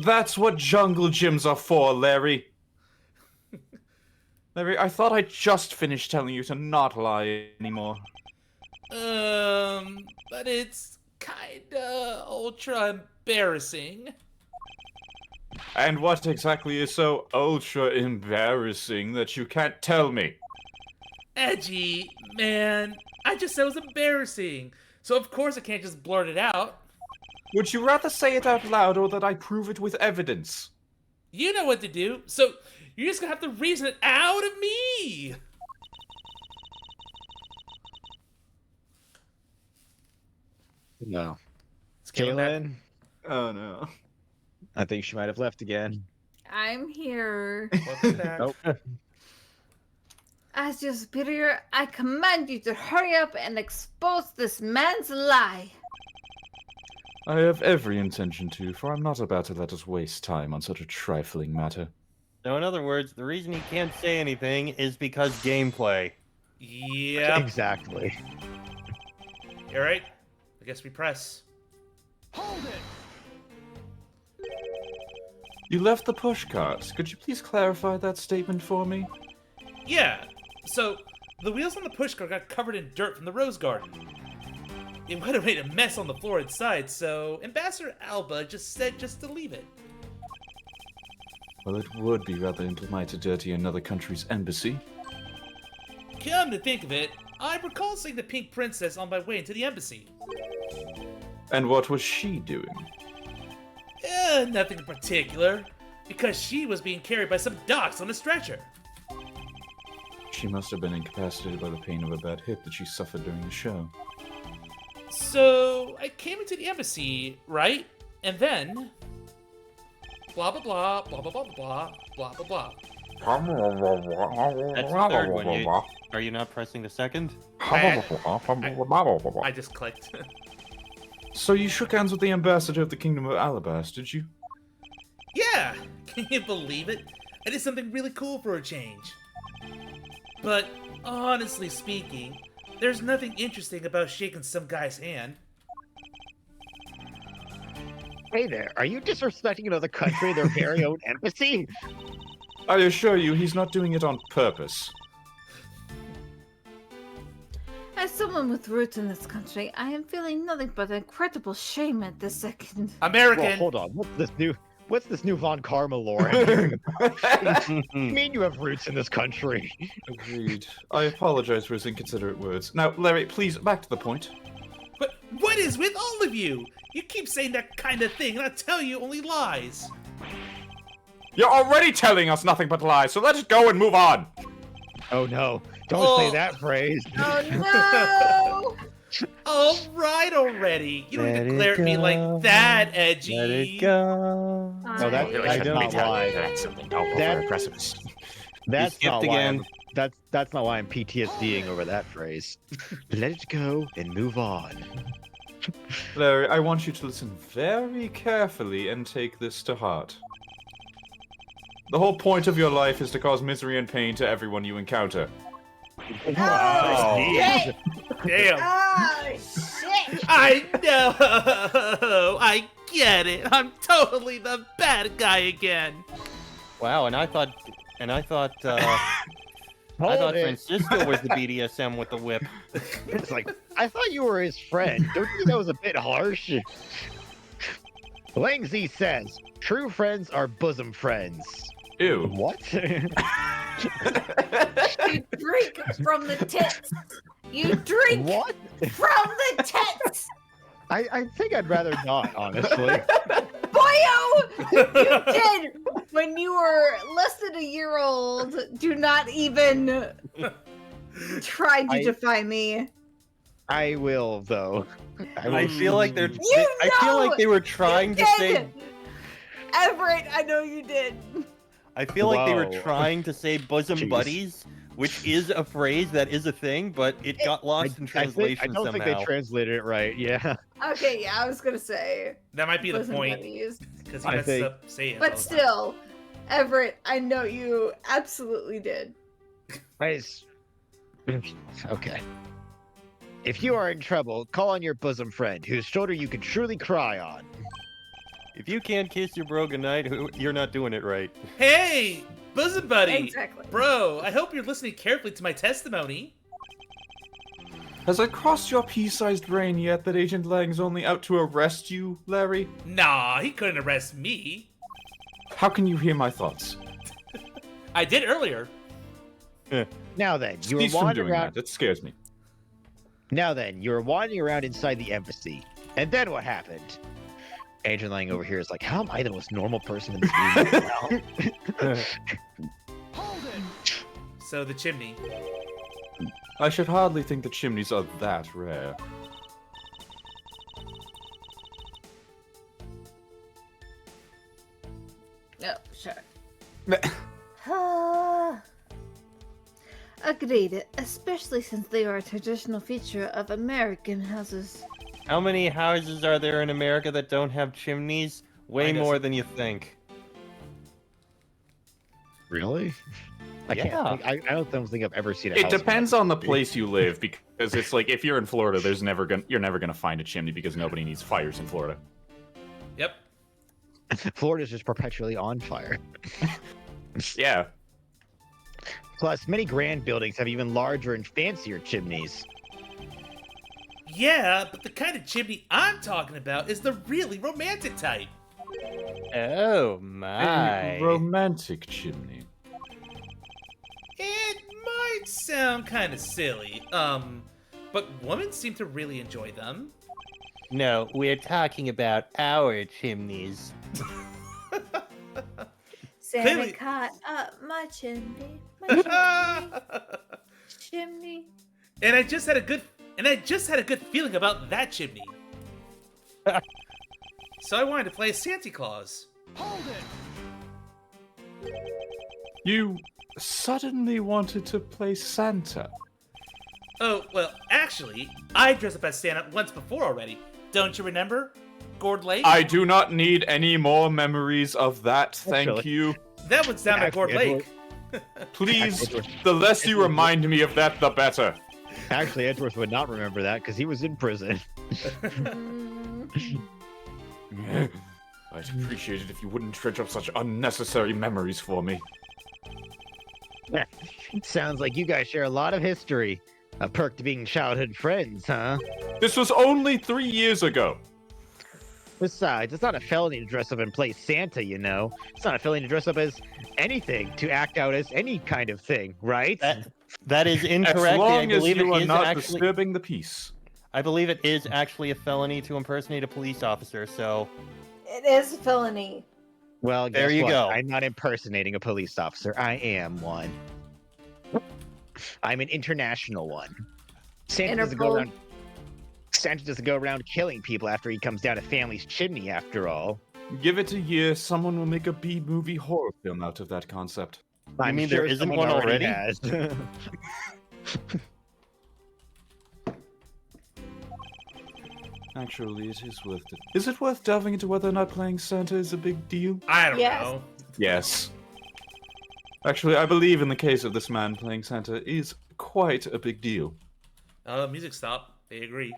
That's what jungle gyms are for, Larry. Larry, I thought I just finished telling you to not lie anymore. But it's kinda ultra embarrassing. And what exactly is so ultra embarrassing that you can't tell me? Edgy, man. I just said it was embarrassing. So of course I can't just blurt it out. Would you rather say it out loud or that I prove it with evidence? You know what to do, so you're just gonna have to reason it out of me! No. It's Kaylin. Oh no. I think she might have left again. I'm here. Welcome back. Nope. As your superior, I command you to hurry up and expose this man's lie. I have every intention to, for I'm not about to let us waste time on such a trifling matter. So in other words, the reason he can't say anything is because gameplay. Yeah. Exactly. Alright, I guess we press. Hold it! You left the pushcart. Could you please clarify that statement for me? Yeah, so the wheels on the pushcart got covered in dirt from the rose garden. It would have made a mess on the floor inside, so Ambassador Alba just said just to leave it. Well, it would be rather impolite to dirty another country's embassy. Come to think of it, I recall seeing the Pink Princess on my way into the embassy. And what was she doing? Nothing in particular, because she was being carried by some docs on a stretcher. She must have been incapacitated by the pain of a bad hip that she suffered during the show. So, I came into the embassy, right? And then... blah blah blah, blah blah blah blah, blah blah blah. That's the third one. Are you not pressing the second? I just clicked. So you shook hands with the ambassador of the Kingdom of Allebashtian, did you? Yeah! Can you believe it? I did something really cool for a change. But, honestly speaking, there's nothing interesting about shaking some guy's hand. Hey there, are you disrespecting another country, their very own embassy? I assure you, he's not doing it on purpose. As someone with roots in this country, I am feeling nothing but incredible shame at this second. American! Well, hold on, what's this new Von Karma lore? I mean you have roots in this country. Agreed. I apologize for his inconsiderate words. Now, Larry, please, back to the point. But what is with all of you? You keep saying that kind of thing, and I tell you only lies. You're already telling us nothing but lies, so let's go and move on. Oh no, don't say that phrase. Oh no! All right already. You don't need to glare at me like that, Edgy. Let it go. No, that's not why. That's something. Don't go That- for a precipice. That's skipped not why. again. That's not why I'm PTSDing over that phrase. Let it go and move on. Larry, I want you to listen very carefully and take this to heart. The whole point of your life is to cause misery and pain to everyone you encounter. Oh, shit! Damn. Oh, shit! I know. I get it. I'm totally the bad guy again. Wow, and I thought Hold it. Francisco was the BDSM with the whip. It's like, I thought you were his friend. Don't you think that was a bit harsh? Lang Z says, true friends are bosom friends. Ew. What? You drink from the tits. You drink What? from the tits. I think I'd rather not, honestly. Boyo, you did when you were less than a year old. Do not even try to defy me. I will, though. I feel like they're. You I feel like they were you trying to did. say. Everett, I know you did. I feel like they were Whoa. trying to say bosom Jeez. buddies, which is a phrase that is a thing, but it got lost in translation I don't somehow. think they translated it right. Yeah. Okay, yeah, I was gonna say. That might be the bosom point. buddies. Because he I messes think- up saying it. But all the time. still, Everett, I know you absolutely did. Okay. If you are in trouble, call on your bosom friend, whose shoulder you can truly cry on. If you can't kiss your bro goodnight, you're not doing it right. Hey, bosom buddy. Exactly. Bro, I hope you're listening carefully to my testimony. Has it crossed your pea-sized brain yet that Agent Lang's only out to arrest you, Larry? Nah, he couldn't arrest me. How can you hear my thoughts? I did earlier. Now then, you were Cease from wandering doing around. that. It scares me. Now then, you were wandering around inside the embassy, and then what happened? Agent Lang over here is like, how am I the most normal person in this room right now? So the chimney. I should hardly think that chimneys are that rare. Oh, sure. Agreed, especially since they are a traditional feature of American houses. How many houses are there in America that don't have chimneys? Way more than you think. Really? I can't. Think, I don't think I've ever seen a It house depends on the place you live, because it's like if you're in Florida, you're never gonna find a chimney because nobody needs fires in Florida. Yep. Florida's just perpetually on fire. Yeah. Plus, many grand buildings have even larger and fancier chimneys. Yeah, but the kind of chimney I'm talking about is the really romantic type. Oh my. A romantic chimney. It might sound kind of silly, but women seem to really enjoy them. No, we're talking about our chimneys. Santa Clearly- caught up my chimney, my chimney. And I just had a good feeling about that chimney. So I wanted to play Santa Claus. You suddenly wanted to play Santa. Oh, well, actually, I dressed up as Santa once before already. Don't you remember? Gourd Lake? I do not need any more memories of that, thank Actually- you. That one's down at Gourd Lake. Please, the less you remind me of that, the better. Actually, Edgeworth would not remember that because he was in prison. I'd appreciate it if you wouldn't dredge up such unnecessary memories for me. Sounds like you guys share a lot of history. A perk to being childhood friends, huh? This was only 3 years ago. Besides, it's not a felony to dress up and play Santa, you know. It's not a felony to dress up as anything, to act out as any kind of thing, right? That is incorrect. As long I believe as you it are is not actually. disturbing the peace. I believe it is actually a felony to impersonate a police officer. So It is a felony. Well, There guess you what? go. I'm not impersonating a police officer. I am one. I'm an international one. Santa doesn't go Interpol. around. Santa doesn't go around killing people after he comes down a family's chimney, after all. Give it a year, someone will make a B-movie horror film out of that concept. You mean there isn't someone one already? has. Actually, it is worth it. Is it worth delving into whether or not playing Santa is a big deal? I don't Yes. know. Yes. Actually, I believe in the case of this man playing Santa is quite a big deal. Music stopped. They agree.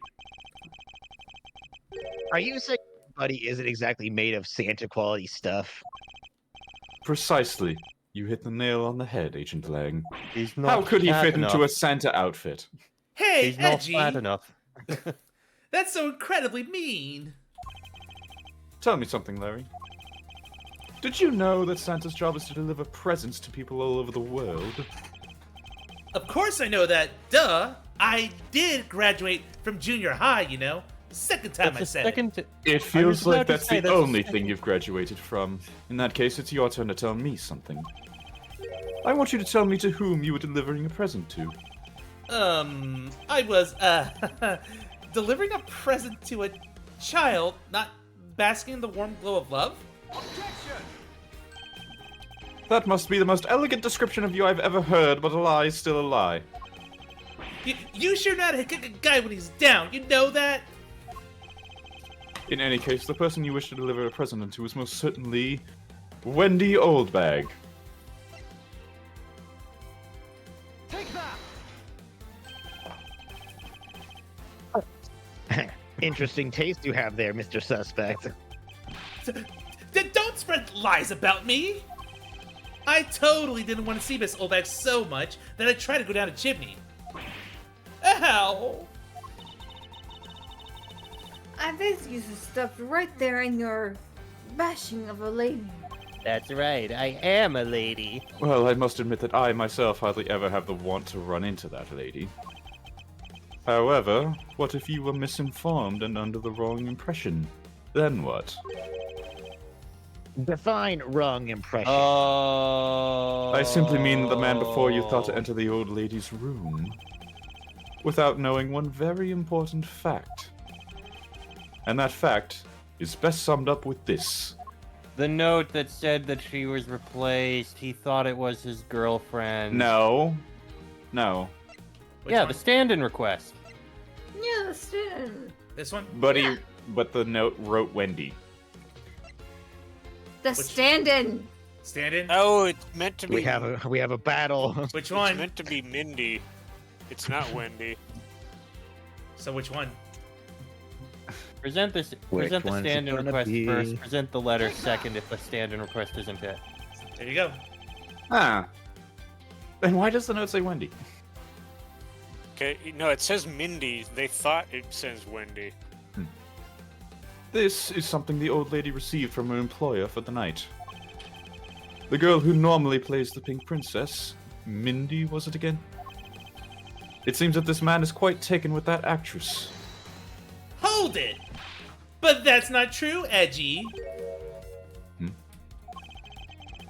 Are you saying Buddy isn't exactly made of Santa quality stuff? Precisely. You hit the nail on the head, Agent Lang. He's not How could he fat fit enough. into a Santa outfit? Hey, He's not Edgy! fat enough. That's so incredibly mean. Tell me something, Larry. Did you know that Santa's job is to deliver presents to people all over the world? Of course I know that. Duh. I did graduate from junior high, you know. Second time That's I the said second. it. It feels about like to that's say the that's the only second- thing you've graduated from. In that case, it's your turn to tell me something. I want you to tell me to whom you were delivering a present to. I was, delivering a present to a child, not basking in the warm glow of love? That must be the most elegant description of you I've ever heard, but a lie is still a lie. You sure know how to kick a guy when he's down, you know that? In any case, the person you wish to deliver a present to is most certainly Wendy Oldbag. Take that! Interesting taste you have there, Mr. Suspect. Don't spread lies about me! I totally didn't want to see Miss Olbach so much that I tried to go down a chimney. Ow! I think you stuffed right there in your bashing of a lady. That's right, I am a lady. Well, I must admit that I myself hardly ever have the want to run into that lady. However, what if you were misinformed and under the wrong impression? Then what? Define wrong impression. I simply mean that the man before you thought to enter the old lady's room without knowing one very important fact. And that fact is best summed up with this. The note that said that she was replaced, he thought it was his girlfriend. No. No. Yeah, the stand-in request. Yeah, stand. This one? But the note wrote Wendy. The stand-in. Stand-in? Oh, it's meant to be. We have a battle. Which one? It's meant to be Mindy. It's not Wendy. So which one? Present the Which stand-in one's it gonna request be? first. Present the letter second if the stand-in request isn't it. There you go. Ah. Then why does the note say Wendy? Okay, no, it says Mindy. They thought it says Wendy. This is something the old lady received from her employer for the night. The girl who normally plays the Pink Princess, Mindy, was it again? It seems that this man is quite taken with that actress. Hold it! But that's not true, Edgy.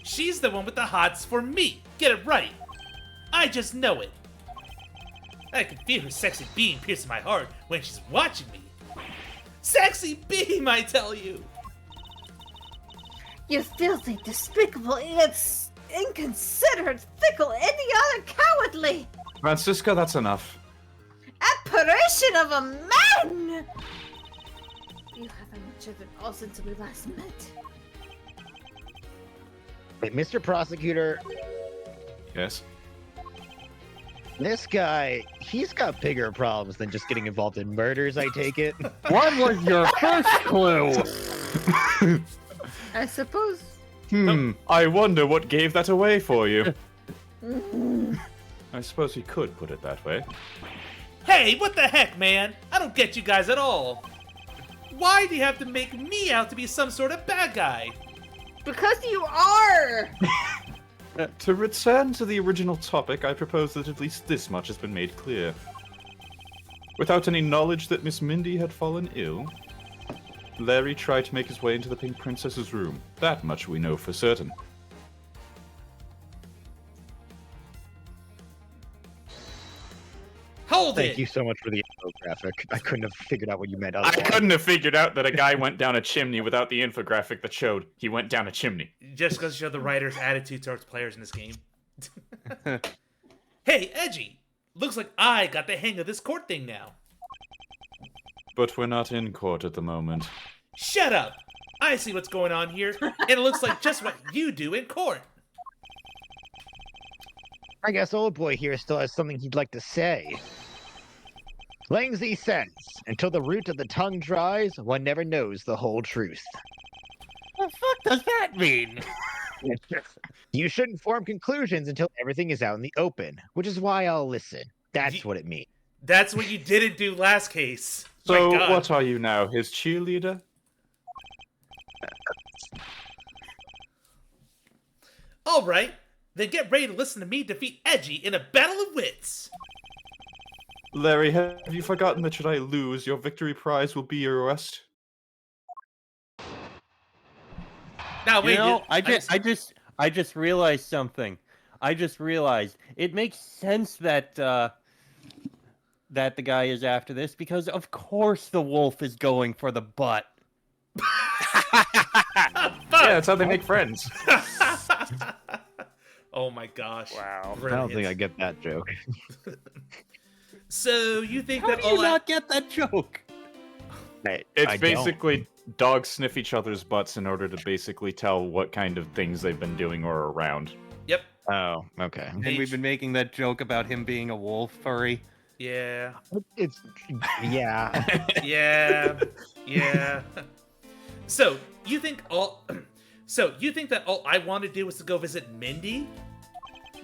She's the one with the hots for me. Get it right. I just know it. I can feel her sexy beam piercing my heart when she's watching me. Sexy beam, I tell you. You filthy, despicable, it's inconsiderate, fickle, any other cowardly Francisca, that's enough. apparition of a man! You haven't matured at all since we last met. Hey, Mr. Prosecutor, Yes? this guy, he's got bigger problems than just getting involved in murders, I take it. What was your first clue? I suppose. I wonder what gave that away for you. I suppose he could put it that way. Hey, what the heck, man? I don't get you guys at all. Why do you have to make me out to be some sort of bad guy? Because you are! To return to the original topic, I propose that at least this much has been made clear. Without any knowledge that Miss Mindy had fallen ill, Larry tried to make his way into the Pink Princess's room. That much we know for certain. Hold Thank it! you so much for the infographic. I couldn't have figured out what you meant I otherwise. couldn't have figured out that a guy went down a chimney without the infographic that showed he went down a chimney. Just goes to show the writer's attitude towards players in this game. Hey, Edgy! Looks like I got the hang of this court thing now. But we're not in court at the moment. Shut up! I see what's going on here, and it looks like just what you do in court. I guess old boy here still has something he'd like to say. Langzy says, until the root of the tongue dries, one never knows the whole truth. What the fuck does that mean? You shouldn't form conclusions until everything is out in the open, which is why I'll listen. That's what it means. That's what you didn't do last case. So, what are you now, his cheerleader? Alright, then get ready to listen to me defeat Edgy in a battle of wits. Larry, have you forgotten that should I lose, your victory prize will be your arrest? Now, wait, You know, I just realized something. I just realized it makes sense that that the guy is after this because of course the wolf is going for the butt. Yeah, that's how they make friends. Oh my gosh. Wow. I don't think I get that joke. So you think How that do you not get that joke? It's basically dogs sniff each other's butts in order to basically tell what kind of things they've been doing or around. Yep. Oh, okay. And we've been making that joke about him being a wolf furry. Yeah. It's yeah. Yeah. So you think that all I want to do was to go visit Mindy?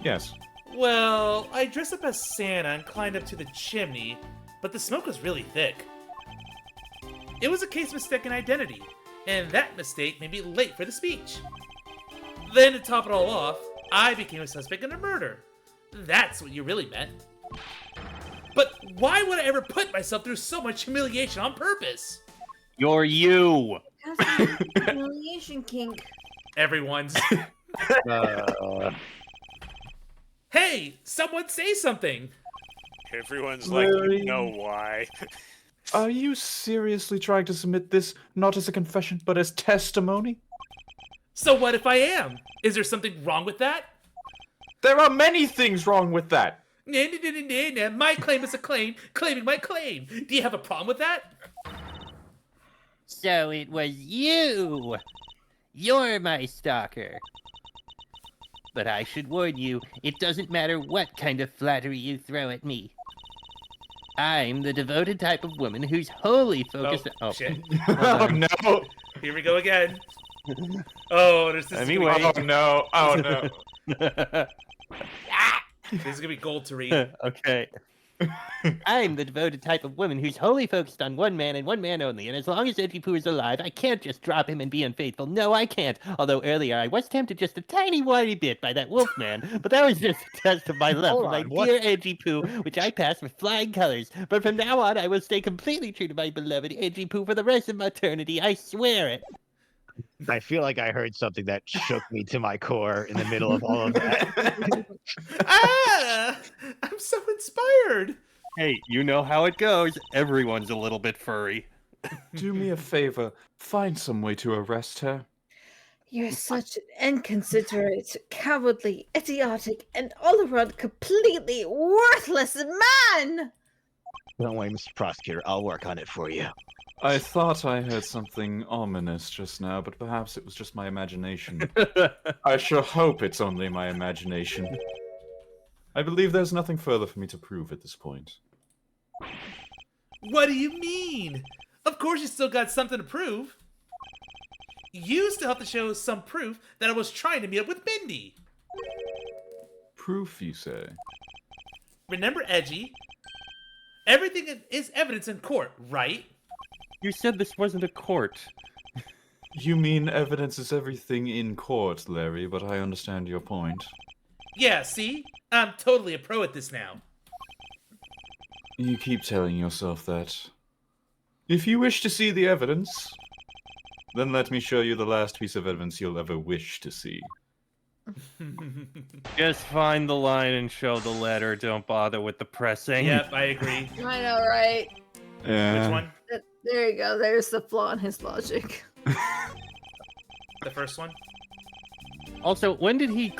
Yes. Well, I dressed up as Santa and climbed up to the chimney, but the smoke was really thick. It was a case of mistaken identity, and that mistake made me late for the speech. Then to top it all off, I became a suspect in a murder. That's what you really meant. But why would I ever put myself through so much humiliation on purpose? You're you. Humiliation kink. Everyone's. Hey, someone say something. Everyone's like, Larry. you know why. Are you seriously trying to submit this not as a confession, but as testimony? So what if I am? Is there something wrong with that? There are many things wrong with that. Nah. My claim is a claim, claiming my claim. Do you have a problem with that? So it was you. You're my stalker. But I should warn you, it doesn't matter what kind of flattery you throw at me. I'm the devoted type of woman who's wholly focused on... Shit. Oh no! Here we go again. Oh, there's this. Anyway. Oh no! Oh no! This is gonna be gold to read. Okay. I'm the devoted type of woman who's wholly focused on one man and one man only, and as long as Edgy Poo is alive, I can't just drop him and be unfaithful. No, I can't. Although earlier I was tempted just a tiny whiny bit by that wolf man, but that was just a test of my love for my dear Edgy Poo, which I passed with flying colors. But from now on, I will stay completely true to my beloved Edgy Poo for the rest of eternity. I swear it. I feel like I heard something that shook me to my core in the middle of all of that. I'm so inspired. Hey, you know how it goes. Everyone's a little bit furry. Do me a favor. Find some way to arrest her. You're such an inconsiderate, cowardly, idiotic, and all around completely worthless man! Don't worry, Mr. Prosecutor. I'll work on it for you. I thought I heard something ominous just now, but perhaps it was just my imagination. I sure hope it's only my imagination. I believe there's nothing further for me to prove at this point. What do you mean? Of course you still got something to prove. You still have to show some proof that I was trying to meet up with Mindy. Proof, you say? Remember, Edgy? Everything is evidence in court, right? You said this wasn't a court. You mean evidence is everything in court, Larry, but I understand your point. Yeah, see? I'm totally a pro at this now. You keep telling yourself that. If you wish to see the evidence, then let me show you the last piece of evidence you'll ever wish to see. Just find the line and show the letter. Don't bother with the pressing. Yep, I agree. I know, right? Which one? There you go. There's the flaw in his logic. The first one? Also, when did he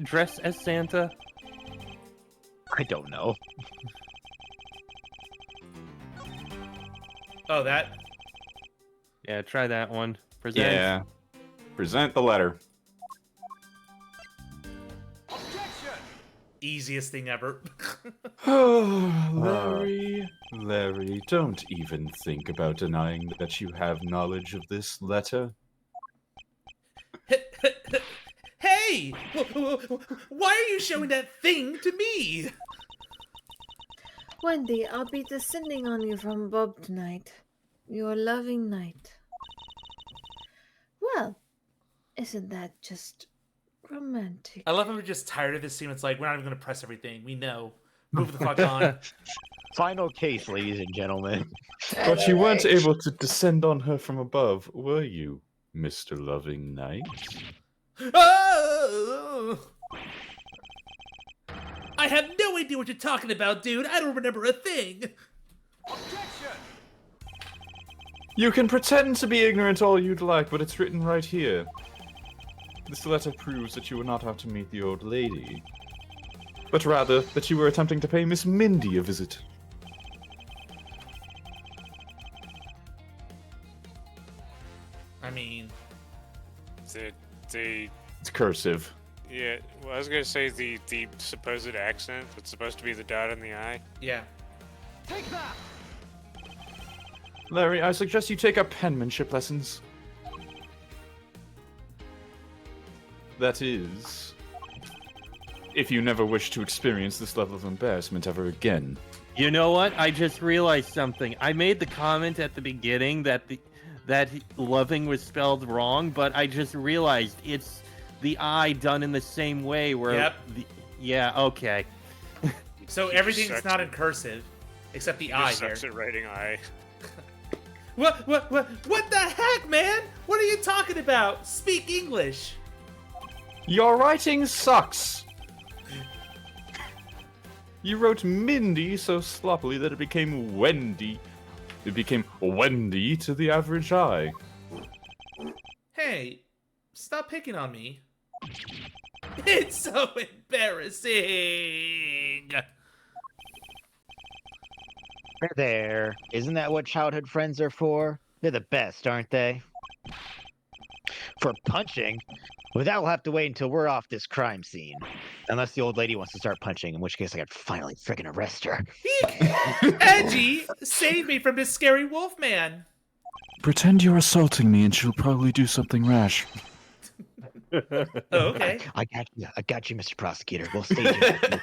dress as Santa? I don't know. Oh, that? Yeah, try that one. Present. Yeah. Present the letter. Easiest thing ever. Oh, Larry, don't even think about denying that you have knowledge of this letter. Hey! Why are you showing that thing to me? Wendy, I'll be descending on you from above tonight. Your loving night. Well, isn't that just romantic? I love how we're just tired of this scene. It's like, we're not even going to press everything. We know. Move the fuck on. Final case, ladies and gentlemen. But you weren't able to descend on her from above, were you, Mr. Loving Knight? Oh! I have no idea what you're talking about, dude. I don't remember a thing. You can pretend to be ignorant all you'd like, but it's written right here. This letter proves that you were not out to meet the old lady, but rather that you were attempting to pay Miss Mindy a visit. I mean... It's cursive. Yeah, well, I was gonna say the supposed accent that's supposed to be the dot in the I. Yeah. Take that! Larry, I suggest you take up penmanship lessons. That is, if you never wish to experience this level of embarrassment ever again. You know what? I just realized something. I made the comment at the beginning that loving was spelled wrong, but I just realized it's the I done in the same way where... Yep. Yeah, okay. So everything's not in cursive, except the I here. Sucks at writing I. What the heck, man? What are you talking about? Speak English. Your writing sucks! You wrote Mindy so sloppily that it became Wendy. It became Wendy to the average eye. Hey, stop picking on me. It's so embarrassing. There. Isn't that what childhood friends are for? They're the best, aren't they? For punching? Well, that will have to wait until we're off this crime scene. Unless the old lady wants to start punching, in which case I could finally friggin' arrest her. Edgy, save me from this scary wolf man. Pretend you're assaulting me and she'll probably do something rash. Oh, okay. I got you, Mr. Prosecutor. We'll stage it.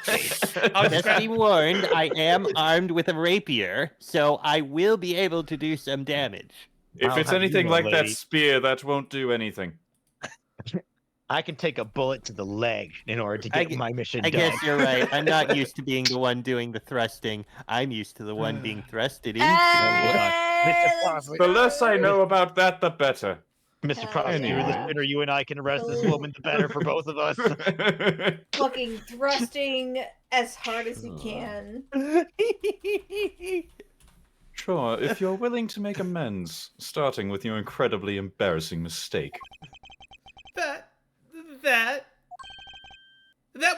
Just be warned, I am armed with a rapier, so I will be able to do some damage. If it's anything like that spear, that won't do anything. I can take a bullet to the leg in order to get my mission done. I guess you're right. I'm not used to being the one doing the thrusting. I'm used to the one being thrusted into. The less I know about that, the better. Mr. Prosecutor, the sooner you and I can arrest this woman, the better for both of us. Fucking thrusting as hard as he can. Sure, if you're willing to make amends, starting with your incredibly embarrassing mistake. That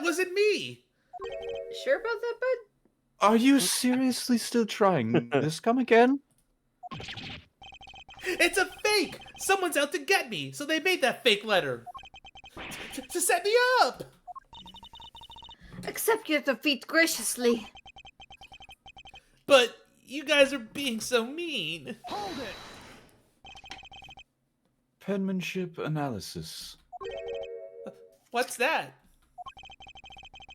wasn't me. Sure about that, bud? Are you seriously still trying this? Come again? It's a fake. Someone's out to get me, so they made that fake letter to set me up. Accept your defeat graciously. But you guys are being so mean. Hold it. Penmanship analysis. What's that?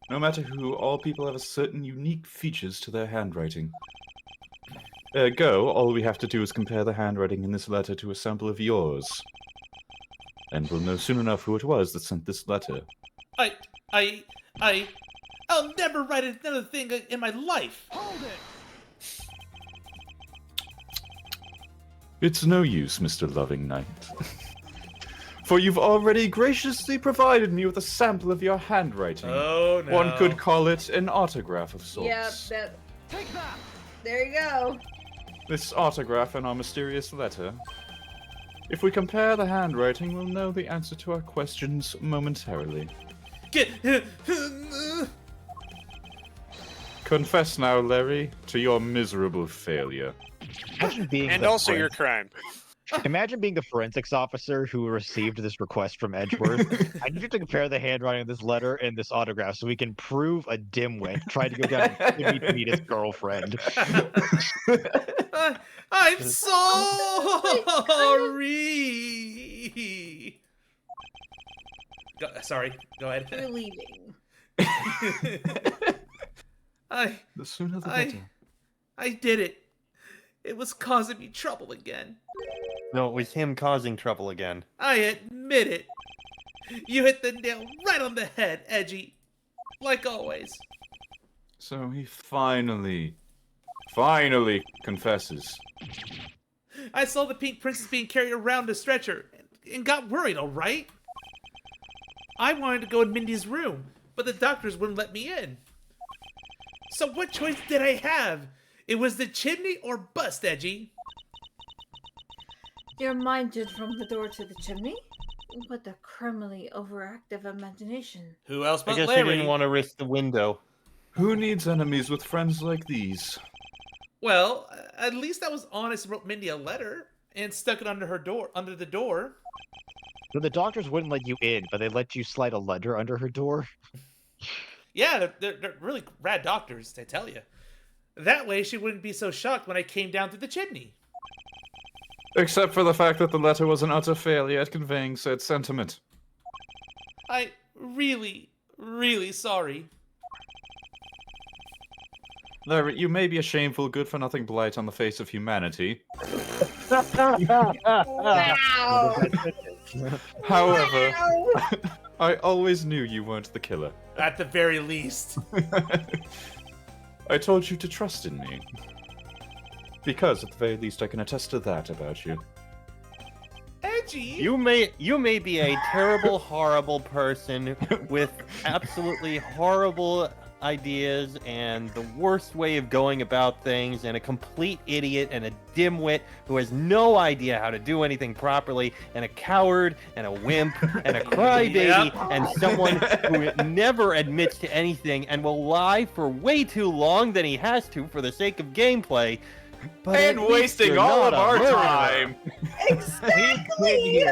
No matter who, all people have a certain unique features to their handwriting. All we have to do is compare the handwriting in this letter to a sample of yours. And we'll know soon enough who it was that sent this letter. I'll never write another thing in my life. Hold it! It's no use, Mr. Loving Knight. For you've already graciously provided me with a sample of your handwriting. Oh, no. One could call it an autograph of sorts. Yep, take that. There you go. This autograph and our mysterious letter. If we compare the handwriting, we'll know the answer to our questions momentarily. Confess now, Larry, to your miserable failure. And also your crime. Imagine being the forensics officer who received this request from Edgeworth. I need you to compare the handwriting of this letter and this autograph so we can prove a dimwit tried to go down and meet his girlfriend. I'm sorry. Sorry, go ahead. We're leaving. The sooner the better. I did it. It was causing me trouble again. No, it was him causing trouble again. I admit it. You hit the nail right on the head, Edgy. Like always. So he finally confesses. I saw the Pink Princess being carried around a stretcher and got worried, alright? I wanted to go in Mindy's room, but the doctors wouldn't let me in. So what choice did I have? It was the chimney or bust, Edgy. You're minded from the door to the chimney? What a criminally overactive imagination. Who else but I guess Larry? he didn't want to risk the window. Who needs enemies with friends like these? Well, at least I was honest and wrote Mindy a letter and stuck it under the door. So the doctors wouldn't let you in, but they let you slide a letter under her door? Yeah, they're really rad doctors, I tell you. That way she wouldn't be so shocked when I came down through the chimney. Except for the fact that the letter was an utter failure at conveying said sentiment. I really, really sorry. Larry, you may be a shameful, good-for-nothing blight on the face of humanity. Wow. However, I always knew you weren't the killer. At the very least. I told you to trust in me. Because, at the very least, I can attest to that about you. Edgy! You may be a terrible, horrible person with absolutely horrible ideas and the worst way of going about things, and a complete idiot and a dimwit who has no idea how to do anything properly, and a coward and a wimp and a crybaby and someone who never admits to anything and will lie for way too long than he has to for the sake of gameplay. But and wasting all of our time. Exactly.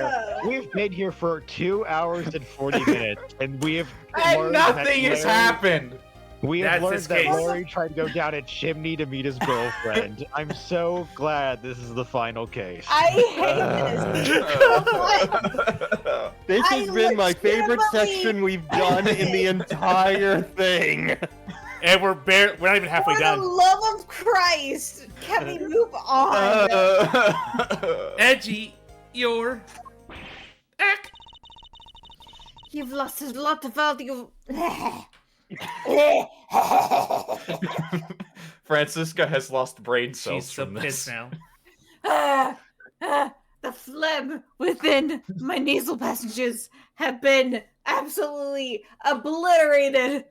We've been here for 2 hours and 40 minutes, and we have And nothing has happened. We have That's learned his that case. Laurie tried to go down a chimney to meet his girlfriend. I'm so glad this is the final case. I hate this. This has been my favorite section we've done in the entire thing. And we're not even halfway For done. the love of Christ, can we move on? Edgy, you're... You've lost a lot of value. Francisca has lost brain cells She's so from this. pissed now. The phlegm within my nasal passages have been absolutely obliterated.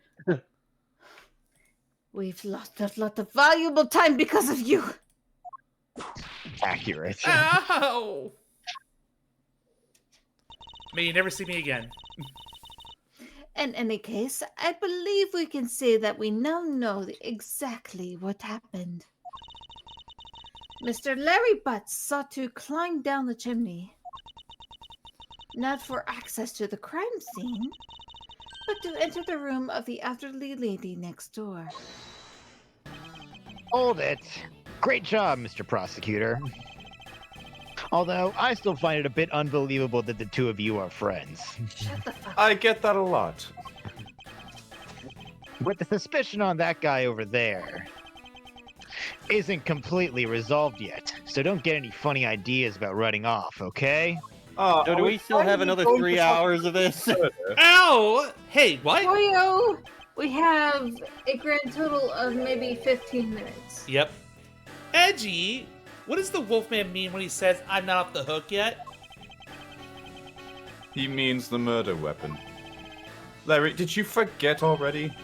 We've lost a lot of valuable time because of you. Accurate. Ow! May you never see me again. In any case, I believe we can say that we now know exactly what happened. Mr. Larry Butts sought to climb down the chimney, not for access to the crime scene, but to enter the room of the elderly lady next door. Hold it. Great job, Mr. Prosecutor. Although, I still find it a bit unbelievable that the two of you are friends. Shut the fuck up. I get that a lot. But the suspicion on that guy over there isn't completely resolved yet, so don't get any funny ideas about running off, okay? So do we still have another 3 hours of this? Ow! Hey, what? Oreo, we have a grand total of maybe 15 minutes. Yep. Edgy, what does the Wolfman mean when he says, I'm not off the hook yet? He means the murder weapon. Larry, did you forget already?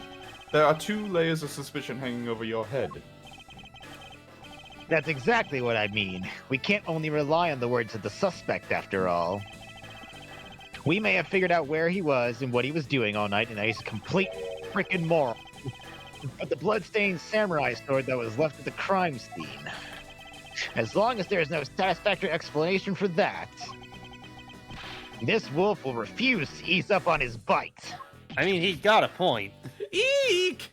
There are 2 layers of suspicion hanging over your head. That's exactly what I mean. We can't only rely on the words of the suspect, after all. We may have figured out where he was and what he was doing all night, and that he's a complete freaking moron. But the bloodstained samurai sword that was left at the crime scene. As long as there is no satisfactory explanation for that, this wolf will refuse to ease up on his bite. I mean, he's got a point. Eek!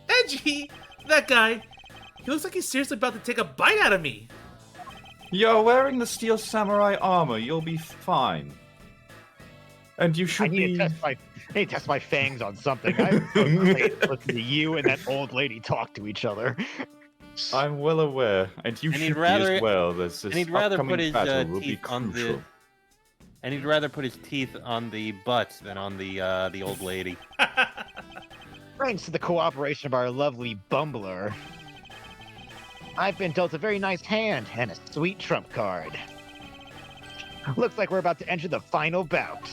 Edgy! That guy, he looks like he's seriously about to take a bite out of me. You're wearing the steel samurai armor. You'll be fine. And you should I need to test my fangs on something. I'm so late to listen to you and that old lady talk to each other. I'm well aware, and you should be as well. This and he'd rather put his will be teeth on crucial. the. And he'd rather put his teeth on the butts than on the old lady. Thanks to the cooperation of our lovely bumbler, I've been dealt a very nice hand and a sweet trump card. Looks like we're about to enter the final bout.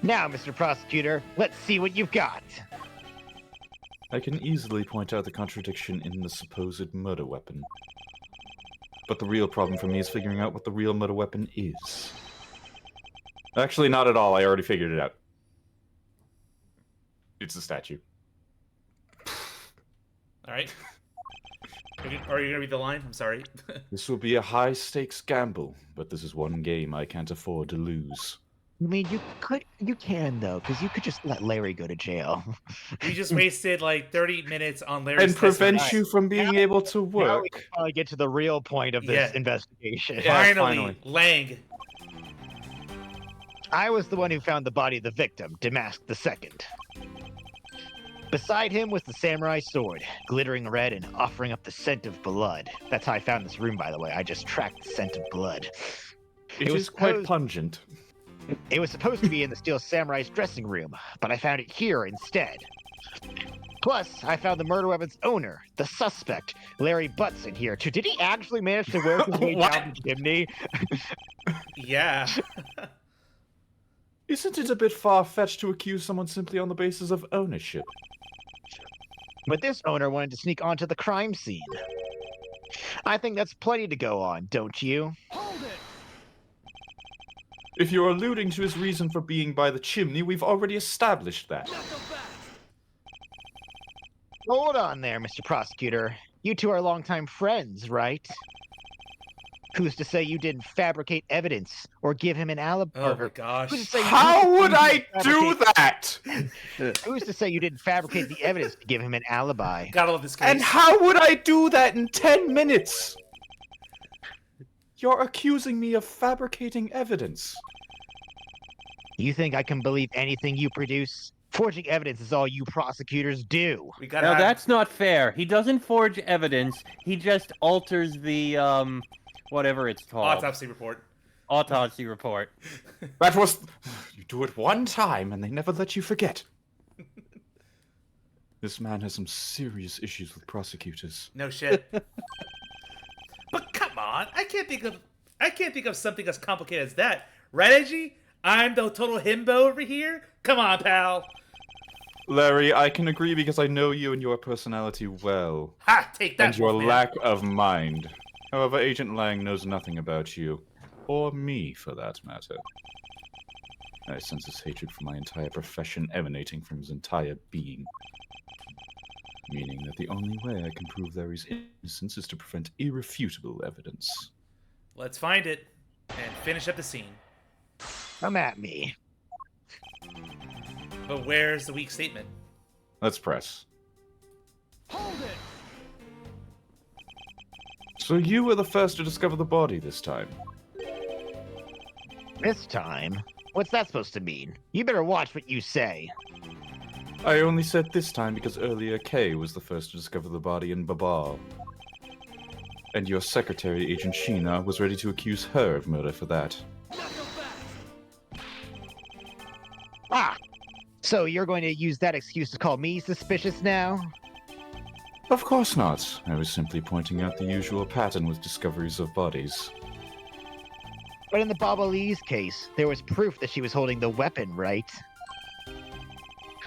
Now, Mr. Prosecutor, let's see what you've got. I can easily point out the contradiction in the supposed murder weapon. But the real problem for me is figuring out what the real murder weapon is. Actually, not at all. I already figured it out. It's a statue. Alright. Are you gonna read the line? I'm sorry. This will be a high-stakes gamble, but this is one game I can't afford to lose. I mean, you can though, because you could just let Larry go to jail. We just wasted like 30 minutes on Larry's and prevent you from being able to work. Now we can finally get to the real point of this investigation. Yeah, finally, Lang. I was the one who found the body of the victim, Damask II. Beside him was the samurai sword, glittering red and offering up the scent of blood. That's how I found this room, by the way. I just tracked the scent of blood. It was quite pungent. It was supposed to be in the Steel Samurai's dressing room, but I found it here instead. Plus, I found the murder weapon's owner, the suspect, Larry Butts, in here too. Did he actually manage to work his way down the chimney? Yeah. Isn't it a bit far-fetched to accuse someone simply on the basis of ownership? But this owner wanted to sneak onto the crime scene. I think that's plenty to go on, don't you? If you're alluding to his reason for being by the chimney, we've already established that. Hold on there, Mr. Prosecutor. You two are longtime friends, right? Who's to say you didn't fabricate evidence or give him an alibi? Oh my gosh. How would I do that? Who's to say you didn't fabricate the evidence to give him an alibi? Gotta love this case. And how would I do that in 10 minutes? You're accusing me of fabricating evidence. You think I can believe anything you produce? Forging evidence is all you prosecutors do. No, that's not fair. He doesn't forge evidence. He just alters the, whatever it's called. Autopsy report. Autopsy report. That was... You do it one time and they never let you forget. This man has some serious issues with prosecutors. No shit. But come on, I can't think of something as complicated as that. Right, Edgy? I'm the total himbo over here? Come on, pal. Larry, I can agree because I know you and your personality well. Ha! Take that, and your Wolfman. lack of mind. However, Agent Lang knows nothing about you. Or me, for that matter. I sense his hatred for my entire profession emanating from his entire being. Meaning that the only way I can prove Larry's innocence is to present irrefutable evidence. Let's find it and finish up the scene. Come at me. But where's the weak statement? Let's press. Hold it! So you were the first to discover the body this time? This time? What's that supposed to mean? You better watch what you say. I only said this time because earlier Kay was the first to discover the body in Babal. And your secretary, Agent Sheena, was ready to accuse her of murder for that. Ah! So you're going to use that excuse to call me suspicious now? Of course not. I was simply pointing out the usual pattern with discoveries of bodies. But in the Baba Lee's case, there was proof that she was holding the weapon, right?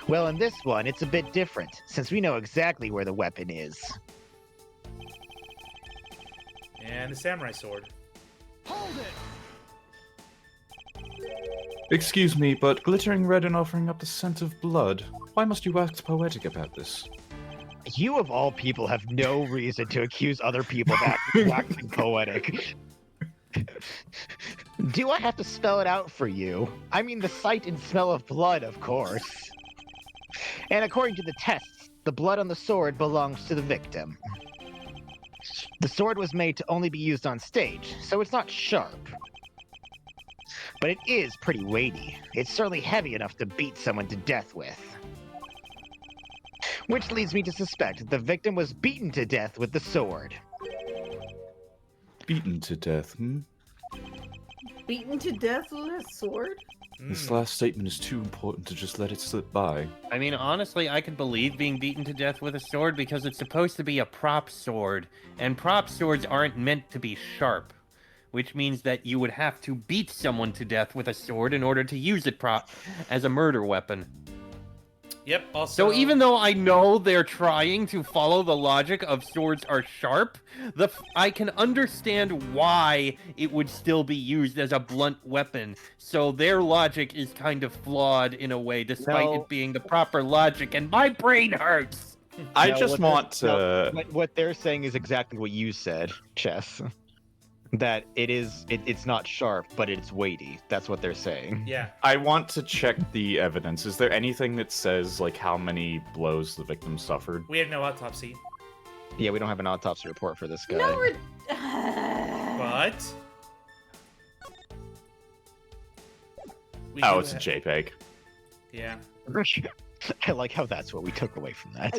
Well, in this one, it's a bit different, since we know exactly where the weapon is. And the samurai sword. Hold it! Excuse me, but glittering red and offering up the scent of blood. Why must you wax poetic about this? You, of all people, have no reason to accuse other people of waxing poetic. Do I have to spell it out for you? I mean the sight and smell of blood, of course. And according to the tests, the blood on the sword belongs to the victim. The sword was made to only be used on stage, so it's not sharp. But it is pretty weighty. It's certainly heavy enough to beat someone to death with. Which leads me to suspect the victim was beaten to death with the sword. Beaten to death, Beaten to death with a sword? This last statement is too important to just let it slip by. I mean, honestly, I could believe being beaten to death with a sword because it's supposed to be a prop sword, and prop swords aren't meant to be sharp, which means that you would have to beat someone to death with a sword in order to use it as a murder weapon. Yep, also... So even though I know they're trying to follow the logic of swords are sharp, I can understand why it would still be used as a blunt weapon. So their logic is kind of flawed in a way, despite it being the proper logic, and my brain hurts! I just want to... What they're saying is exactly what you said, Chess. That it's not sharp, but it's weighty. That's what they're saying. Yeah. I want to check the evidence. Is there anything that says, like, how many blows the victim suffered? We have no autopsy. Yeah, we don't have an autopsy report for this guy. No, we're... But... Oh, it's a JPEG. Yeah. I like how that's what we took away from that.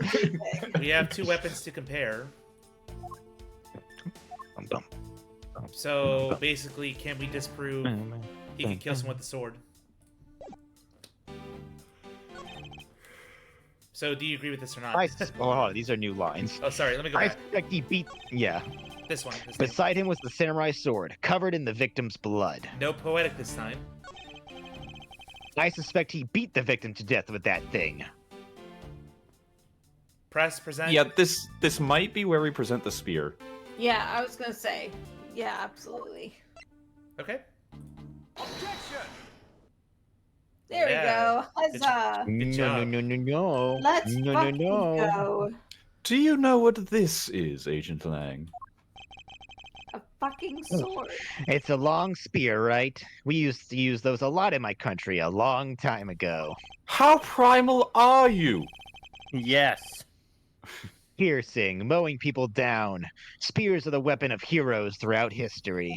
We have 2 weapons to compare. So, basically, can we disprove he can kill someone with the sword? So, do you agree with this or not? These are new lines. Oh, sorry, let me go back. I suspect he beat... Yeah. This one. Beside him was the samurai sword, covered in the victim's blood. No poetic this time. I suspect he beat the victim to death with that thing. Present. Yeah, this might be where we present the spear. Yeah, I was gonna say. Yeah, absolutely. Okay. There we go. Huzzah! No. Let's fucking go. Do you know what this is, Agent Lang? A fucking sword. It's a long spear, right? We used to use those a lot in my country a long time ago. How primal are you? Yes. Piercing, mowing people down. Spears are the weapon of heroes throughout history.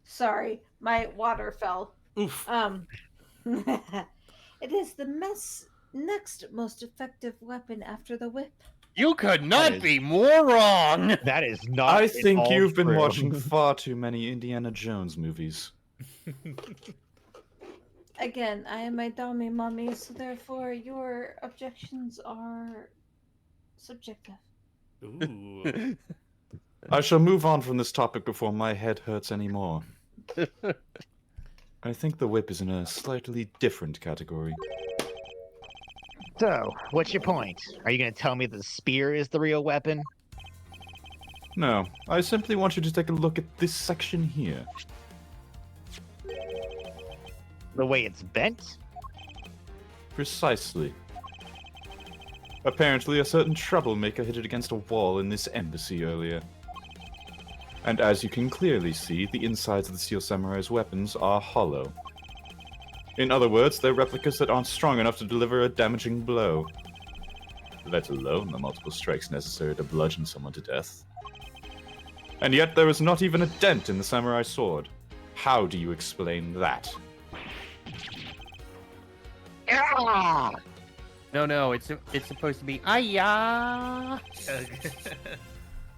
Sorry, my water fell. Oof. It is the next most effective weapon after the whip. You could not be more wrong! That is not I think all you've been true. watching far too many Indiana Jones movies. Again, I am a dummy mummy, so therefore your objections are subjective. Ooh. I shall move on from this topic before my head hurts anymore. I think the whip is in a slightly different category. So, what's your point? Are you going to tell me that the spear is the real weapon? No, I simply want you to take a look at this section here. The way it's bent? Precisely. Apparently, a certain troublemaker hit it against a wall in this embassy earlier. And as you can clearly see, the insides of the Steel Samurai's weapons are hollow. In other words, they're replicas that aren't strong enough to deliver a damaging blow. Let alone the multiple strikes necessary to bludgeon someone to death. And yet there is not even a dent in the samurai sword. How do you explain that? No, it's supposed to be Aya.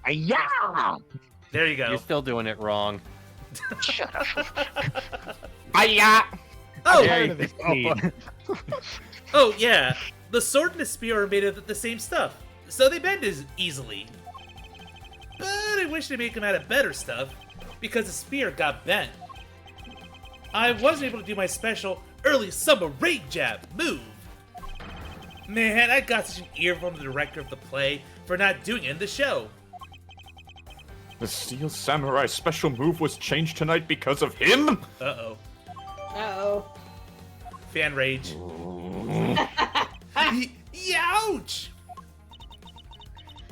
Aya! There you go. You're still doing it wrong. Shut up. Aya! Oh yeah, the sword and the spear are made of the same stuff, so they bend as easily. But really wish to make him out of better stuff, because the spear got bent. I wasn't able to do my special early summer raid jab move. Man, I got such an ear from the director of the play for not doing it in the show. The Steel Samurai special move was changed tonight because of him? Uh-oh. Uh-oh. Fan rage. Youch!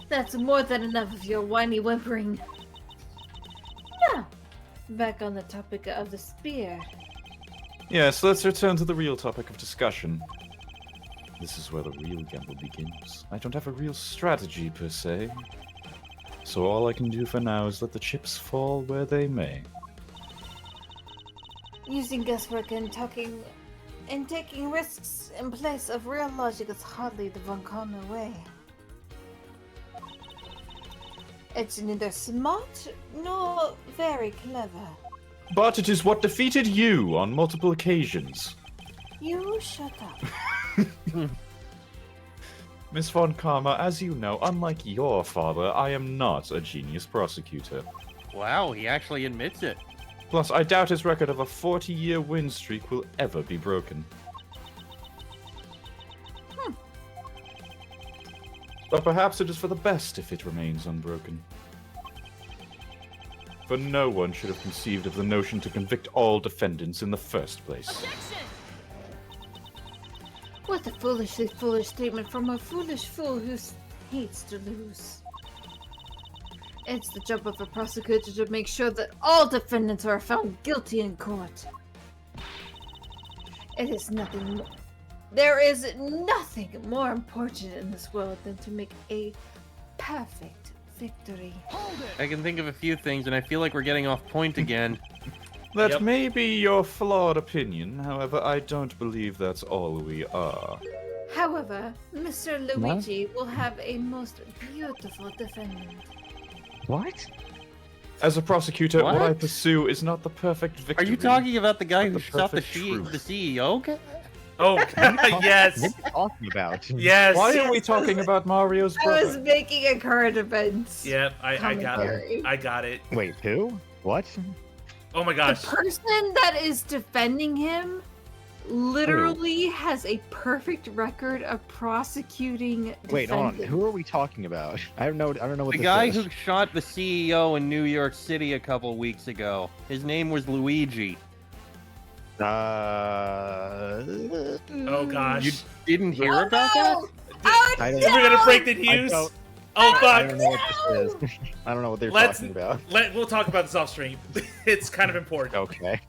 That's more than enough of your whiny whimpering. Now, back on the topic of the spear. Yes, let's return to the real topic of discussion. This is where the real gamble begins. I don't have a real strategy, per se. So all I can do for now is let the chips fall where they may. Using guesswork and taking risks in place of real logic is hardly the Von Karma way. It's neither smart nor very clever. But it is what defeated you on multiple occasions. You shut up. Miss Von Karma, as you know, unlike your father, I am not a genius prosecutor. Wow, he actually admits it. Plus, I doubt his record of a 40-year win streak will ever be broken. But perhaps it is for the best if it remains unbroken. For no one should have conceived of the notion to convict all defendants in the first place. Objection! What a foolishly foolish statement from a foolish fool who hates to lose. It's the job of a prosecutor to make sure that all defendants are found guilty in court. It is nothing more. There is nothing more important in this world than to make a perfect victory. I can think of a few things, and I feel like we're getting off point again. That may be your flawed opinion, however, I don't believe that's all we are. However, Mr. Luigi will have a most beautiful defendant. What? As a prosecutor, what I What? pursue is not the perfect victory. Are you talking about the guy but who the shot the perfect truth. CEO? Oh, yes. What are you talking about? Yes. Why are we talking about Mario's I brother? was making a current events. Yep, I got commentary. it. I got it. Wait, who? What? Oh my gosh. The person that is defending him literally has a perfect record of prosecuting Wait, hold on. defendants. Who are we talking about? I don't know what The this guy is. who shot the CEO in New York City a couple weeks ago. His name was Luigi. Oh gosh. You didn't hear Oh, about no! that? Oh, I don't- no! We're gonna break the I news. don't- Oh I fuck. don't know what this is. I don't know what they're Let's- talking about. We'll talk about this off stream. It's kind of important. Okay.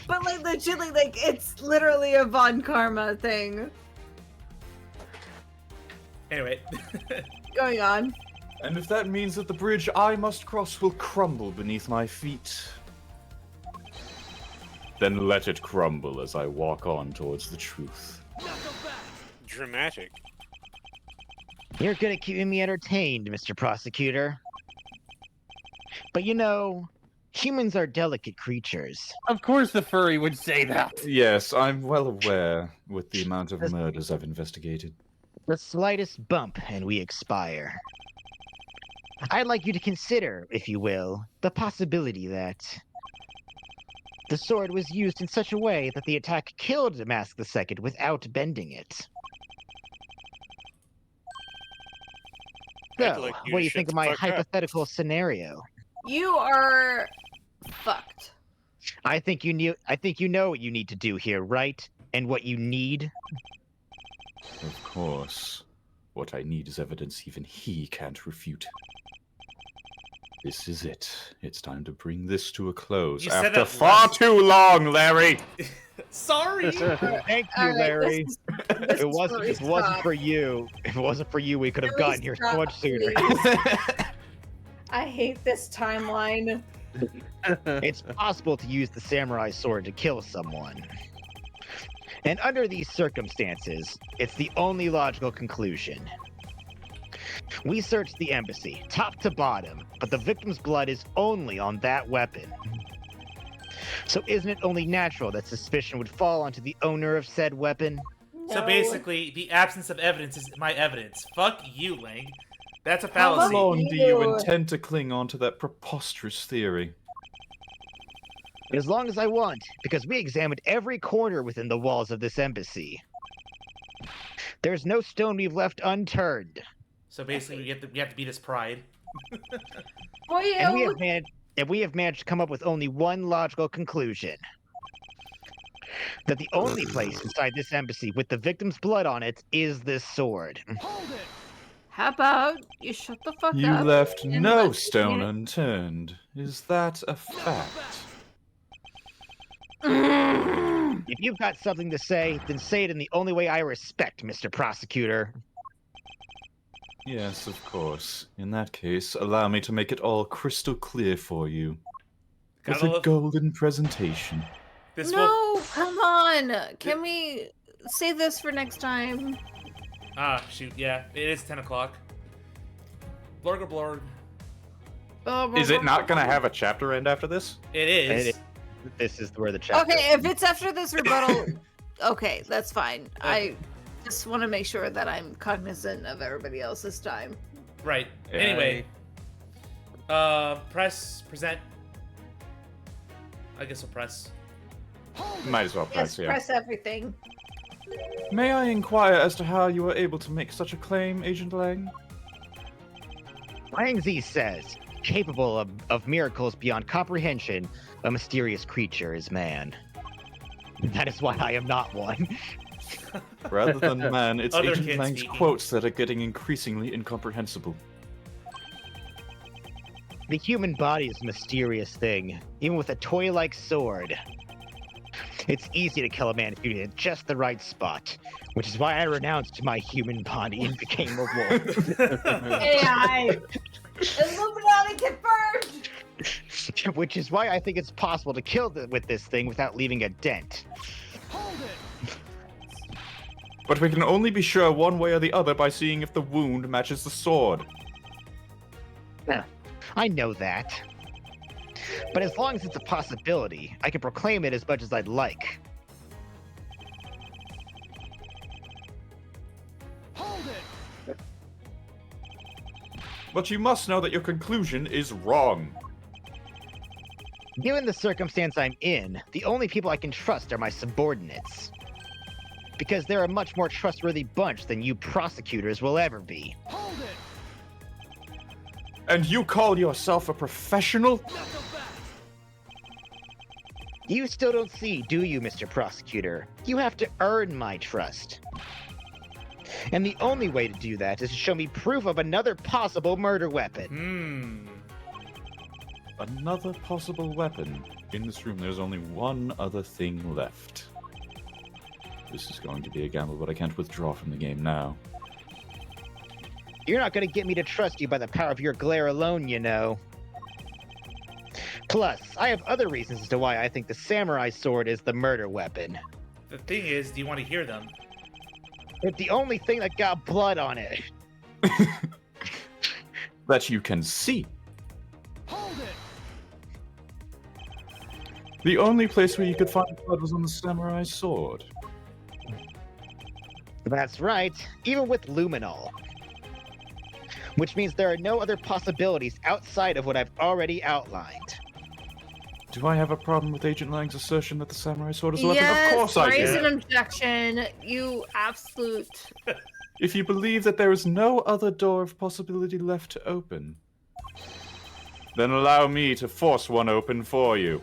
but like legitimately, like it's literally a Von Karma thing Anyway. going on. And if that means that the bridge I must cross will crumble beneath my feet, then let it crumble as I walk on towards the truth. Dramatic. You're good at keeping me entertained, Mr. Prosecutor. But you know, humans are delicate creatures. Of course the furry would say that. Yes, I'm well aware with the amount of murders I've investigated. The slightest bump and we expire. I'd like you to consider, if you will, the possibility that the sword was used in such a way that the attack killed Mask II without bending it. I'd So, like you what to do you shut think of the my fuck up. hypothetical scenario? You are fucked. I think you know what you need to do here, right? And what you need? Of course. What I need is evidence even he can't refute. This is it. It's time to bring this to a close You said after that far last- too long, Larry! Sorry. Thank you, All right, Larry. this It is wasn't. where we If it wasn't stop. for you, if it wasn't for you, we could have Where we gotten here so stop, much sooner. please. I hate this timeline. It's possible to use the samurai sword to kill someone. And under these circumstances, it's the only logical conclusion. We searched the embassy, top to bottom, but the victim's blood is only on that weapon. So isn't it only natural that suspicion would fall onto the owner of said weapon? So No. basically, the absence of evidence is my evidence. Fuck you, Lang. That's a How fallacy. long do you intend to cling on to that preposterous theory? As long as I want, because we examined every corner within the walls of this embassy. There's no stone we've left unturned. So basically, we have to beat his pride. And we have managed to come up with only one logical conclusion. That the only place inside this embassy with the victim's blood on it is this sword. How about you shut the fuck up? You left and no let stone me- unturned. Is that a fact? If you've got something to say, then say it in the only way I respect, Mr. Prosecutor. Yes, of course. In that case, allow me to make it all crystal clear for you. With a golden presentation. No, come on. Can we save this for next time? Ah, shoot, yeah. It is 10 o'clock. Blorg or blorg. Is it not going to have a chapter end after this? It is. This is where the chapter Okay, if it's after this rebuttal, okay, that's fine. I just want to make sure that I'm cognizant of everybody else's time. Right. Yeah. Anyway. Present. I guess we'll press. Might as well Yes, press, yeah. press everything. May I inquire as to how you were able to make such a claim, Agent Lang? Wang Zi says, capable of miracles beyond comprehension, a mysterious creature is man. That is why I am not one. Rather than man, it's Other Agent kids Lang's speaking. quotes that are getting increasingly incomprehensible. The human body is a mysterious thing, even with a toy-like sword. It's easy to kill a man if you hit just the right spot, which is why I renounced my human body and became a wolf. AI! Illuminati confirmed! Which is why I think it's possible to kill with this thing without leaving a dent. But we can only be sure one way or the other by seeing if the wound matches the sword. I know that. But as long as it's a possibility, I can proclaim it as much as I'd like. But you must know that your conclusion is wrong. Given the circumstance I'm in, the only people I can trust are my subordinates. Because they're a much more trustworthy bunch than you prosecutors will ever be. And you call yourself a professional? You still don't see, do you, Mr. Prosecutor? You have to earn my trust. And the only way to do that is to show me proof of another possible murder weapon. Another possible weapon. In this room, there's only one other thing left. This is going to be a gamble, but I can't withdraw from the game now. You're not going to get me to trust you by the power of your glare alone, you know. Plus, I have other reasons as to why I think the samurai sword is the murder weapon. The thing is, do you want to hear them? It's the only thing that got blood on it. That you can see. The only place where you could find blood was on the samurai sword. That's right, even with luminol. Which means there are no other possibilities outside of what I've already outlined. Do I have a problem with Agent Lang's assertion that the samurai sword is a weapon? Yes, Of course I raise do. an objection, you absolute... If you believe that there is no other door of possibility left to open, Then allow me to force one open for you.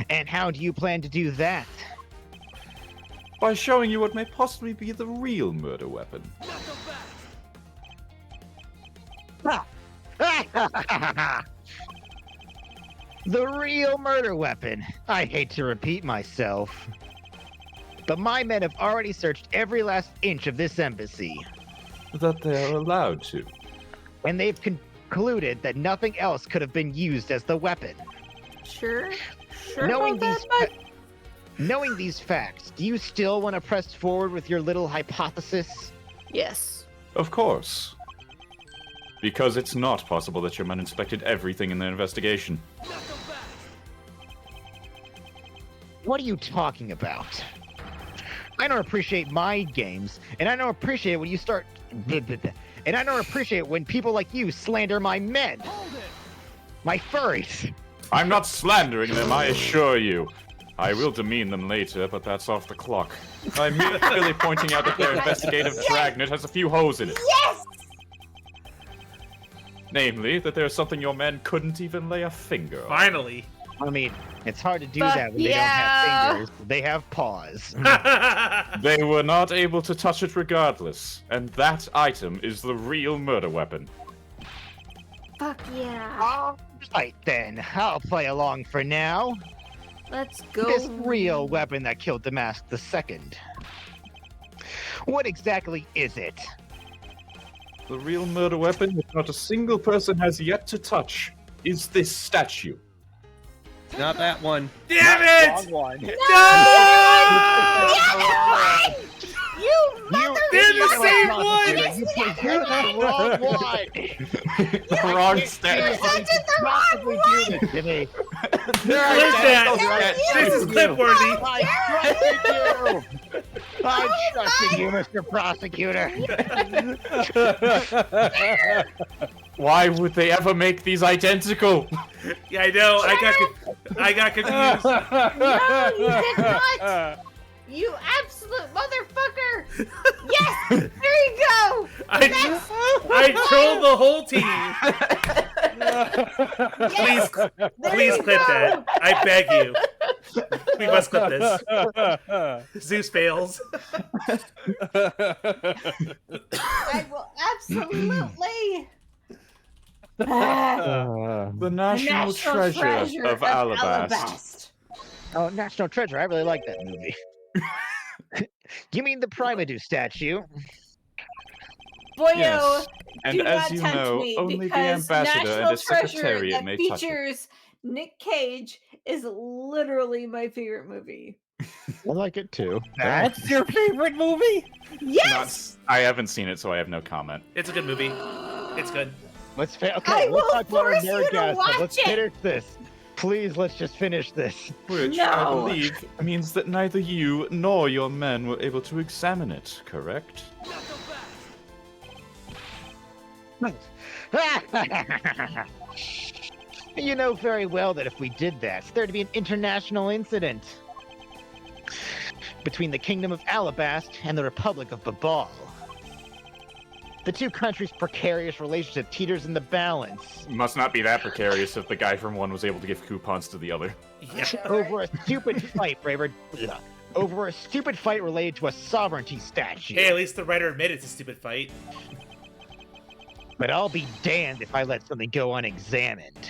And how do you plan to do that? by showing you what may possibly be the real murder weapon. The real murder weapon. I hate to repeat myself. But my men have already searched every last inch of this embassy. That they are allowed to. And they've concluded that nothing else could have been used as the weapon. Sure Knowing about these, that, knowing these facts, do you still want to press forward with your little hypothesis? Yes. Of course. Because it's not possible that your men inspected everything in their investigation. What are you talking about? I don't appreciate my games, and I don't appreciate when you start... And I don't appreciate when people like you slander my men. My furries. I'm not slandering them, I assure you. I will demean them later, but that's off the clock. I'm merely pointing out that their investigative dragnet has a few holes in it. Yes! Namely, that there's something your men couldn't even lay a finger on. Finally. I mean, it's hard to do Fuck that when they don't have fingers. They have paws. They were not able to touch it regardless, and that item is the real murder weapon. Fuck yeah. All right then, I'll play along for now. Let's go. This real weapon that killed Damask II. What exactly is it? The real murder weapon that not a single person has yet to touch is this statue. Not that one. Damn it! Wrong one. No! You They're the same one! You presented the wrong one! The wrong statue. presented the wrong Do this to me. Clip that! This is clip-worthy. I'm trusting you, Mr. Prosecutor. Why would they ever make these identical? Yeah, I know. I got confused. No, you did not! You absolute motherfucker! Yes! There you go! I trolled the whole team. Yes! Please clip that. I beg you. We must clip this. Zeus fails. I will absolutely. The national treasure of Allebast. Oh, National Treasure. I really like that movie. You mean the Primadou statue? Boyo, Yes. And do as not you tempt know, me only the because ambassador National and his Treasure secretariat that may touch it. features Nick Cage is literally my favorite movie. I like it too. That's your favorite movie? Yes! I haven't seen it, so I have no comment. It's a good movie. It's good. Okay, I let's will talk about our force you to Nerdgasm. watch Let's it! finish this. Please, let's just finish this. Which, I believe, means that neither you nor your men were able to examine it, correct? You know very well that if we did that, there'd be an international incident between the Kingdom of Allebast and the Republic of Babal. The two countries' precarious relationship teeters in the balance. Must not be that precarious if the guy from one was able to give coupons to the other. Yeah. Over a stupid fight, Raver. Over a stupid fight related to a sovereignty statue. Hey, at least the writer admitted it's a stupid fight. But I'll be damned if I let something go unexamined.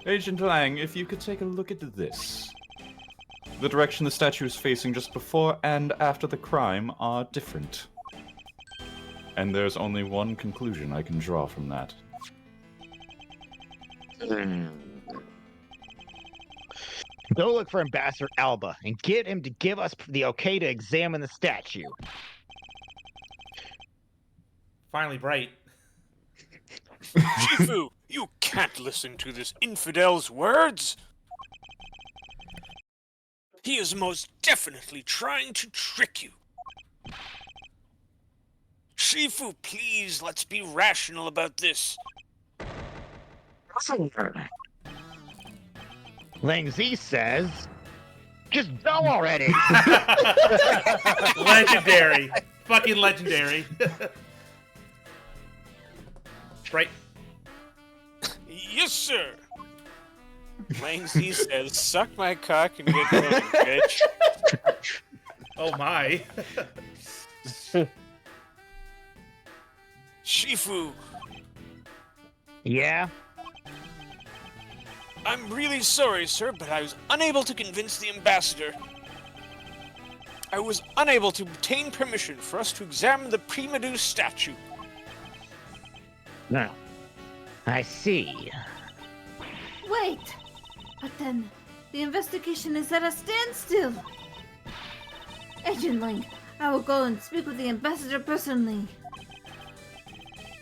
Agent Lang, if you could take a look at this. The direction the statue is facing just before and after the crime are different. And there's only one conclusion I can draw from that. Go look for Ambassador Alba and get him to give us the okay to examine the statue. Finally, Bright. Shifu, you can't listen to this infidel's words. He is most definitely trying to trick you. Shifu, please, let's be rational about this. Lang Z says, just go already. Legendary. Fucking legendary. Right. Yes, sir. Lang Z says, suck my cock and get loaded, bitch. Oh my. Shifu, Yeah? I'm really sorry, sir, but I was unable to convince the ambassador. I was unable to obtain permission for us to examine the Primadou statue. No. I see. Wait! But then, the investigation is at a standstill! Agent Link, I will go and speak with the ambassador personally.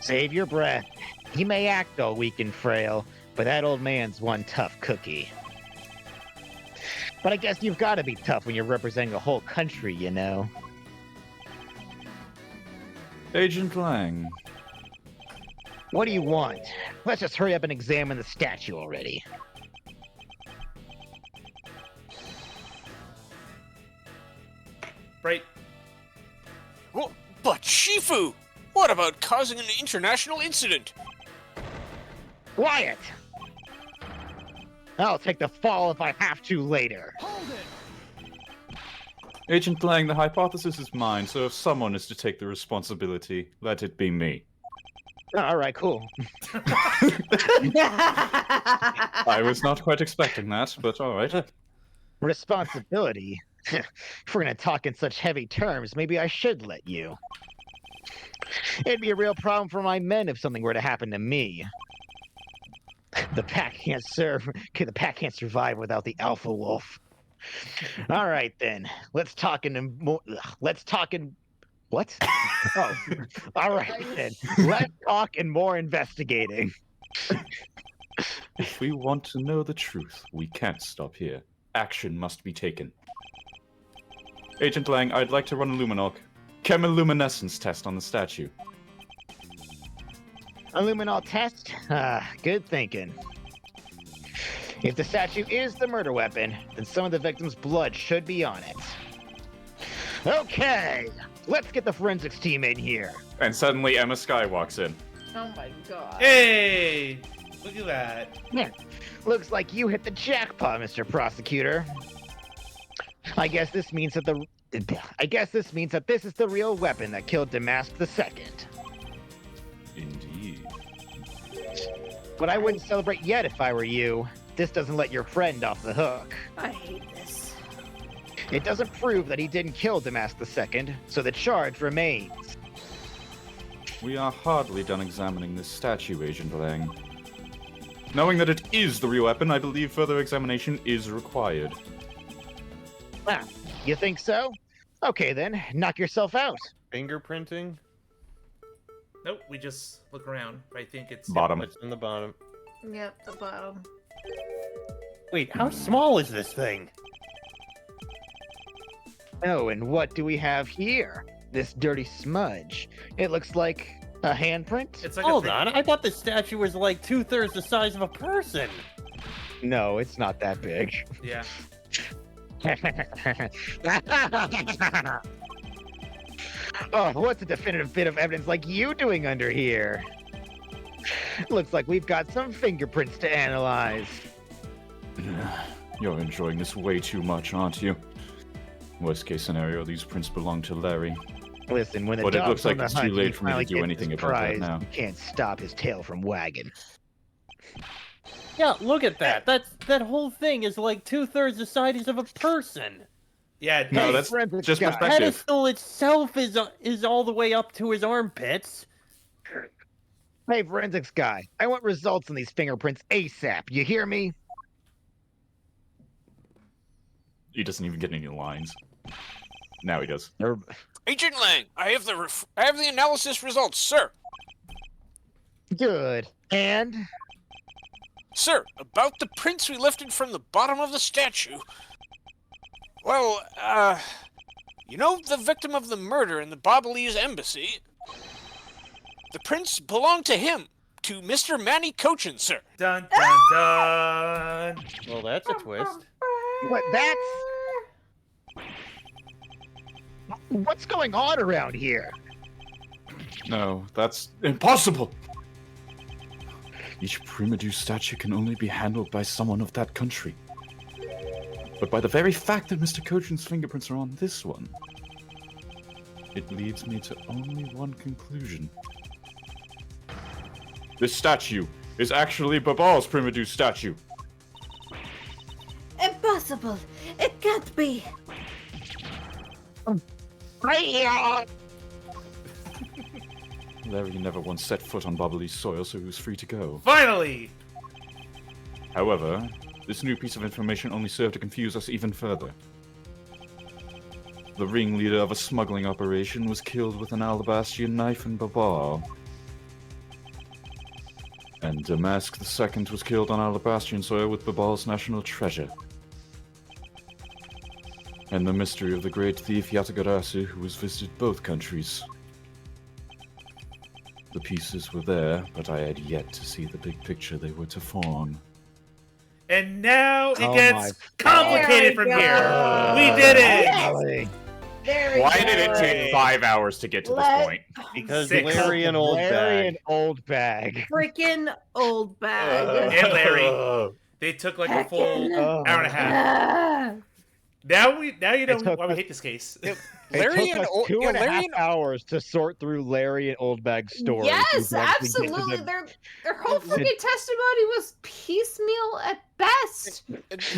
Save your breath. He may act all weak and frail, but that old man's one tough cookie. But I guess you've got to be tough when you're representing a whole country, you know? Agent Lang. What do you want? Let's just hurry up and examine the statue already. Right. Well, but Shifu, what about causing an international incident? Quiet! I'll take the fall if I have to later. Agent Lang, the hypothesis is mine, so if someone is to take the responsibility, let it be me. All right, cool. I was not quite expecting that, but all right. Responsibility? If we're gonna talk in such heavy terms, maybe I should let you. It'd be a real problem for my men if something were to happen to me. The pack can't survive without the alpha wolf. All right then, let's talk in what? Oh, all right then. Let's talk and more investigating. If we want to know the truth, we can't stop here. Action must be taken. Agent Lang, I'd like to run a chemiluminescence test on the statue. A luminol test? Good thinking. If the statue is the murder weapon, then some of the victim's blood should be on it. Okay, let's get the forensics team in here. And suddenly Emma Sky walks in. Oh my god. Hey! Look at that. Yeah, looks like you hit the jackpot, Mr. Prosecutor. I guess this means that this is the real weapon that killed Damask II. Indeed. But I wouldn't celebrate yet if I were you. This doesn't let your friend off the hook. I hate this. It doesn't prove that he didn't kill Damask II, so the charge remains. We are hardly done examining this statue, Agent Lang. Knowing that it is the real weapon, I believe further examination is required. Ah, you think so? Okay then, knock yourself out. Fingerprinting? Nope, we just look around. I think it's... Bottom. It's in the bottom. Yep, the bottom. Wait, how small is this thing? Oh, and what do we have here? This dirty smudge. It looks like a handprint? It's like Hold on, I thought the statue was like 2/3 the size of a person. No, it's not that big. Yeah. Oh, what's a definitive bit of evidence like you doing under here? Looks like we've got some fingerprints to analyze. You're enjoying this way too much, aren't you? Worst case scenario, these prints belong to Larry. Listen, when the But it dog's looks like on the it's too hunt, late he for me to finally do gets anything his about that prize. now. You can't stop his tail from wagging. Yeah, look at that. That whole thing is like 2/3 the size of a person. Yeah, No, that's just The perspective. pedestal itself is all the way up to his armpits. Hey, forensics guy, I want results on these fingerprints ASAP. You hear me? He doesn't even get any lines. Now he does. Agent Lang, I have the analysis results, sir. Good. And? Sir, about the prints we lifted from the bottom of the statue. Well, you know the victim of the murder in the Babalese embassy? The prints belong to him, to Mr. Manny Cochin, sir. Dun dun dun. Well, that's a twist. What, what's going on around here? No, that's impossible! Each Primadou statue can only be handled by someone of that country. But by the very fact that Mr. Cochin's fingerprints are on this one, it leads me to only one conclusion. This statue is actually Babal's Primadou statue. Impossible! It can't be! Larry never once set foot on Babalese soil, so he was free to go. Finally! However, this new piece of information only served to confuse us even further. The ringleader of a smuggling operation was killed with an Allebashtian knife in Babal. And Damask II was killed on Allebashtian soil with Babal's national treasure. and the mystery of the great thief Yatagarasu, who has visited both countries. The pieces were there, but I had yet to see the big picture they were to form. And now it Oh gets complicated from here. We did it! There we Why go. did it take 5 hours to get to this point? Because 6. Larry and Old Larry Bag. and Old Bag. Freaking old bag. And Larry. They took like a full hour and a half. Now you know why we hate this case. It took us 2.5 hours to sort through Larry and Old Bag's story. Yes, absolutely. Their whole freaking testimony was piecemeal at best.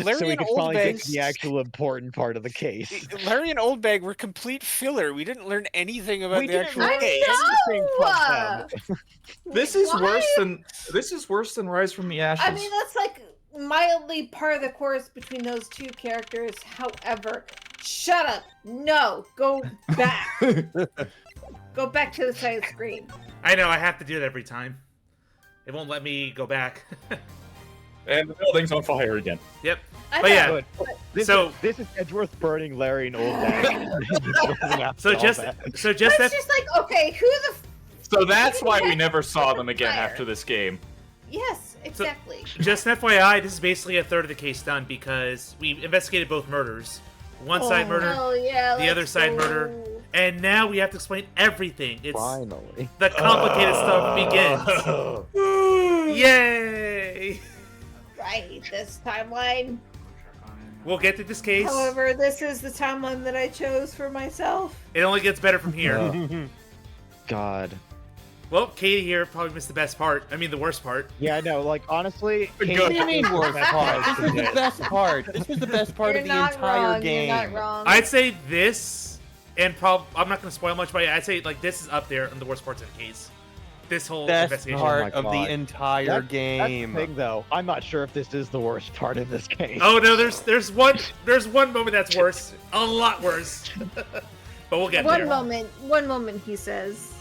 Larry so we and could finally Oldbag. get to the actual important part of the case. Larry and Oldbag were complete filler. We didn't learn anything about We the didn't actual learn case. This is worse than Rise from the Ashes. I mean, that's like mildly part of the course between those two characters. However, shut up. No, go back. Go back to the side of the screen. I know, I have to do it every time. It won't let me go back. And the building's on fire again. Yep. I But yeah, know, This is Edgeworth burning Larry and Old Bag. so just It's just like, okay, who the So that's why we never saw them again after this game. Yes, exactly. Just an FYI, this is basically a third of the case done because we investigated both murders. One side murder, hell yeah, the other let's side go. murder, and now we have to explain everything. It's Finally. the complicated stuff begins. Yay! Right, this timeline. We'll get to this case. However, this is the timeline that I chose for myself. It only gets better from here. God. Well, Katie here probably missed the best part. I mean, the worst part. Yeah, I know. Like, honestly, What do you mean worst part? This was the best part. This was the best part You're of the not entire wrong, game. You're not wrong. I'd say this, and I'm not going to spoil much, but I'd say like this is up there on the worst parts of the case. This whole Best investigation. part of the entire game. That's the thing, though. I'm not sure if this is the worst part of this case. Oh no, there's one moment that's worse, a lot worse. But we'll get there. One moment, he says.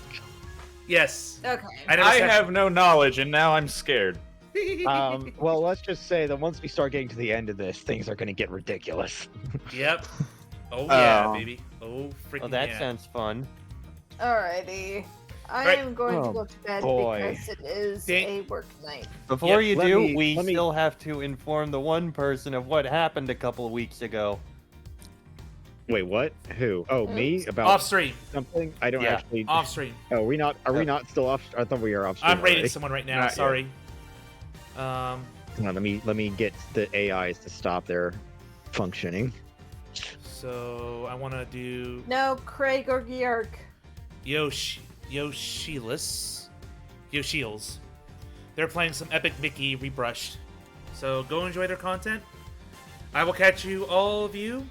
Yes. Okay. I have no knowledge, and now I'm scared. Well, let's just say that once we start getting to the end of this, things are going to get ridiculous. Yep. Oh yeah, baby. Oh freaking Oh, that yeah. sounds fun. Alrighty. I Right. am going to Oh, go to bed boy. because it is a work night. Before you let do, me- we let me- still have to inform the one person of what happened a couple of weeks ago. Wait, what? Who? Oh, me? About Off stream. something? I don't Yeah. actually. Off stream. Oh, are we not still off? I thought we were off. Stream I'm rating already. someone right now. Not yet. Sorry. Come on, let me get the AIs to stop their functioning. So I want to do No, Craig or Georg. Yoshilis. They're playing some Epic Mickey rebrushed. So go enjoy their content. I will catch you, all of you,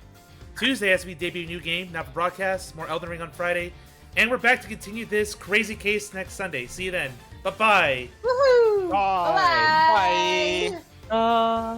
Tuesday as we debut a new game, not for broadcast, more Elden Ring on Friday. And we're back to continue this crazy case next Sunday. See you then. Bye-bye. Woohoo! Bye. Bye.